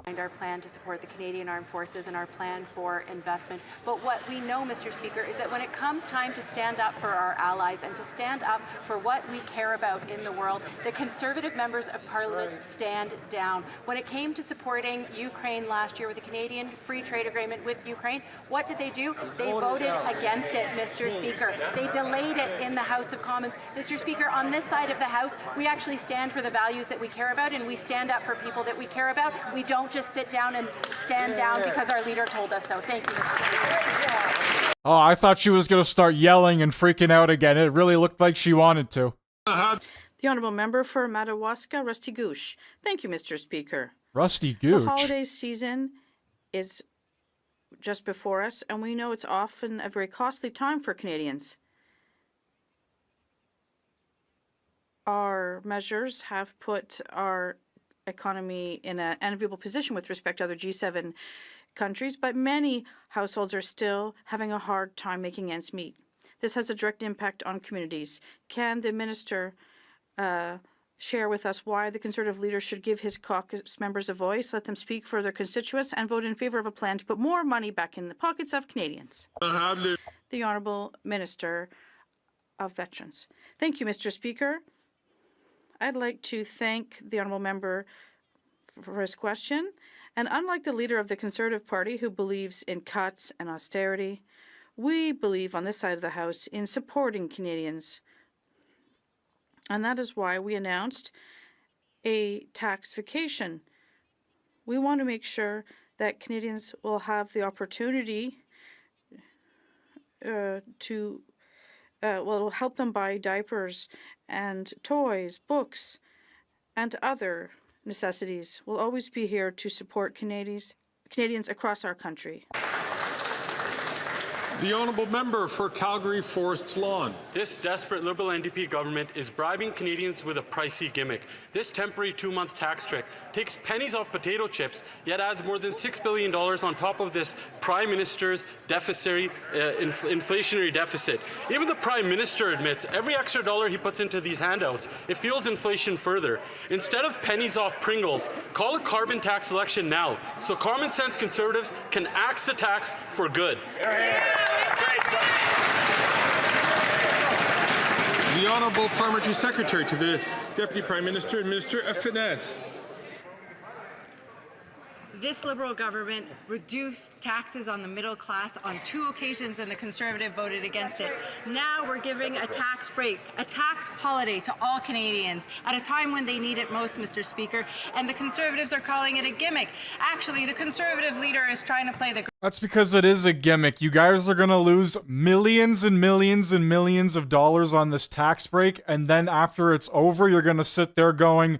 Our plan to support the Canadian Armed Forces and our plan for investment. But what we know, Mr. Speaker, is that when it comes time to stand up for our allies and to stand up for what we care about in the world, the Conservative members of Parliament stand down. When it came to supporting Ukraine last year with the Canadian Free Trade Agreement with Ukraine, what did they do? They voted against it, Mr. Speaker. They delayed it in the House of Commons. Mr. Speaker, on this side of the House, we actually stand for the values that we care about, and we stand up for people that we care about. We don't just sit down and stand down because our leader told us so. Thank you, Mr. Speaker. Oh, I thought she was going to start yelling and freaking out again. It really looked like she wanted to. The Honourable Member for Madawaska, Rusty Gooch. Thank you, Mr. Speaker. Rusty Gooch. The holiday season is just before us, and we know it's often a very costly time for Canadians. Our measures have put our economy in an enviable position with respect to other G7 countries, but many households are still having a hard time making ends meet. This has a direct impact on communities. Can the minister share with us why the Conservative leader should give his caucus members a voice, let them speak for their constituents, and vote in favour of a plan to put more money back in the pockets of Canadians? The Honourable Minister of Veterans. Thank you, Mr. Speaker. I'd like to thank the Honourable Member for his question. And unlike the leader of the Conservative Party, who believes in cuts and austerity, we believe on this side of the House in supporting Canadians. And that is why we announced a tax vacation. We want to make sure that Canadians will have the opportunity to it'll help them buy diapers and toys, books, and other necessities. We'll always be here to support Canadians across our country. The honourable member for Calgary Forest Lawn. This desperate Liberal NDP government is bribing Canadians with a pricey gimmick. This temporary 2-month tax trick takes pennies off potato chips, yet adds more than $6 billion on top of this Prime Minister's inflationary deficit. Even the Prime Minister admits every extra dollar he puts into these handouts, it fuels inflation further. Instead of pennies off Pringles, call a carbon tax election now, so common sense Conservatives can axe the tax for good. The Honourable Parliamentary Secretary to the Deputy Prime Minister and Minister of Finance. This Liberal government reduced taxes on the middle class on 2 occasions, and the Conservative voted against it. Now we're giving a tax break, a tax holiday to all Canadians at a time when they need it most, Mr. Speaker, and the Conservatives are calling it a gimmick. Actually, the Conservative leader is trying to play the... That's because it is a gimmick. You guys are gonna lose millions and millions and millions of dollars on this tax break, and then after it's over, you're gonna sit there going,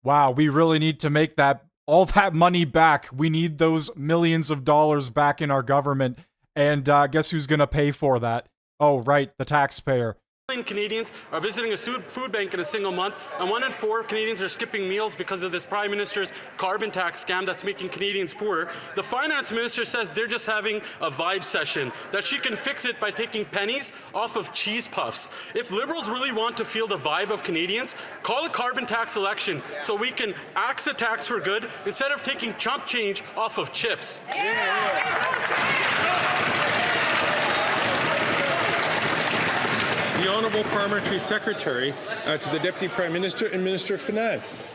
wow, we really need to make all that money back. We need those millions of dollars back in our government. And guess who's going to pay for that? Oh, right, the taxpayer. Canadians are visiting a food bank in a single month, and 1 in 4 Canadians are skipping meals because of this Prime Minister's carbon tax scam that's making Canadians poorer. The Finance Minister says they're just having a vibe session, that she can fix it by taking pennies off of cheese puffs. If Liberals really want to feel the vibe of Canadians, call a carbon tax election so we can axe the tax for good instead of taking chump change off of chips. The Honourable Parliamentary Secretary to the Deputy Prime Minister and Minister of Finance.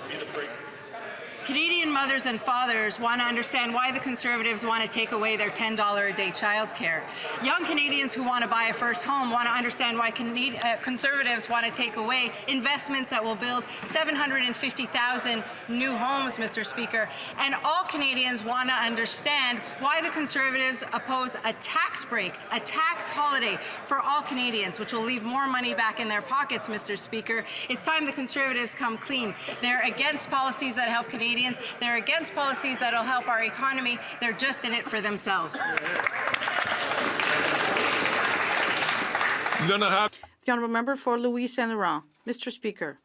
Canadian mothers and fathers want to understand why the Conservatives want to take away their $10 a day childcare. Young Canadians who want to buy a first home want to understand why Conservatives want to take away investments that will build 750,000 new homes, Mr. Speaker. And all Canadians want to understand why the Conservatives oppose a tax break, a tax holiday for all Canadians, which will leave more money back in their pockets, Mr. Speaker. It's time the Conservatives come clean. They're against policies that help Canadians. They're against policies that will help our economy. They're just in it for themselves. The Honourable Member for Louis Saint Laurent. Mr. Speaker,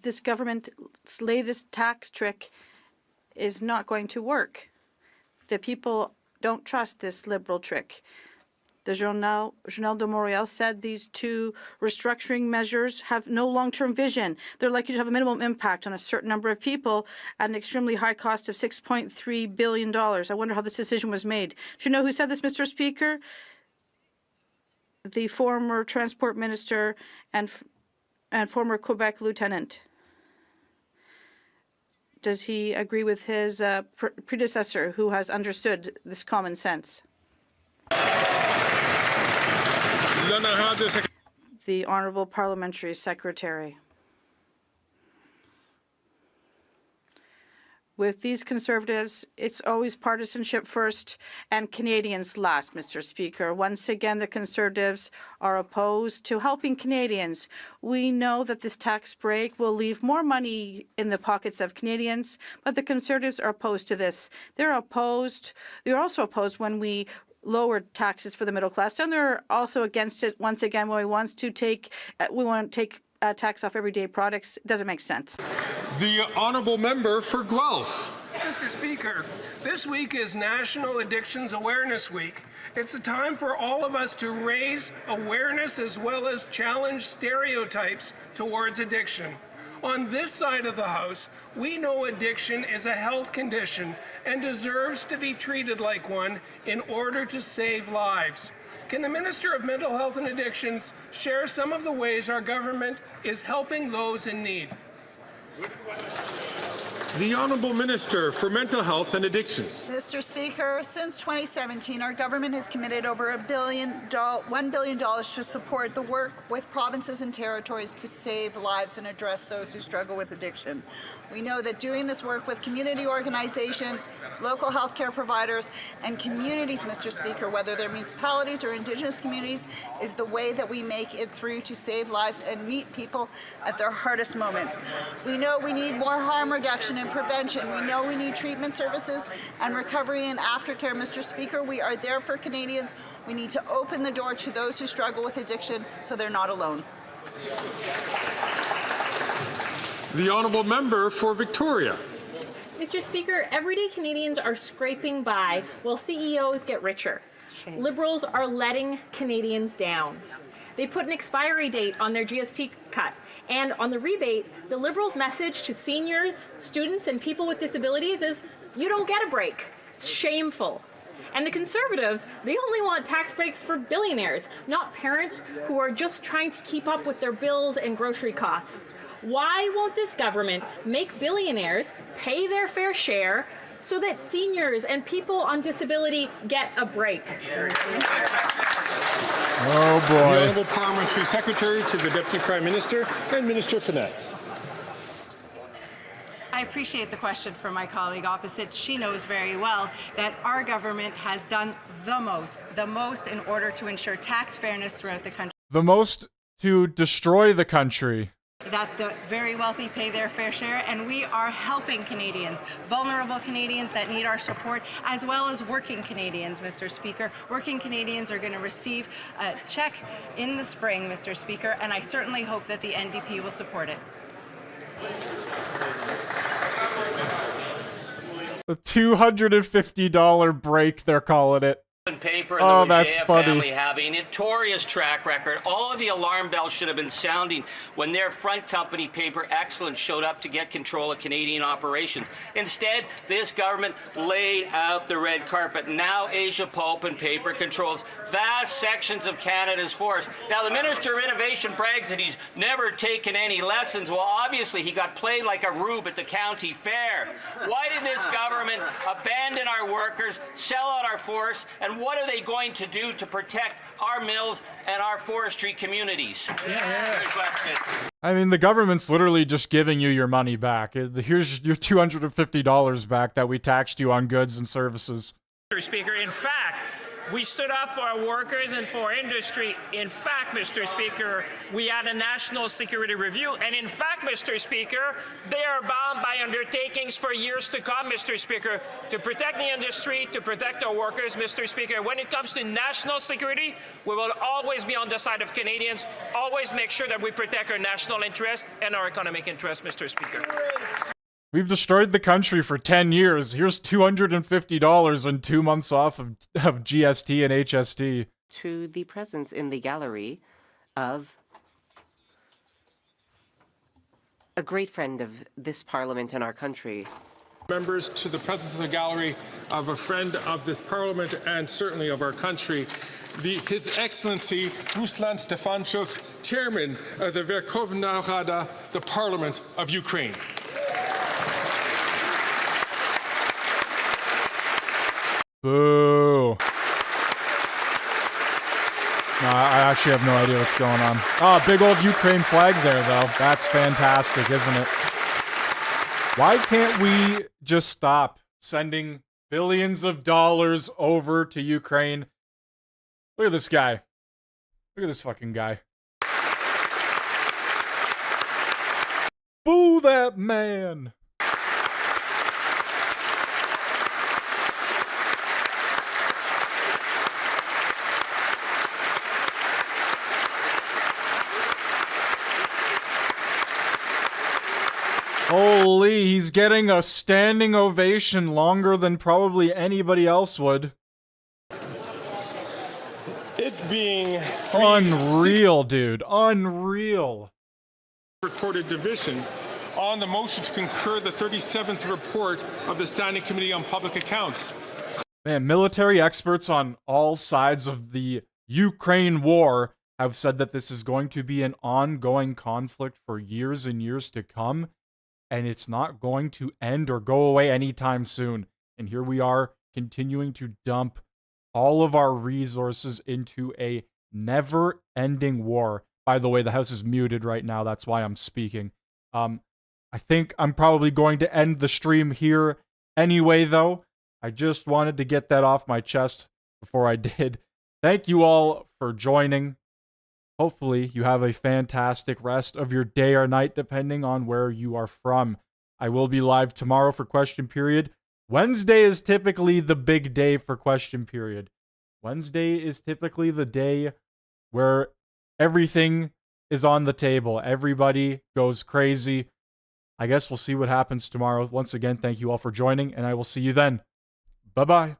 this government's latest tax trick is not going to work. The people don't trust this Liberal trick. The Journal de Montréal said these 2 restructuring measures have no long-term vision. They're likely to have a minimum impact on a certain number of people at an extremely high cost of $6.3 billion. I wonder how this decision was made. Do you know who said this, Mr. Speaker? The former Transport Minister and former Quebec Lieutenant. Does he agree with his predecessor who has understood this common sense? The Honourable Parliamentary Secretary. With these Conservatives, it's always partisanship first and Canadians last, Mr. Speaker. Once again, the Conservatives are opposed to helping Canadians. We know that this tax break will leave more money in the pockets of Canadians, but the Conservatives are opposed to this. They're also opposed when we lowered taxes for the middle class, and they're also against it once again when we want to take tax off everyday products. It doesn't make sense. The Honourable Member for Guelph. Mr. Speaker, this week is National Addictions Awareness Week. It's a time for all of us to raise awareness as well as challenge stereotypes towards addiction. On this side of the House, we know addiction is a health condition and deserves to be treated like one in order to save lives. Can the Minister of Mental Health and Addictions share some of the ways our government is helping those in need? The Honourable Minister for Mental Health and Addictions. Mr. Speaker, since 2017, our government has committed over $1 billion to support the work with provinces and territories to save lives and address those who struggle with addiction. We know that doing this work with community organizations, local healthcare providers, and communities, Mr. Speaker, whether they're municipalities or Indigenous communities, is the way that we make it through to save lives and meet people at their hardest moments. We know we need more harm reduction and prevention. We know we need treatment services and recovery and aftercare, Mr. Speaker. We are there for Canadians. We need to open the door to those who struggle with addiction so they're not alone. The Honourable Member for Victoria. Mr. Speaker, everyday Canadians are scraping by while CEOs get richer. Liberals are letting Canadians down. They put an expiry date on their GST cut. And on the rebate, the Liberals' message to seniors, students, and people with disabilities is, you don't get a break. It's shameful. And the Conservatives, they only want tax breaks for billionaires, not parents who are just trying to keep up with their bills and grocery costs. Why won't this government make billionaires pay their fair share so that seniors and people on disability get a break? Oh boy. The Honourable Parliamentary Secretary to the Deputy Prime Minister and Minister of Finance. I appreciate the question from my colleague opposite. She knows very well that our government has done the most in order to ensure tax fairness throughout the country. The most to destroy the country. That the very wealthy pay their fair share, and we are helping Canadians, vulnerable Canadians that need our support, as well as working Canadians, Mr. Speaker. Working Canadians are going to receive a check in the spring, Mr. Speaker, and I certainly hope that the NDP will support it. The $250 break, they're calling it. Paper Oh, and the that's Wijaya funny. family have a notorious track record. All of the alarm bells should have been sounding when their front company, Paper Excellence, showed up to get control of Canadian operations. Instead, this government laid out the red carpet. Now Asia Pulp and Paper controls vast sections of Canada's forests. Now the Minister of Innovation brags that he's never taken any lessons. Well, obviously he got played like a rube at the county fair. Why did this government abandon our workers, sell out our forests, and what are they going to do to protect our mills and our forestry communities? Good question. I mean, the government's literally just giving you your money back. Here's your $250 back that we taxed you on goods and services. Mr. Speaker, in fact, we stood up for our workers and for industry. In fact, Mr. Speaker, we had a national security review. And in fact, Mr. Speaker, they are bound by undertakings for years to come, Mr. Speaker, to protect the industry, to protect our workers, Mr. Speaker. When it comes to national security, we will always be on the side of Canadians, always make sure that we protect our national interests and our economic interests, Mr. Speaker. We've destroyed the country for 10 years. Here's $250 and 2 months off of GST and HST. To the presence in the gallery of a great friend of this parliament and our country. Members, to the presence in the gallery of a friend of this parliament and certainly of our country, His Excellency Ruslan Stefanchuk, Chairman of the Verkhovna Rada, the Parliament of Ukraine. Boo. No, I actually have no idea what's going on. Oh, big old Ukraine flag there, though. That's fantastic, isn't it? Why can't we just stop sending billions of dollars over to Ukraine? Look at this guy. Look at this fucking guy. Boo that man! Holy, he's getting a standing ovation longer than probably anybody else would. It being unreal, dude. Unreal. Recorded division on the motion to concur the 37th report of the Standing Committee on Public Accounts. Man, military experts on all sides of the Ukraine war have said that this is going to be an ongoing conflict for years and years to come. and it's not going to end or go away anytime soon. And here we are continuing to dump all of our resources into a never-ending war. By the way, the house is muted right now. That's why I'm speaking. I think I'm probably going to end the stream here anyway, though. I just wanted to get that off my chest before I did. Thank you all for joining. Hopefully, you have a fantastic rest of your day or night, depending on where you are from. I will be live tomorrow for question period. Wednesday is typically the big day for question period. Wednesday is typically the day where everything is on the table. Everybody goes crazy. I guess we'll see what happens tomorrow. Once again, thank you all for joining, and I will see you then. Bye-bye.